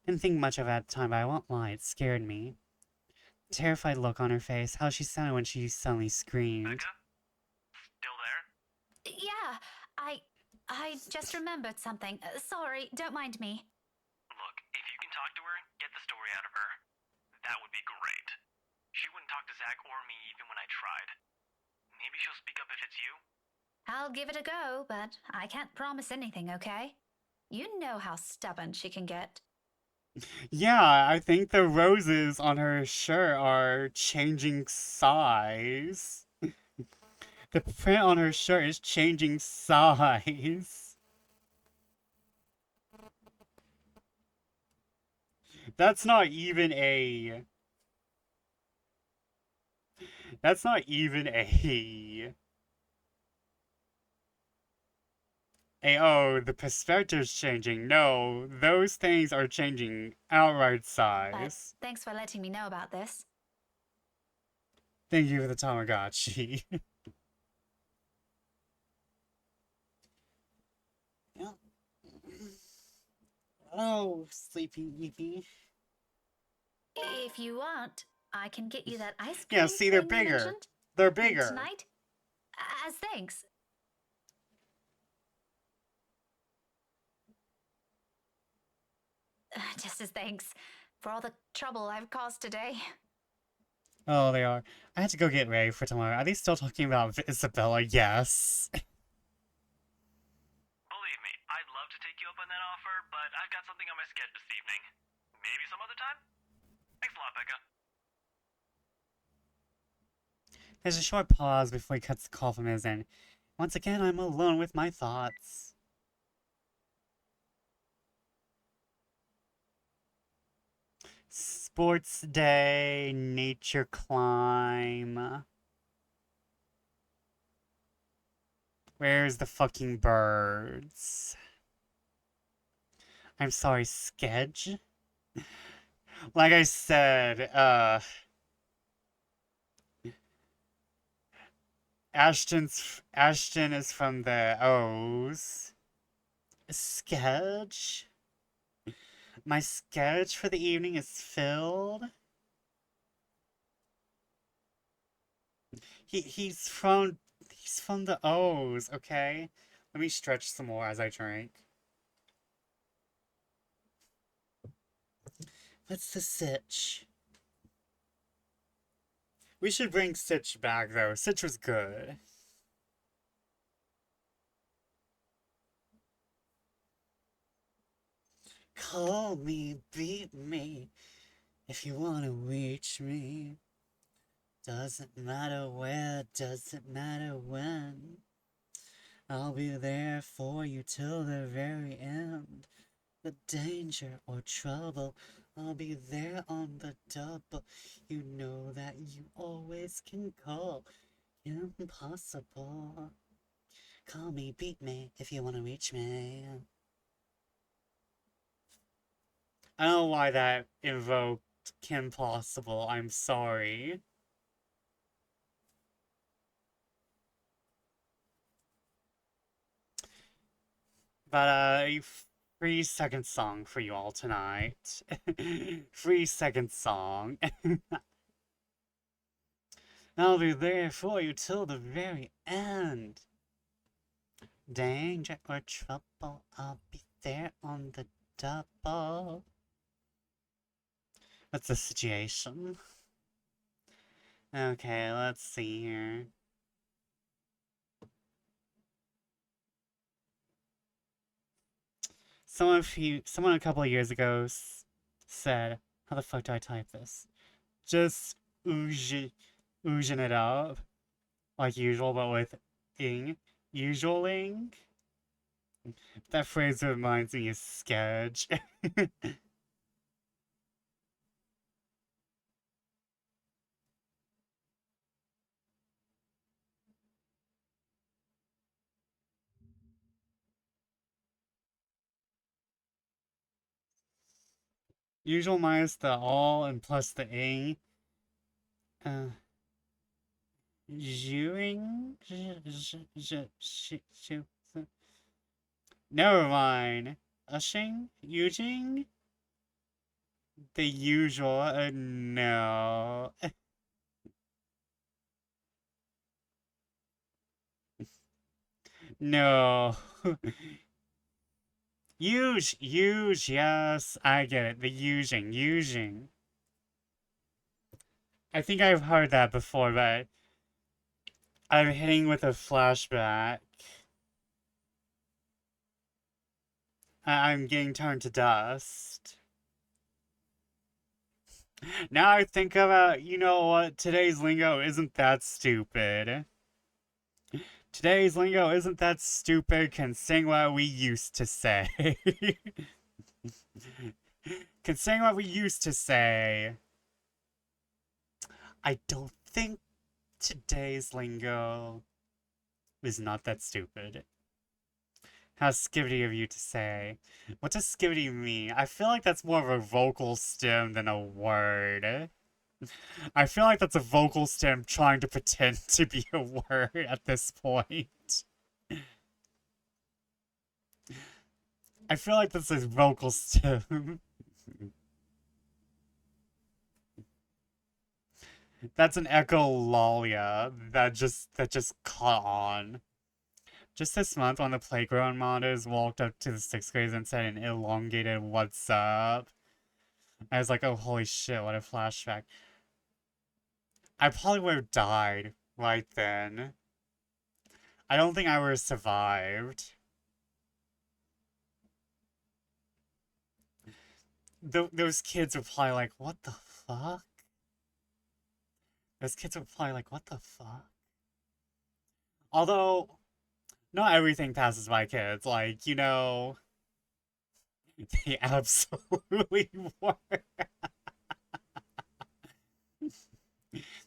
Didn't think much of it at the time, but I won't lie, it scared me. The terrified look on her face, how she sounded when she suddenly screamed. Becca? Still there? Yeah, I just remembered something. Sorry, don't mind me. Look, if you can talk to her, get the story out of her. That would be great. She wouldn't talk to Zach or me even when I tried. Maybe she'll speak up if it's you? I'll give it a go, but I can't promise anything, okay? You know how stubborn she can get. Yeah, I think the roses on her shirt are changing size. The print on her shirt is changing size. That's not even a... That's not even a... oh, the perspective's changing. No, those things are changing outright size. But thanks for letting me know about this. Thank you for the Tamagotchi. Oh, sleepy weepy. If you want, I can get you that ice cream. Yeah, see, they're thing you bigger. mentioned They're bigger. tonight. As thanks. Just as thanks for all the trouble I've caused today. Oh, they are. I had to go get ready for tomorrow. Are they still talking about Isabella? Yes. Believe me, I'd love to take you up on that offer, but I've got something on my schedule this evening. Maybe some other time? Thanks a lot, Becca. There's a short pause before he cuts the call from his end. Once again, I'm alone with my thoughts. Sports day, nature climb. Where's the fucking birds? I'm sorry, Skedge? Like I said, Ashton is from the O's. Sketch? My sketch for the evening is filled. He's from the O's, okay? Let me stretch some more as I drink. What's the sitch? We should bring Sitch back, though. Sitch was good. Call me, beat me, if you wanna reach me. Doesn't matter where, doesn't matter when. I'll be there for you till the very end. The danger or trouble, I'll be there on the double. You know that you always can call. Impossible. Call me, beat me, if you want to reach me. I don't know why that invoked Kim Possible, I'm sorry. But, 3-second song for you all tonight. 3-second song. I'll be there for you till the very end. Danger or trouble, I'll be there on the double. What's the situation? Okay, let's see here. someone a couple of years ago said, how the fuck do I type this? Just oozing it up like usual, but with ing. Usualing. That phrase reminds me of Sketch. Usual minus the all and plus the ing. Zhuing? Never mind. Ushing? Yujing? The usual? No. No. Use, yes, I get it. The using. I think I've heard that before, but I'm hitting with a flashback. I'm getting turned to dust. Now I think about, you know what, today's lingo isn't that stupid. Today's lingo isn't that stupid considering what we used to say. Considering what we used to say. I don't think today's lingo is not that stupid. How skivity of you to say. What does skivity mean? I feel like that's more of a vocal stem than a word. I feel like that's a vocal stem trying to pretend to be a word at this point. I feel like this is vocal stem. That's an echolalia that just caught on. Just this month, one of the playground monitors walked up to the 6th graders and said an elongated "What's up?" I was like, oh holy shit, what a flashback. I probably would have died right then. I don't think I would have survived. Those kids were probably like, what the fuck? Those kids were probably like, what the fuck? Although, not everything passes by kids. Like, you know, they absolutely were.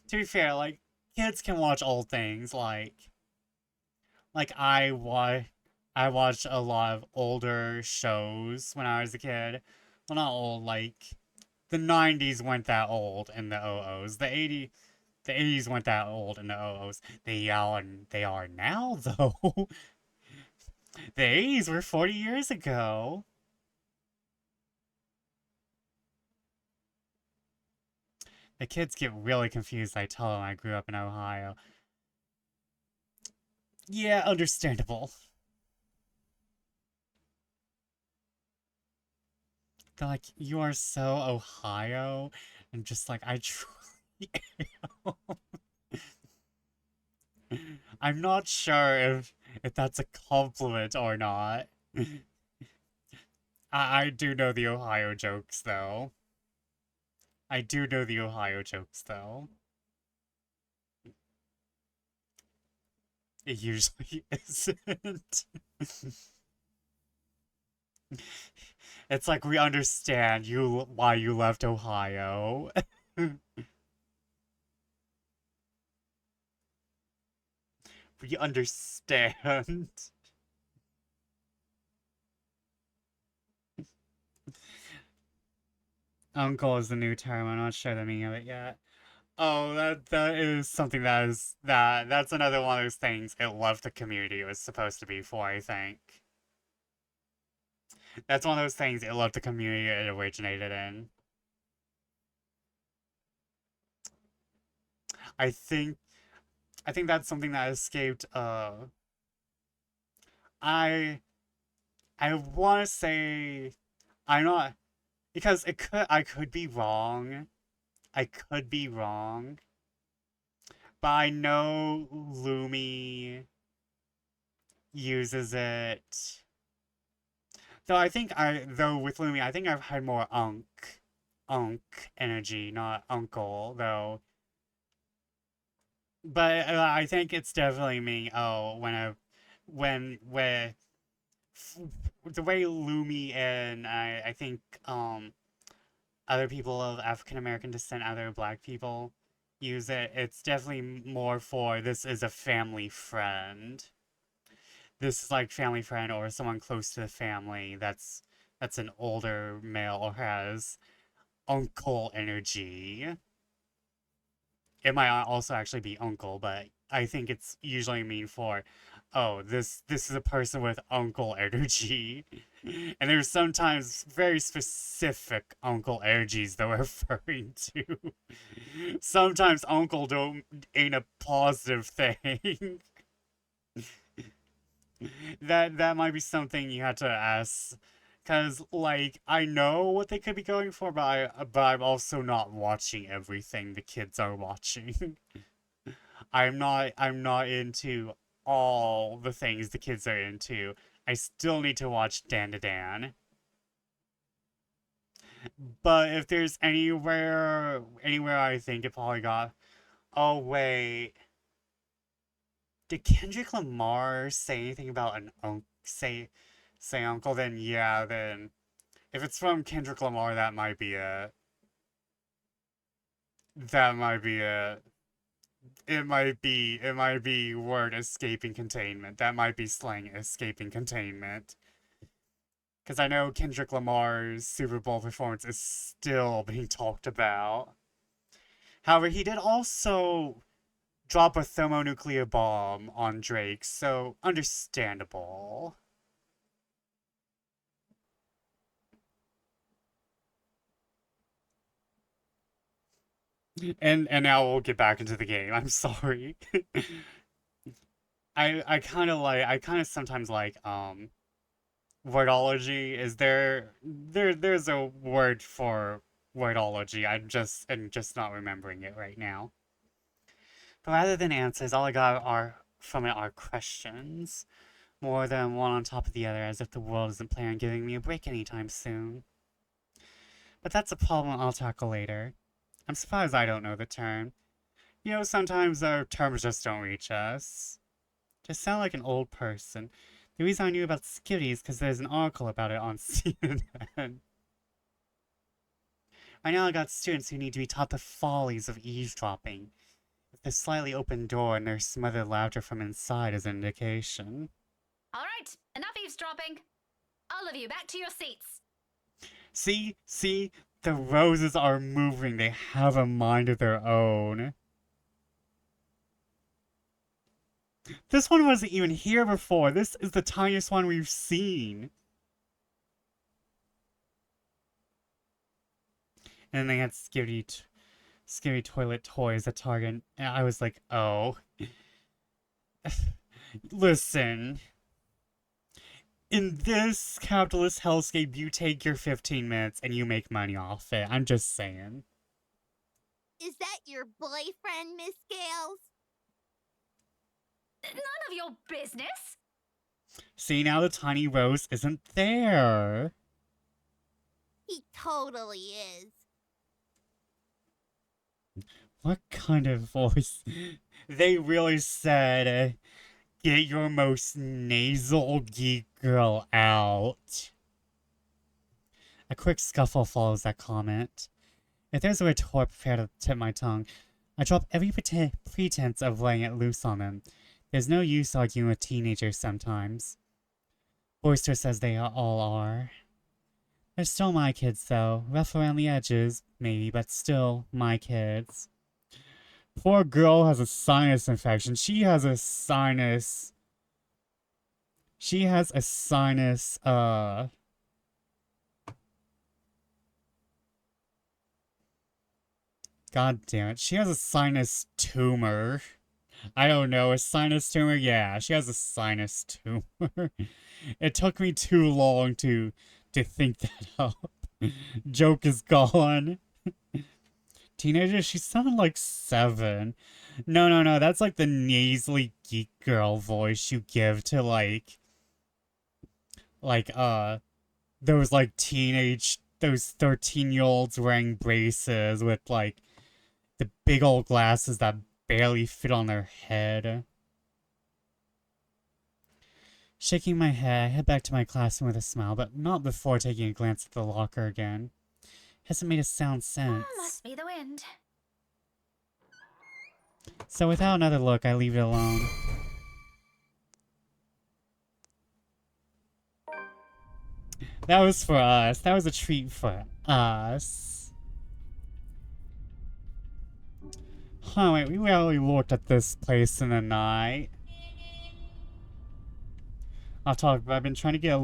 To be fair, like, kids can watch old things, like I watched a lot of older shows when I was a kid. Well, not old, like, the 90s weren't that old in the OOs. The 80s weren't that old in the OOs. They are now, though. The 80s were 40 years ago. The kids get really confused. I tell them I grew up in Ohio. Yeah, understandable. They're like, you are so Ohio. And just like, I truly am. I'm not sure if that's a compliment or not. I do know the Ohio jokes, though. I do know the Ohio jokes, though. It usually isn't. It's like we understand why you left Ohio. We understand. Uncle is the new term. I'm not sure the meaning of it yet. Oh, that is something that's another one of those things it left the community was supposed to be for, I think. That's one of those things it left the community it originated in. I think that's something that escaped I wanna say I'm not because I could be wrong. I could be wrong. But I know Lumi uses it. Though though with Lumi, I think I've had more unk energy, not uncle, though. But I think it's definitely me. Oh, when the way Lumi and I think other people of African American descent, other black people use it, it's definitely more for this is a family friend. This is like family friend or someone close to the family that's an older male or has uncle energy. It might also actually be uncle, but I think it's usually mean for, oh, this is a person with uncle energy. And there's sometimes very specific uncle energies they're referring to. Sometimes uncle ain't a positive thing. That might be something you have to ask. Cause like I know what they could be going for, but I'm also not watching everything the kids are watching. I'm not into all the things the kids are into. I still need to watch Dan to Dan. But if there's anywhere I think it probably got. Oh wait, did Kendrick Lamar say anything about an say uncle? Then yeah, then if it's from Kendrick Lamar, that might be it. That might be it. It might be word escaping containment. That might be slang escaping containment. Because I know Kendrick Lamar's Super Bowl performance is still being talked about. However, he did also drop a thermonuclear bomb on Drake, so understandable. And now we'll get back into the game. I'm sorry. I kind of sometimes like wordology. Is there's a word for wordology. I'm just not remembering it right now. But rather than answers, all I got from it are questions. More than one on top of the other, as if the world isn't planning on giving me a break anytime soon. But that's a problem I'll tackle later. I'm surprised I don't know the term. You know, sometimes our terms just don't reach us. Just sound like an old person. The reason I knew about Skitty is because there's an article about it on CNN. Right now I got students who need to be taught the follies of eavesdropping. If the slightly open door and their smothered laughter from inside is an indication. All right, enough eavesdropping. All of you, back to your seats. See? The roses are moving. They have a mind of their own. This one wasn't even here before. This is the tiniest one we've seen. And then they had scary toilet toys at Target. And I was like, oh. Listen. In this capitalist hellscape, you take your 15 minutes and you make money off it. I'm just saying. Is that your boyfriend, Miss Gales? None of your business. See, now the tiny rose isn't there. He totally is. What kind of voice? They really said, get your most nasal geek girl out. A quick scuffle follows that comment. If there's a retort prepared to tip my tongue, I drop every pretense of laying it loose on them. There's no use arguing with teenagers sometimes. Boisterous as they all are. They're still my kids, though. Rough around the edges, maybe, but still my kids. Poor girl has a sinus infection. She has a sinus, God damn it. She has a sinus tumor. I don't know, a sinus tumor? Yeah, she has a sinus tumor. It took me too long to think that up. Joke is gone. Teenager, she sounded like 7. No, that's like the nasally geek girl voice you give to like those like those 13-year-olds wearing braces with like the big old glasses that barely fit on their head. Shaking my head, I head back to my classroom with a smile, but not before taking a glance at the locker again. Hasn't made a sound since. Must be the wind. So without another look, I leave it alone. That was for us. That was a treat for us. Huh, wait, we rarely looked at this place in the night. I've been trying to get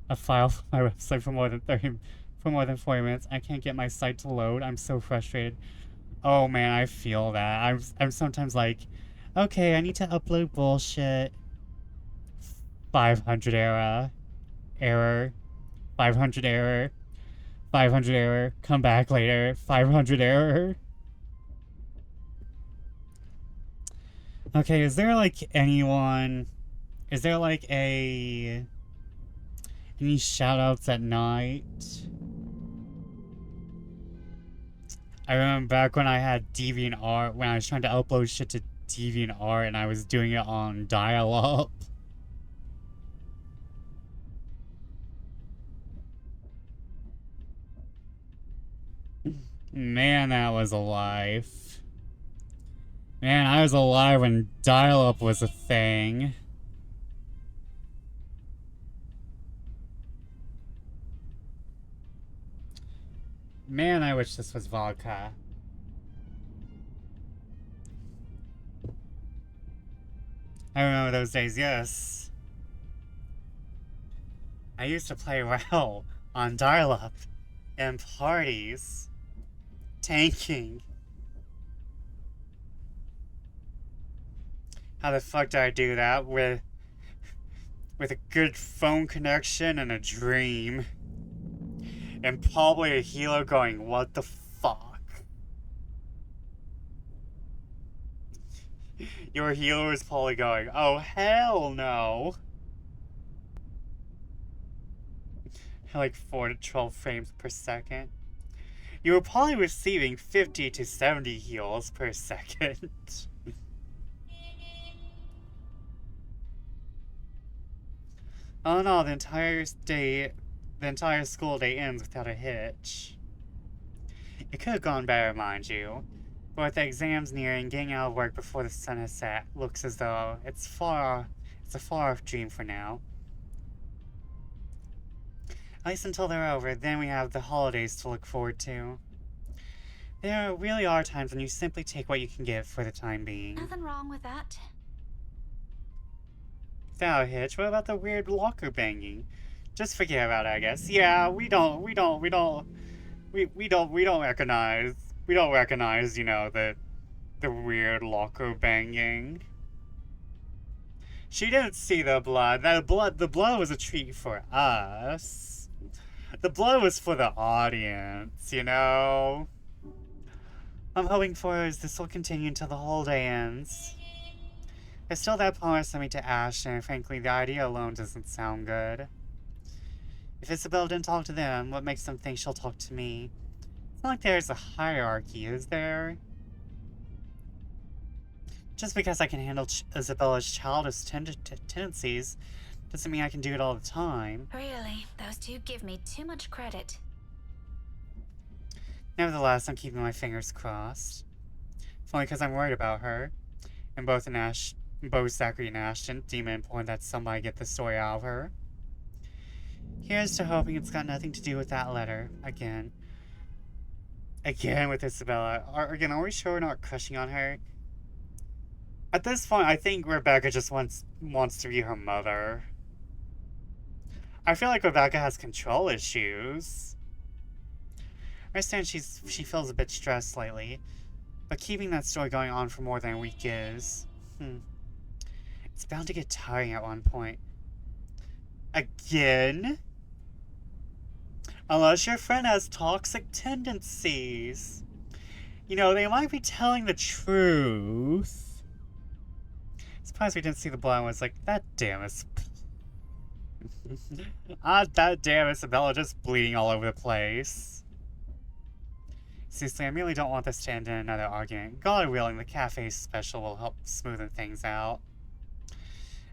a file for my website for more than 40 minutes. I can't get my site to load. I'm so frustrated. Oh man, I feel that. I'm sometimes like, okay, I need to upload bullshit. 500 error, 500 error, 500 error, come back later, 500 error. Okay, is there like any shoutouts at night? I remember back when I had DeviantArt, when I was trying to upload shit to DeviantArt and I was doing it on dial-up. Man, that was a life. Man, I was alive when dial-up was a thing. Man, I wish this was vodka. I remember those days, yes. I used to play well on dial-up and parties. Tanking. How the fuck did I do that with a good phone connection and a dream? And probably a healer going, what the fuck? Your healer is probably going, oh hell no. Like 4 to 12 frames per second. You were probably receiving 50 to 70 heals per second. Oh no, the entire school day ends without a hitch. It could have gone better, mind you. But with the exams nearing, getting out of work before the sun has set looks as though it's a far off dream for now. At least until they're over, then we have the holidays to look forward to. There really are times when you simply take what you can get for the time being. Nothing wrong with that. Without a hitch, what about the weird locker banging? Just forget about it, I guess. Yeah, we don't recognize, you know, the weird locker banging. She didn't see the blood. The blood was a treat for us. The blood was for the audience, you know? I'm hoping for is this will continue until the whole day ends. There's still that promise I made to Ashton, and frankly, the idea alone doesn't sound good. If Isabel didn't talk to them, what makes them think she'll talk to me? It's not like there's a hierarchy, is there? Just because I can handle Isabella's childish tendencies doesn't mean I can do it all the time. Really, those two give me too much credit. Nevertheless, I'm keeping my fingers crossed. If only because I'm worried about her. And both Zachary and Ashton deem it important that somebody get the story out of her. Here's to hoping it's got nothing to do with that letter. Again with Isabella. Are we sure we're not crushing on her? At this point, I think Rebecca just wants to be her mother. I feel like Rebecca has control issues. I understand she feels a bit stressed lately, but keeping that story going on for more than a week is... It's bound to get tiring at one point. Again? Unless your friend has toxic tendencies. You know, they might be telling the truth. Surprised we didn't see the blood and was like, that damn is... Ah, that damn Isabella just bleeding all over the place. Seriously, I really don't want this to end in another argument. God willing, the cafe special will help smoothen things out.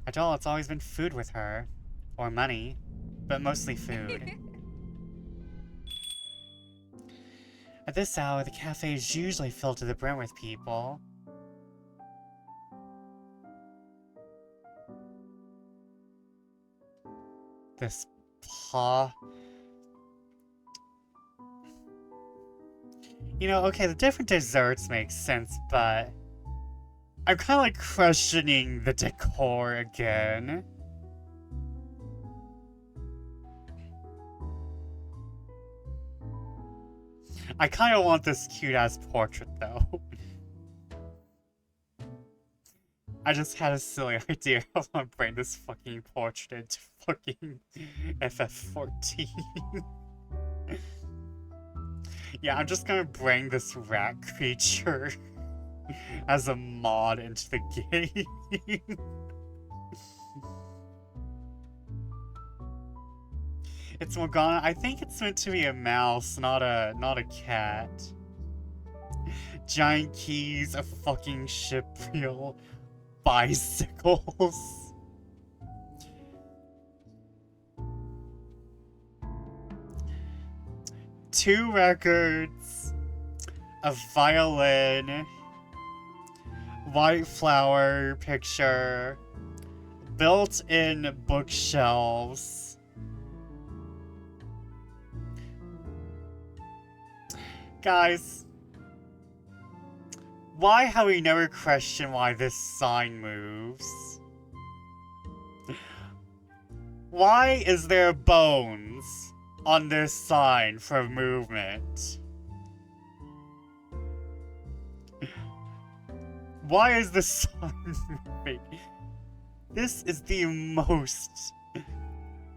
After all, it's always been food with her. Or money. But mostly food. At this hour, the cafe is usually filled to the brim with people. This paw. You know, okay, the different desserts make sense, but I'm kind of like questioning the decor again. I kind of want this cute-ass portrait, though. I just had a silly idea. I want to bring this fucking portrait into fucking FF14. Yeah, I'm just gonna bring this rat creature as a mod into the game. It's Morgana. I think it's meant to be a mouse, not a cat. Giant keys, a fucking ship wheel, bicycles. Two records, a violin, white flower picture, built-in bookshelves. Guys, why have we never questioned why this sign moves? Why is there bones on this sign for movement? Why is the sign moving? This is the most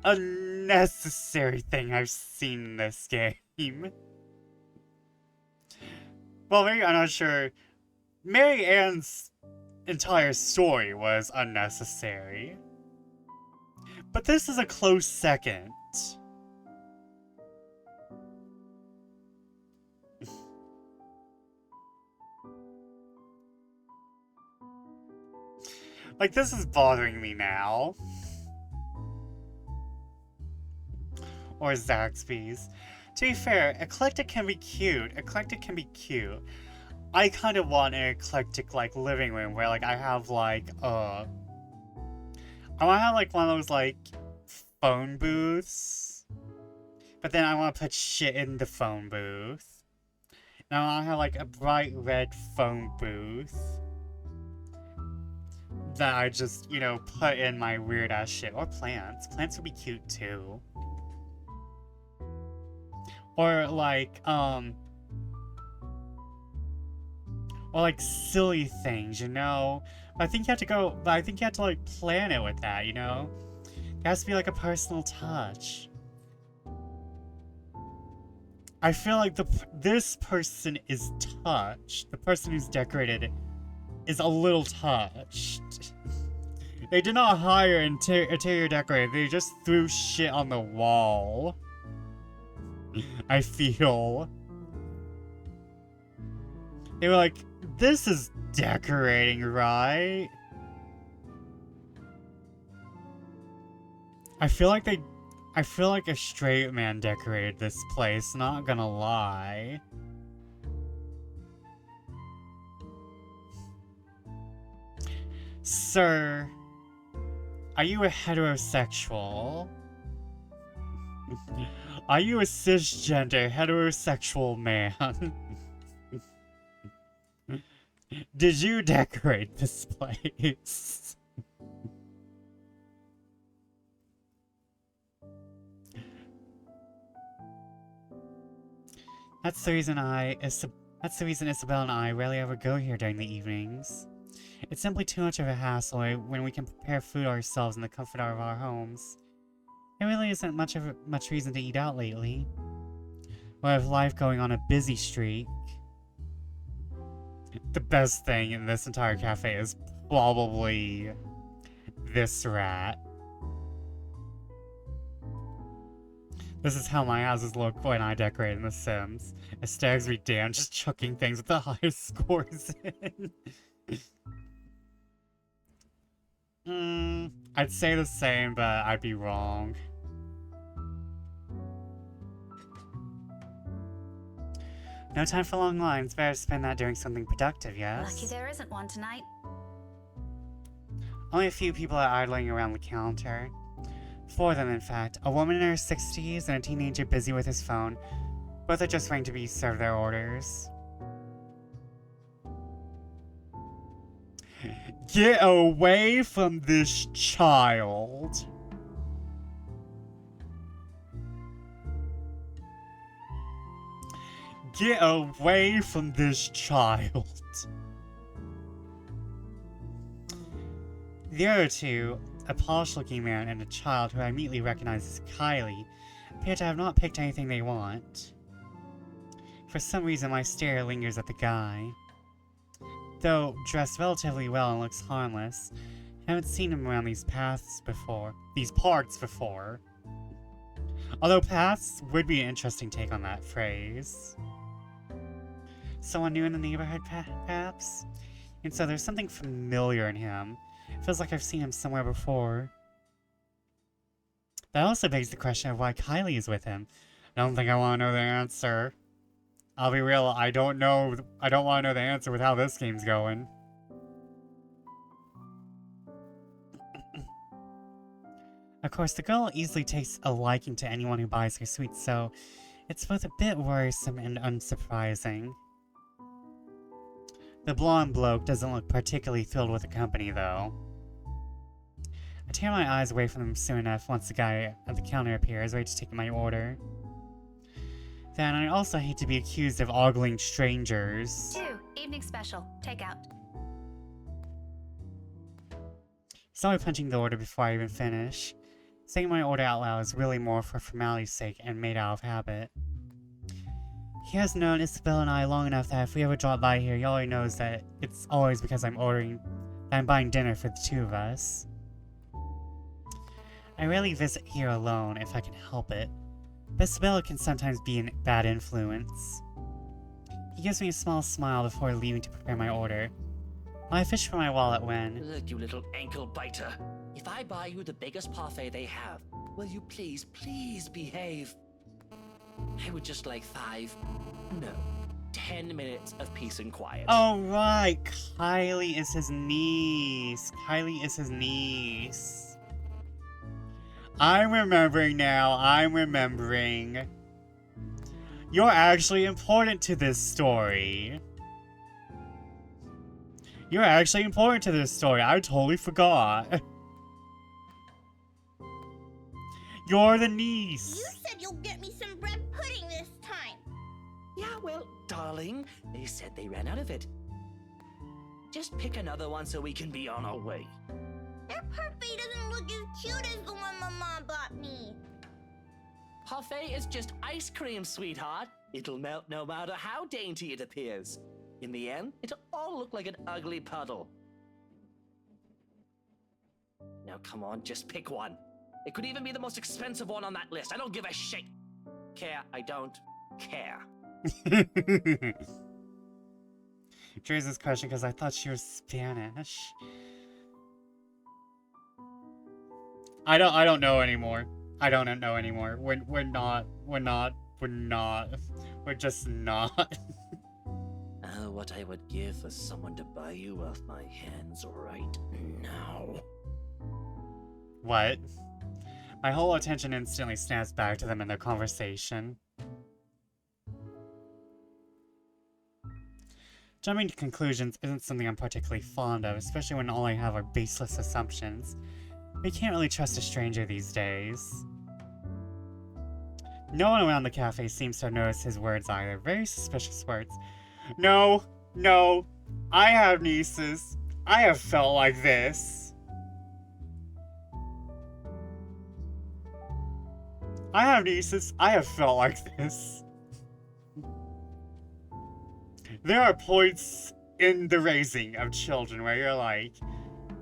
unnecessary thing I've seen in this game. Well, maybe I'm not sure. Marianne's entire story was unnecessary. But this is a close second. Like, this is bothering me now. Or Zaxby's. To be fair, eclectic can be cute. Eclectic can be cute. I kind of want an eclectic, like, living room where, like, I have, like, I want to have, like, one of those, like, phone booths. But then I want to put shit in the phone booth. And I want to have, like, a bright red phone booth that I just, you know, put in my weird-ass shit. Or plants. Plants would be cute, too. Or, like, or, like, silly things, you know? But I think you have to, like, plan it with that, you know? It has to be, like, a personal touch. I feel like this person is touched. The person who's decorated is a little touched. They did not hire an interior decorator. They just threw shit on the wall. I feel. They were like, this is decorating, right? I feel like a straight man decorated this place, not gonna lie. Sir, are you a heterosexual? Are you a cisgender heterosexual man? Did you decorate this place? That's the reason Isabel and I rarely ever go here during the evenings. It's simply too much of a hassle when we can prepare food ourselves in the comfort of our homes. There really isn't much reason to eat out lately. We have life going on a busy streak. The best thing in this entire cafe is probably this rat. This is how my houses look when I decorate in The Sims. Aesthetics be damned, just chucking things with the highest scores in. I'd say the same, but I'd be wrong. No time for long lines. Better spend that doing something productive, yes? Lucky there isn't one tonight. Only a few people are idling around the counter. 4 of them, in fact. A woman in her 60s and a teenager busy with his phone. Both are just waiting to be served their orders. Get away from this child. Get away from this child. The other two, a posh-looking man and a child who I immediately recognize as Kylie, appear to have not picked anything they want. For some reason, my stare lingers at the guy. Though dressed relatively well and looks harmless, I haven't seen him around these parts before. Although paths would be an interesting take on that phrase. Someone new in the neighborhood, perhaps? And so there's something familiar in him. It feels like I've seen him somewhere before. That also begs the question of why Kylie is with him. I don't think I want to know the answer. I'll be real, I don't want to know the answer with how this game's going. Of course, the girl easily takes a liking to anyone who buys her sweets, so it's both a bit worrisome and unsurprising. The blonde bloke doesn't look particularly thrilled with the company, though. I tear my eyes away from them soon enough once the guy at the counter appears, ready to take my order. Then I also hate to be accused of ogling strangers. 2, evening special, takeout. He saw me punching the order before I even finish. Saying my order out loud is really more for formality's sake and made out of habit. He has known Isabel and I long enough that if we ever drop by here, he already knows that it's always because I'm buying dinner for the two of us. I rarely visit here alone if I can help it, but Isabella can sometimes be a bad influence. He gives me a small smile before leaving to prepare my order. I fish for my wallet when... Look, you little ankle biter. If I buy you the biggest parfait they have, will you please behave? I would just like 10 minutes of peace and quiet. Oh right, Kylie is his niece. I'm remembering now, You're actually important to this story. I totally forgot. You're the niece. You said you'll get me some bread pudding this time. Yeah, well, darling, they said they ran out of it. Just pick another one so we can be on our way. Their parfait doesn't look as cute as the one my mom bought me. Parfait is just ice cream, sweetheart. It'll melt no matter how dainty it appears. In the end, it'll all look like an ugly puddle. Now come on, just pick one. It could even be the most expensive one on that list. I don't give a shit. I don't care. Dre's this question because I thought she was Spanish. I don't know anymore. We're just not. What I would give for someone to buy you off my hands right now. What? My whole attention instantly snaps back to them in their conversation. Jumping to conclusions isn't something I'm particularly fond of, especially when all I have are baseless assumptions. We can't really trust a stranger these days. No one around the cafe seems to have noticed his words either. Very suspicious words. No, I have nieces. I have felt like this. I have nieces. I have felt like this. There are points in the raising of children where you're like,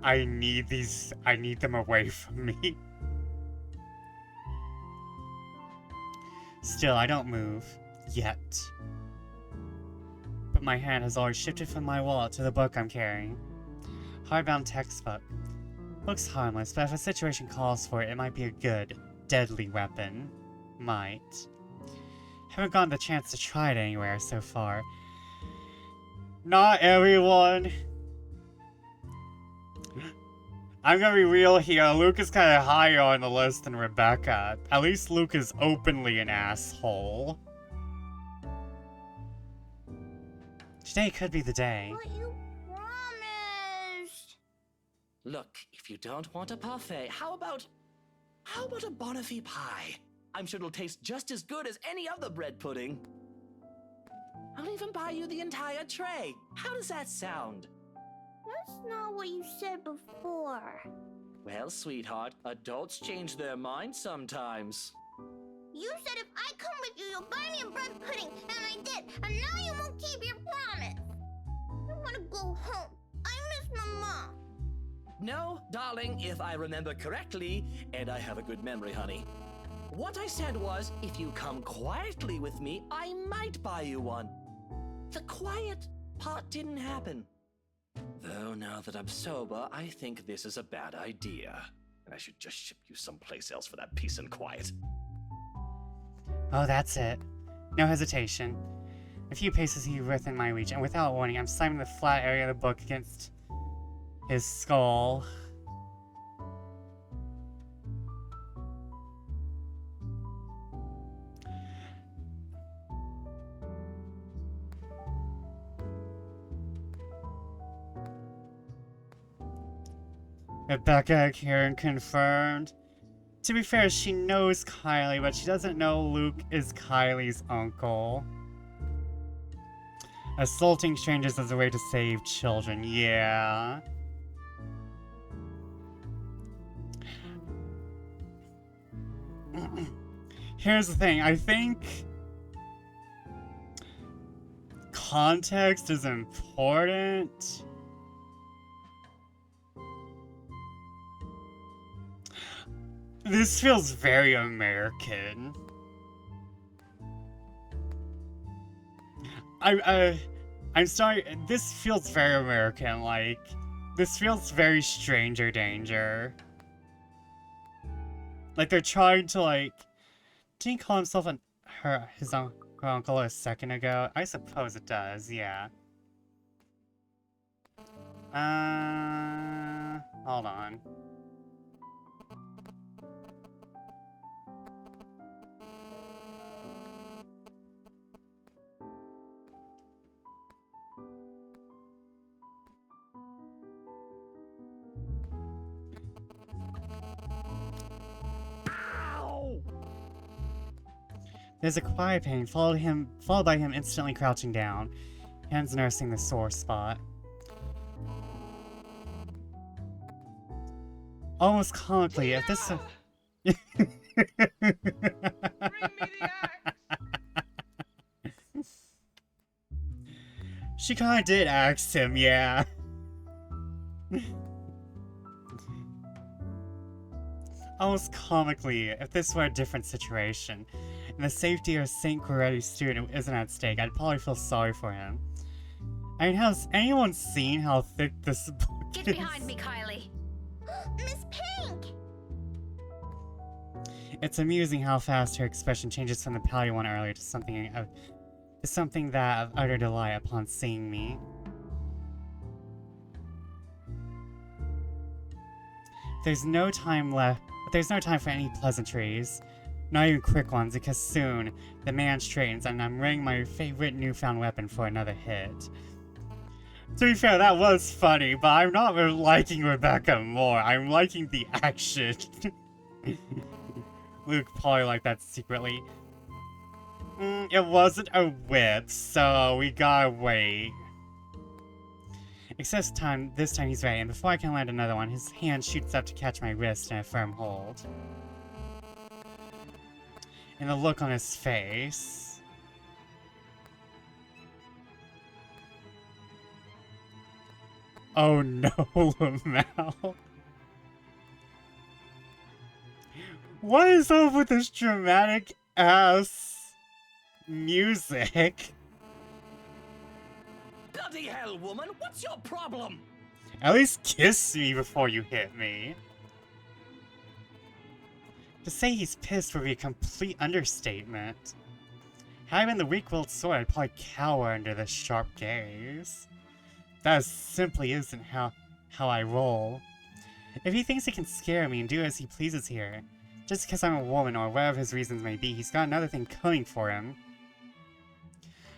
I need them away from me. Still, I don't move. Yet. But my hand has already shifted from my wallet to the book I'm carrying. Hardbound textbook. Looks harmless, but if a situation calls for it, it might be a good, deadly weapon. Might. Haven't gotten the chance to try it anywhere so far. Not everyone. I'm gonna be real here. Luke is kind of higher on the list than Rebecca. At least Luke is openly an asshole. Today could be the day. But you promised. Look, if you don't want a parfait, how about a Bonifay pie? I'm sure it'll taste just as good as any other bread pudding. I'll even buy you the entire tray. How does that sound? That's not what you said before. Well, sweetheart, adults change their minds sometimes. You said if I come with you, you'll buy me a bread pudding, and I did, and now you won't keep your promise. I want to go home. I miss my mom. No, darling, if I remember correctly, and I have a good memory, honey. What I said was, if you come quietly with me, I might buy you one. The quiet part didn't happen. Though now that I'm sober, I think this is a bad idea. And I should just ship you someplace else for that peace and quiet. Oh, that's it. No hesitation. A few paces he within my reach, and without warning, I'm slamming the flat area of the book against his skull. Becca, Karen confirmed. To be fair, she knows Kylie, but she doesn't know Luke is Kylie's uncle. Assaulting strangers as a way to save children, yeah. Here's the thing, I think context is important. This feels very American. I'm sorry, this feels very American, like, this feels very Stranger Danger. Like, they're trying to, like, did he call himself her uncle a second ago? I suppose it does, yeah. Hold on. There's a quiet pain, followed by him instantly crouching down, hands nursing the sore spot. Almost comically, if this... Bring me the axe! She kinda did axe him, yeah. Almost comically, if this were a different situation, and the safety of St. Coretti's student isn't at stake, I'd probably feel sorry for him. I mean, has anyone seen how thick this book is? Get behind me, Kylie. Miss Pink! It's amusing how fast her expression changes from the pouty one earlier to something that of utter delight upon seeing me. There's no time left, but there's no time for any pleasantries. Not even quick ones, because soon the man straightens and I'm readying my favorite newfound weapon for another hit. To be fair, that was funny, but I'm not liking Rebecca more. I'm liking the action. Luke probably liked that secretly. It wasn't a whip, so we gotta wait. Except this time he's ready, and before I can land another one, his hand shoots up to catch my wrist in a firm hold. And the look on his face. Oh no, Lamau. What is up with this dramatic ass music. Bloody hell, woman, what's your problem? At least kiss me before you hit me. To say he's pissed would be a complete understatement. Had I been the weak-willed sort, I'd probably cower under this sharp gaze. That simply isn't how I roll. If he thinks he can scare me and do as he pleases here, just because I'm a woman or whatever his reasons may be, he's got another thing coming for him.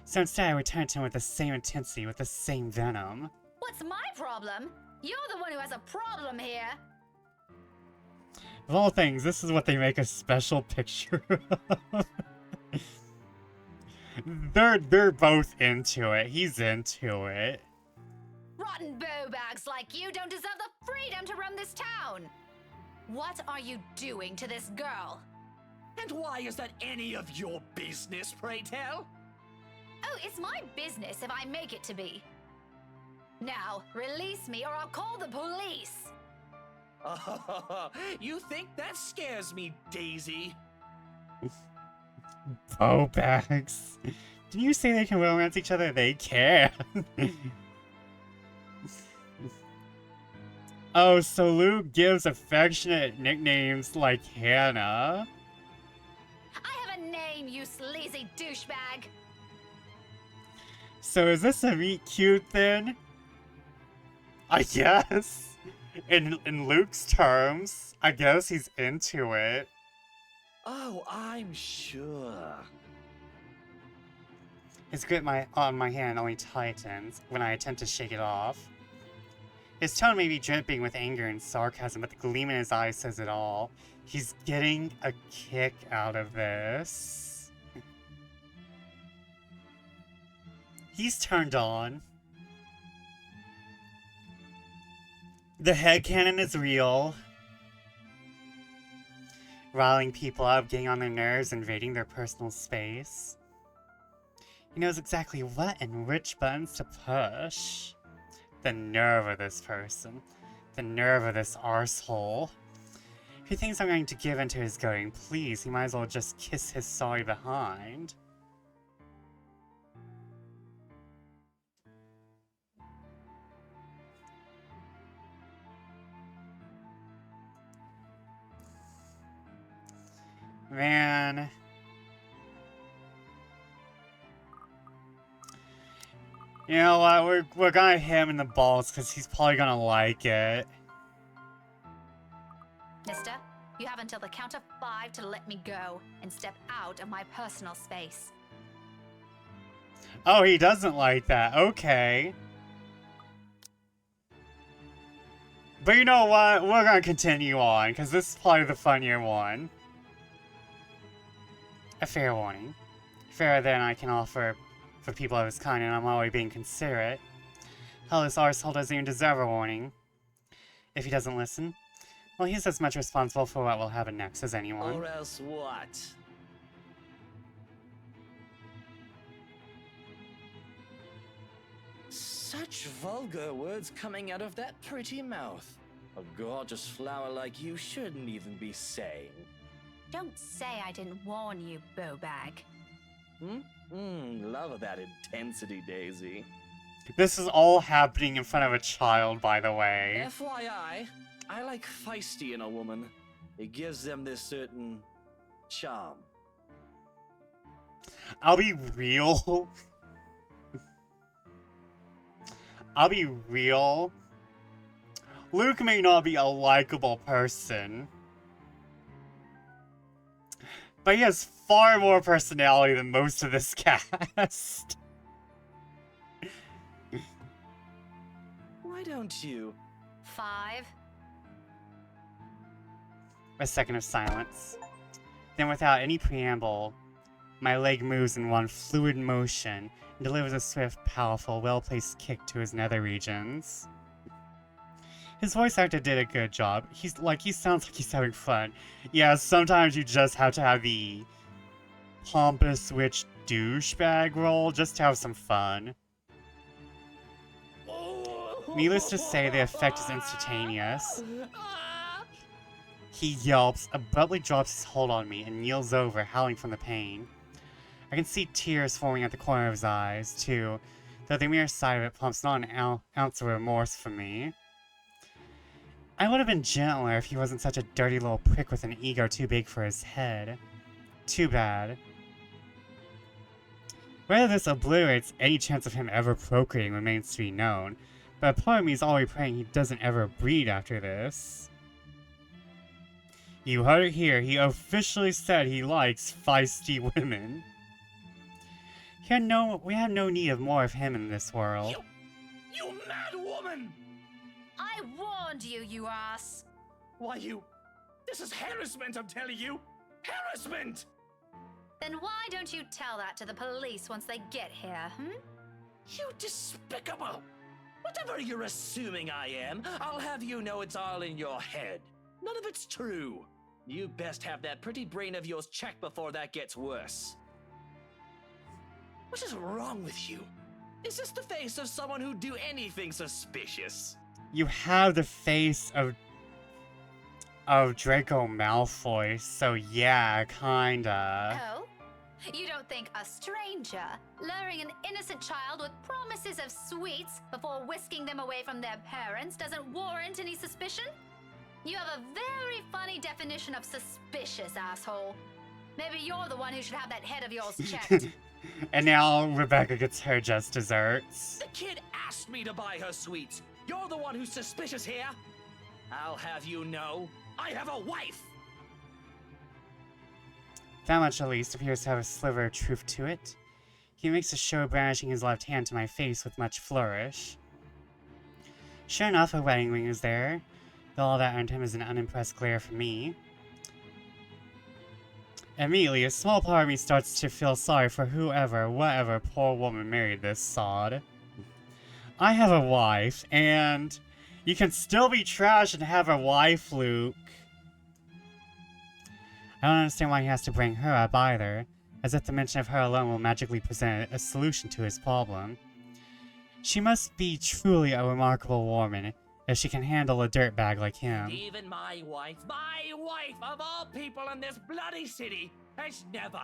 So instead I return to him with the same intensity, with the same venom. What's my problem? You're the one who has a problem here. Of all things, this is what they make a special picture of. They're both into it. He's into it. Rotten bowbags like you don't deserve the freedom to run this town. What are you doing to this girl? And why is that any of your business, pray tell? Oh, it's my business if I make it to be. Now, release me or I'll call the police. You think that scares me, Daisy? Bowbags. Didn't you say they can romance each other? They can. Oh, so Luke gives affectionate nicknames like Hannah. I have a name, you sleazy douchebag. So is this a meet cute then? I guess. In Luke's terms, I guess he's into it. Oh, I'm sure. His grip on my hand only tightens when I attempt to shake it off. His tone may be dripping with anger and sarcasm, but the gleam in his eyes says it all. He's getting a kick out of this. He's turned on. The headcanon is real. Riling people up, getting on their nerves, invading their personal space. He knows exactly what and which buttons to push. The nerve of this person. The nerve of this arsehole. If he thinks I'm going to give in to his goading, please, he might as well just kiss his sorry behind. Man. You know what, we're gonna hit him in the balls because he's probably gonna like it. Mister, you have until the count of 5 to let me go and step out of my personal space. Oh, he doesn't like that. Okay. But you know what? We're gonna continue on because this is probably the funnier one. A fair warning. Fairer than I can offer for people of his kind, and I'm always being considerate. Hell, this arsehole doesn't even deserve a warning. If he doesn't listen, well, he's as much responsible for what will happen next as anyone. Or else what? Such vulgar words coming out of that pretty mouth. A gorgeous flower like you shouldn't even be saying. Don't say I didn't warn you, bowbag. Love that intensity, Daisy. This is all happening in front of a child, by the way. FYI, I like feisty in a woman. It gives them this certain charm. I'll be real. I'll be real. Luke may not be a likable person, but he has far more personality than most of this cast. Why don't you? 5. A second of silence. Then without any preamble, my leg moves in one fluid motion and delivers a swift, powerful, well-placed kick to his nether regions. His voice actor did a good job. He sounds like he's having fun. Yeah, sometimes you just have to have the pompous witch douchebag role just to have some fun. Needless to say, the effect is instantaneous. He yelps, abruptly drops his hold on me, and kneels over, howling from the pain. I can see tears forming at the corner of his eyes, too, though the mere sight of it pumps not an ounce of remorse from me. I would have been gentler if he wasn't such a dirty little prick with an ego too big for his head. Too bad. Whether this obliterates any chance of him ever procreating remains to be known, but a part of me is already praying he doesn't ever breed after this. You heard it here, he officially said he likes feisty women. We have no need of more of him in this world. You mad woman! I warned you, you ass! Why, this is harassment, I'm telling you! Harassment! Then why don't you tell that to the police once they get here, You despicable! Whatever you're assuming I am, I'll have you know it's all in your head. None of it's true. You best have that pretty brain of yours checked before that gets worse. What is wrong with you? Is this the face of someone who'd do anything suspicious? You have the face of Draco Malfoy, so yeah, kinda. Oh? You don't think a stranger, luring an innocent child with promises of sweets before whisking them away from their parents doesn't warrant any suspicion? You have a very funny definition of suspicious, asshole. Maybe you're the one who should have that head of yours checked. And now Rebecca gets her just desserts. The kid asked me to buy her sweets. You're the one who's suspicious here. I'll have you know, I have a wife! That much at least appears to have a sliver of truth to it. He makes a show of brandishing his left hand to my face with much flourish. Sure enough, a wedding ring is there, though all that earned him is an unimpressed glare from me. Immediately, a small part of me starts to feel sorry for whatever poor woman married this sod. I have a wife, and you can still be trash and have a wife, Luke. I don't understand why he has to bring her up either, as if the mention of her alone will magically present a solution to his problem. She must be truly a remarkable woman, if she can handle a dirtbag like him. Even my wife of all people in this bloody city, has never,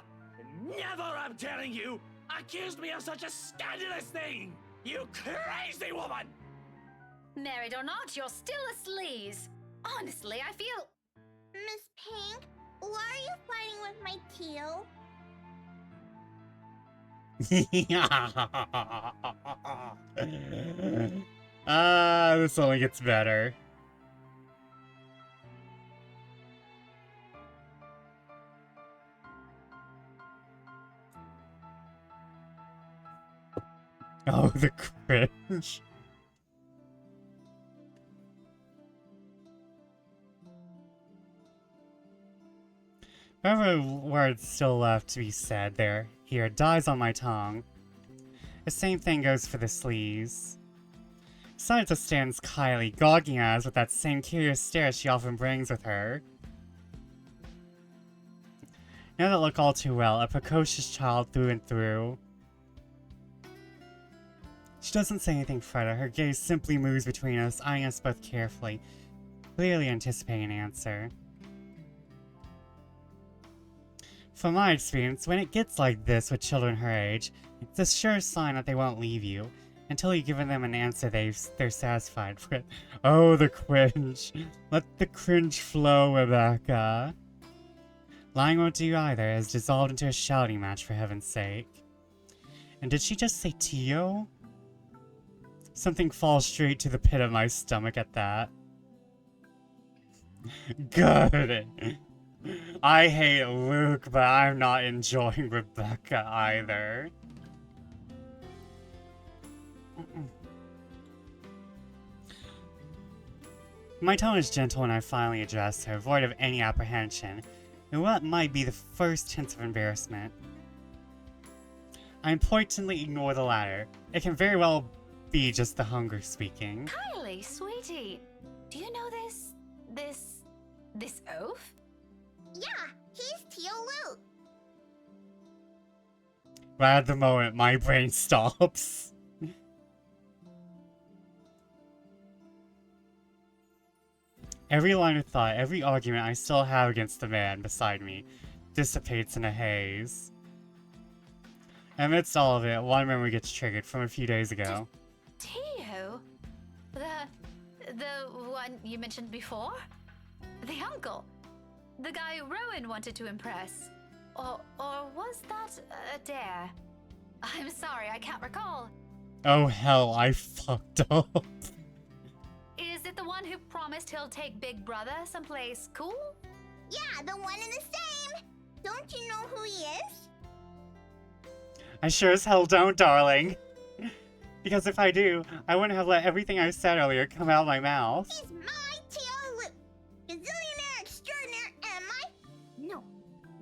I'm telling you, accused me of such a scandalous thing! You crazy woman! Married or not, you're still a sleaze. Honestly, I feel... Miss Pink, why are you fighting with my teal? This only gets better. Oh, the cringe. Whatever word's still left to be said here dies on my tongue. The same thing goes for the sleaze. Besides us stands Kylie, gogging at us with that same curious stare she often brings with her. Now that look all too well, a precocious child through and through. She doesn't say anything further, her gaze simply moves between us, eyeing us both carefully, clearly anticipating an answer. From my experience, when it gets like this with children her age, it's a sure sign that they won't leave you, until you've given them an answer they're satisfied with. Oh, the cringe. Let the cringe flow, Rebecca. Lying won't do either, has dissolved into a shouting match for heaven's sake. And did she just say Tio? Something falls straight to the pit of my stomach at that. Good. I hate Luke, but I'm not enjoying Rebecca either. My tone is gentle when I finally address her, void of any apprehension, and what might be the first hint of embarrassment. I importantly ignore the latter. It can very well be just the hunger speaking. Kylie, sweetie, do you know this oaf? Yeah, he's Teal Luke. Right at the moment, my brain stops. Every line of thought, every argument I still have against the man beside me dissipates in a haze. Amidst all of it, one memory gets triggered from a few days ago. Tio? The one you mentioned before? The uncle? The guy Rowan wanted to impress? Or was that a dare? I'm sorry, I can't recall. Oh hell, I fucked up. Is it the one who promised he'll take Big Brother someplace cool? Yeah, the one and the same. Don't you know who he is? I sure as hell don't, darling. Because if I do, I wouldn't have let everything I said earlier come out of my mouth. He's my Tio Luke, gazillionaire extraordinaire, and no,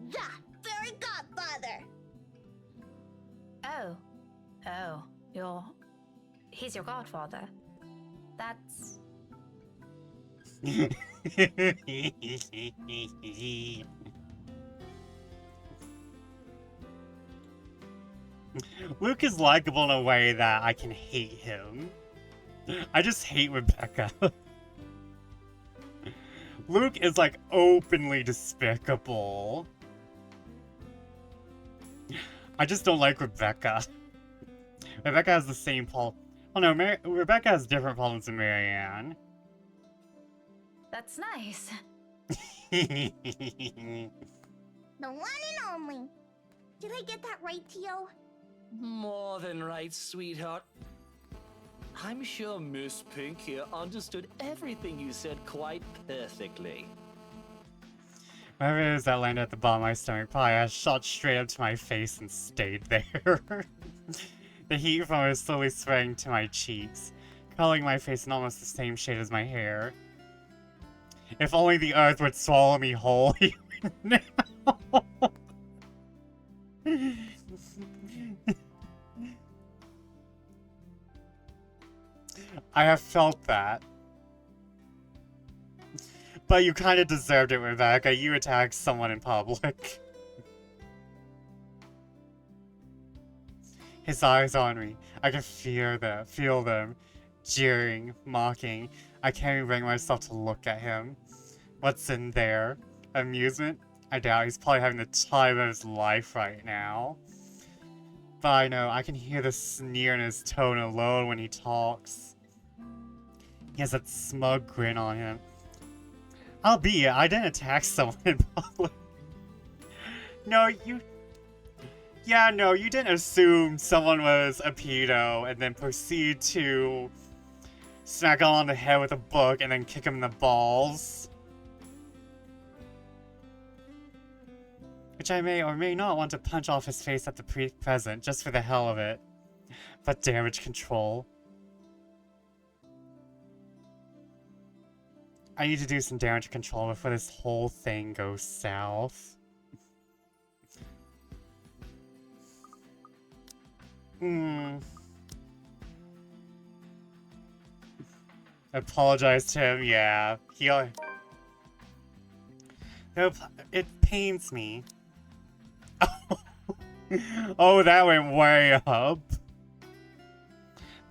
the fairy godfather. Oh, he's your godfather. That's... Luke is likable in a way that I can hate him. I just hate Rebecca. Luke is like openly despicable. I just don't like Rebecca. Rebecca has the same problem. Oh no, Rebecca has different problems than Marianne. That's nice. The one and only. Did I get that right, Tio? More than right, sweetheart. I'm sure Miss Pink here understood everything you said quite perfectly. Whatever it is that landed at the bottom of my stomach probably has shot straight up to my face and stayed there. The heat from it is slowly spreading to my cheeks, coloring my face in almost the same shade as my hair. If only the earth would swallow me whole now. I have felt that. But you kind of deserved it, Rebecca. You attacked someone in public. His eyes on me. I can feel them, jeering, mocking. I can't even bring myself to look at him. What's in there? Amusement? I doubt he's probably having the time of his life right now. But I know, I can hear the sneer in his tone alone when he talks. He has that smug grin on him. Albeit, I didn't attack someone in public. No, you didn't assume someone was a pedo and then proceed to smack him on the head with a book and then kick him in the balls. Which I may or may not want to punch off his face at the present, just for the hell of it. But damage control. I need to do some damage control before this whole thing goes south. Apologize to him, yeah. Nope, it pains me. Oh, that went way up.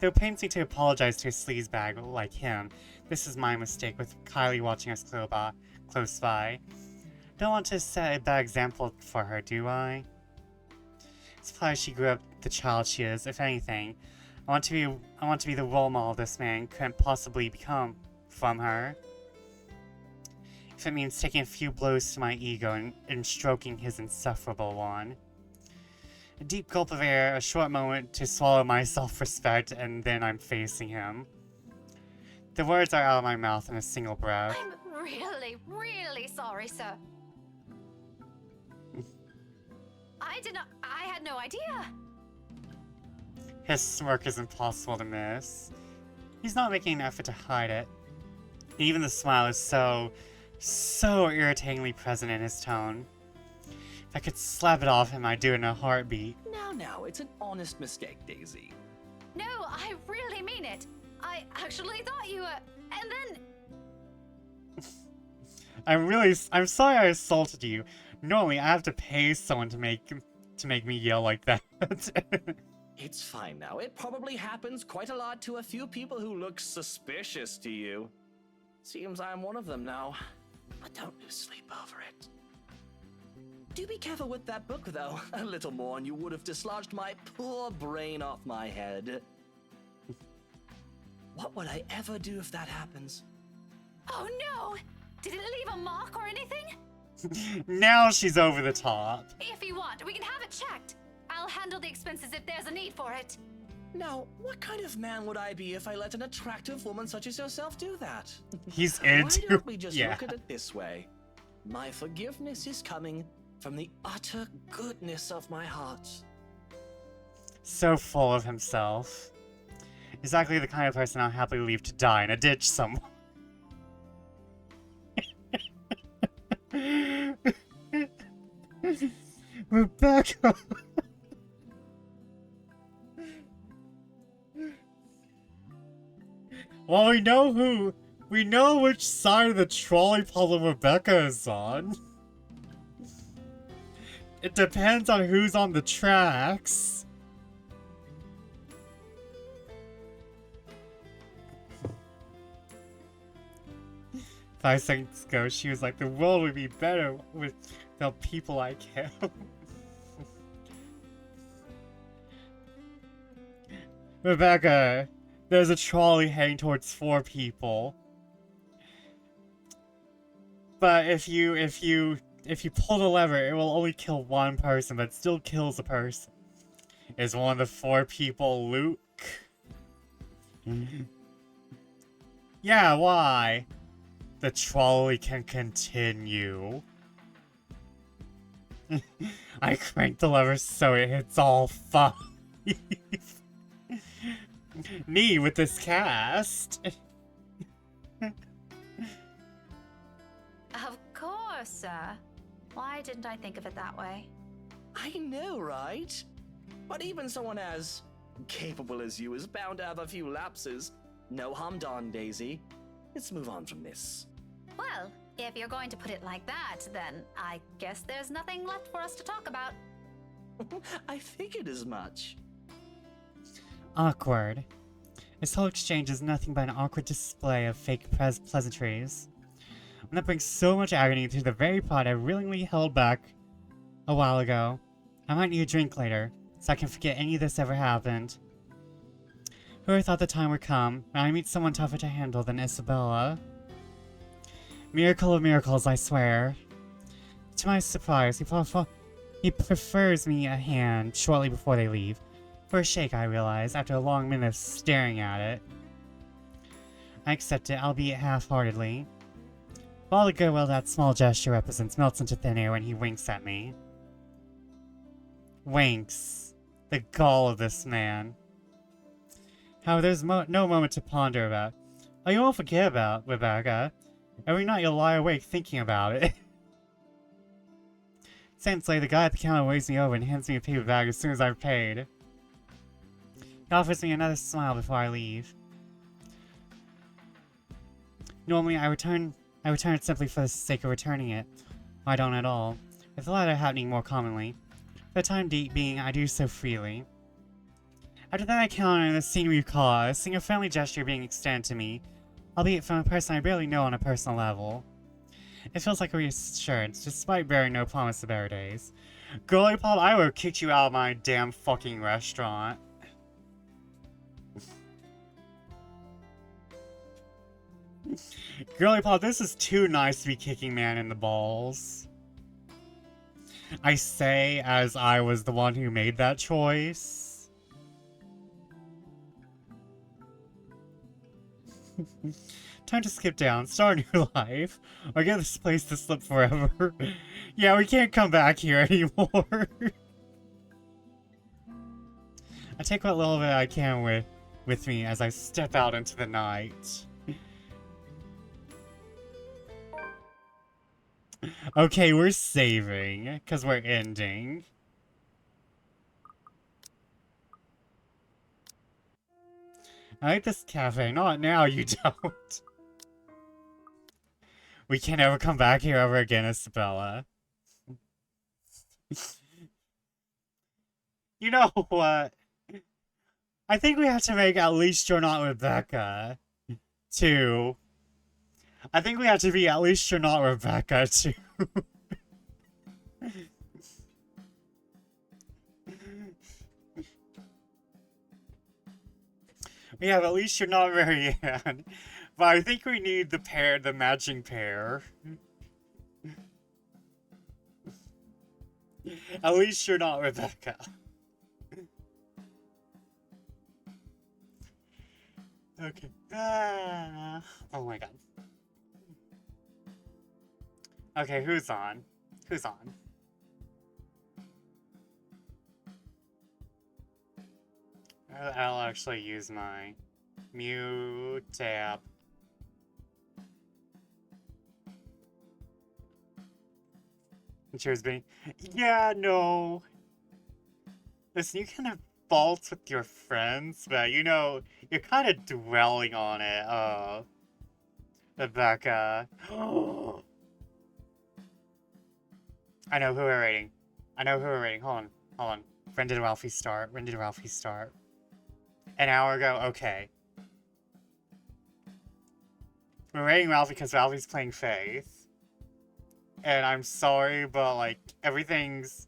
Though it pains me to apologize to a sleazebag like him, this is my mistake with Kylie watching us close by. Don't want to set a bad example for her, do I? Suppose she grew up the child she is, if anything. I want to be the role model this man couldn't possibly become from her. If it means taking a few blows to my ego and stroking his insufferable one. A deep gulp of air, a short moment to swallow my self-respect, and then I'm facing him. The words are out of my mouth in a single breath. I'm really, really sorry, sir. I had no idea. His smirk is impossible to miss. He's not making an effort to hide it. Even the smile is so irritatingly present in his tone. If I could slap it off him, I'd do it in a heartbeat. Now, it's an honest mistake, Daisy. No, I really mean it. I actually thought you were... And then... I'm sorry I assaulted you. Normally, I have to pay someone to make me yell like that. It's fine now. It probably happens quite a lot to a few people who look suspicious to you. Seems I'm one of them now. But don't lose sleep over it. Do be careful with that book, though. A little more and you would have dislodged my poor brain off my head. What would I ever do if that happens? Oh no! Did it leave a mark or anything? Now she's over the top. If you want, we can have it checked. I'll handle the expenses if there's a need for it. Now, what kind of man would I be if I let an attractive woman such as yourself do that? He's Why into don't we just yeah. look at it this way? My forgiveness is coming from the utter goodness of my heart. So full of himself. Exactly the kind of person I'll happily leave to die in a ditch somewhere. Rebecca! Well, we know which side of the trolley puzzle Rebecca is on. It depends on who's on the tracks. Five seconds ago, she was like, the world would be better with the people I care. Rebecca, there's a trolley heading towards 4 people. But if you pull the lever, it will only kill 1 person, but it still kills a person. Is one of the 4 people Luke? Yeah, why? The trolley can continue. I cranked the lever so it hits all 5. Me with this cast. Of course, sir. Why didn't I think of it that way? I know, right? But even someone as capable as you is bound to have a few lapses. No harm done, Daisy. Let's move on from this. Well, if you're going to put it like that, then I guess there's nothing left for us to talk about. I figured as much. Awkward. This whole exchange is nothing but an awkward display of fake pleasantries. And that brings so much agony to the very pot I willingly held back a while ago. I might need a drink later, so I can forget any of this ever happened. Whoever thought the time would come when I meet someone tougher to handle than Isabella? Miracle of miracles, I swear. To my surprise, he prefers me a hand shortly before they leave. For a shake, I realize, after a long minute of staring at it. I accept it, albeit half-heartedly. All the goodwill that small gesture represents melts into thin air when he winks at me. Winks. The gall of this man. However, there's no moment to ponder about. Oh, you won't forget about, Rebecca. Every night you'll lie awake thinking about it. Seconds later, the guy at the counter waves me over and hands me a paper bag as soon as I've paid. He offers me another smile before I leave. Normally, I return it simply for the sake of returning it. Or I don't at all, with the latter happening more commonly. For the time being, I do so freely. After that encounter, the scene recall, seeing a friendly gesture being extended to me, albeit from a person I barely know on a personal level. It feels like a reassurance, despite bearing no promise of better days. Girly Pop, I would have kicked you out of my damn fucking restaurant. Girly Pop, this is too nice to be kicking man in the balls. I say as I was the one who made that choice. Time to skip down, start a new life, or get this place to slip forever. Yeah, we can't come back here anymore. I take what little bit I can with me as I step out into the night. Okay, we're saving, because we're ending. I like this cafe. Not now, you don't. We can't ever come back here ever again, Isabella. You know what? I think we have to make At Least You're Not Rebecca 2. I think we have to be At Least You're Not Rebecca 2. Yeah, but at least you're not Marianne. But I think we need the matching pair. At least you're not Rebecca. Okay. Oh my god. Okay, who's on? Who's on? I'll actually use my mute tab. Cheers, Benny. Yeah, no. Listen, you kind of fault with your friends, but you know, you're kind of dwelling on it, Rebecca. I know who we're rating. I know who we're rating. Hold on. When did Ralphie start? An hour ago? Okay. We're rating Ralphie because Ralphie's playing Faith. And I'm sorry, but like, everything's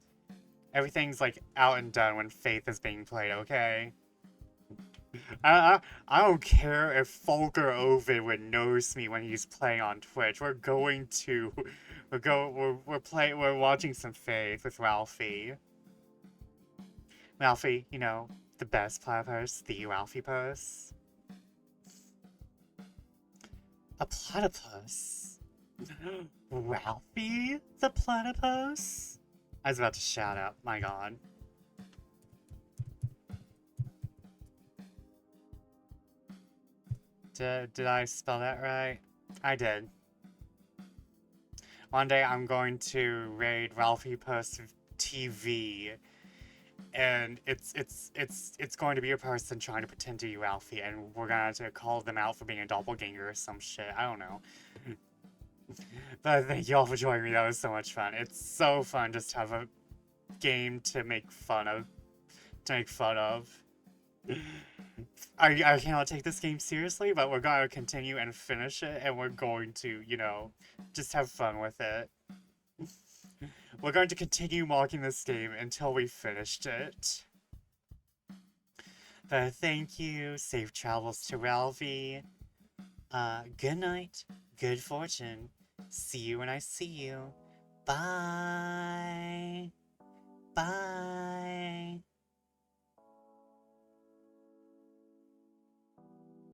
like out and done when Faith is being played, okay? I don't care if Folker Ovid would notice me when he's playing on Twitch. We're watching some Faith with Ralphie. Ralphie, you know, the best platypus, the Ralphie pus. A platypus? Ralphie the platypus? I was about to shout out, my god. Did I spell that right? I did. One day I'm going to raid Ralphie Puss TV, and it's going to be a person trying to pretend to be Ralphie, and we're gonna have to call them out for being a doppelganger or some shit. I don't know. But thank you all for joining me. That was so much fun. It's so fun just to have a game to make fun of. I cannot take this game seriously, but we're going to continue and finish it, and we're going to, you know, just have fun with it. We're going to continue mocking this game until we finished it. But thank you, safe travels to Ralphie. Good night, good fortune. See you when I see you. Bye. Bye.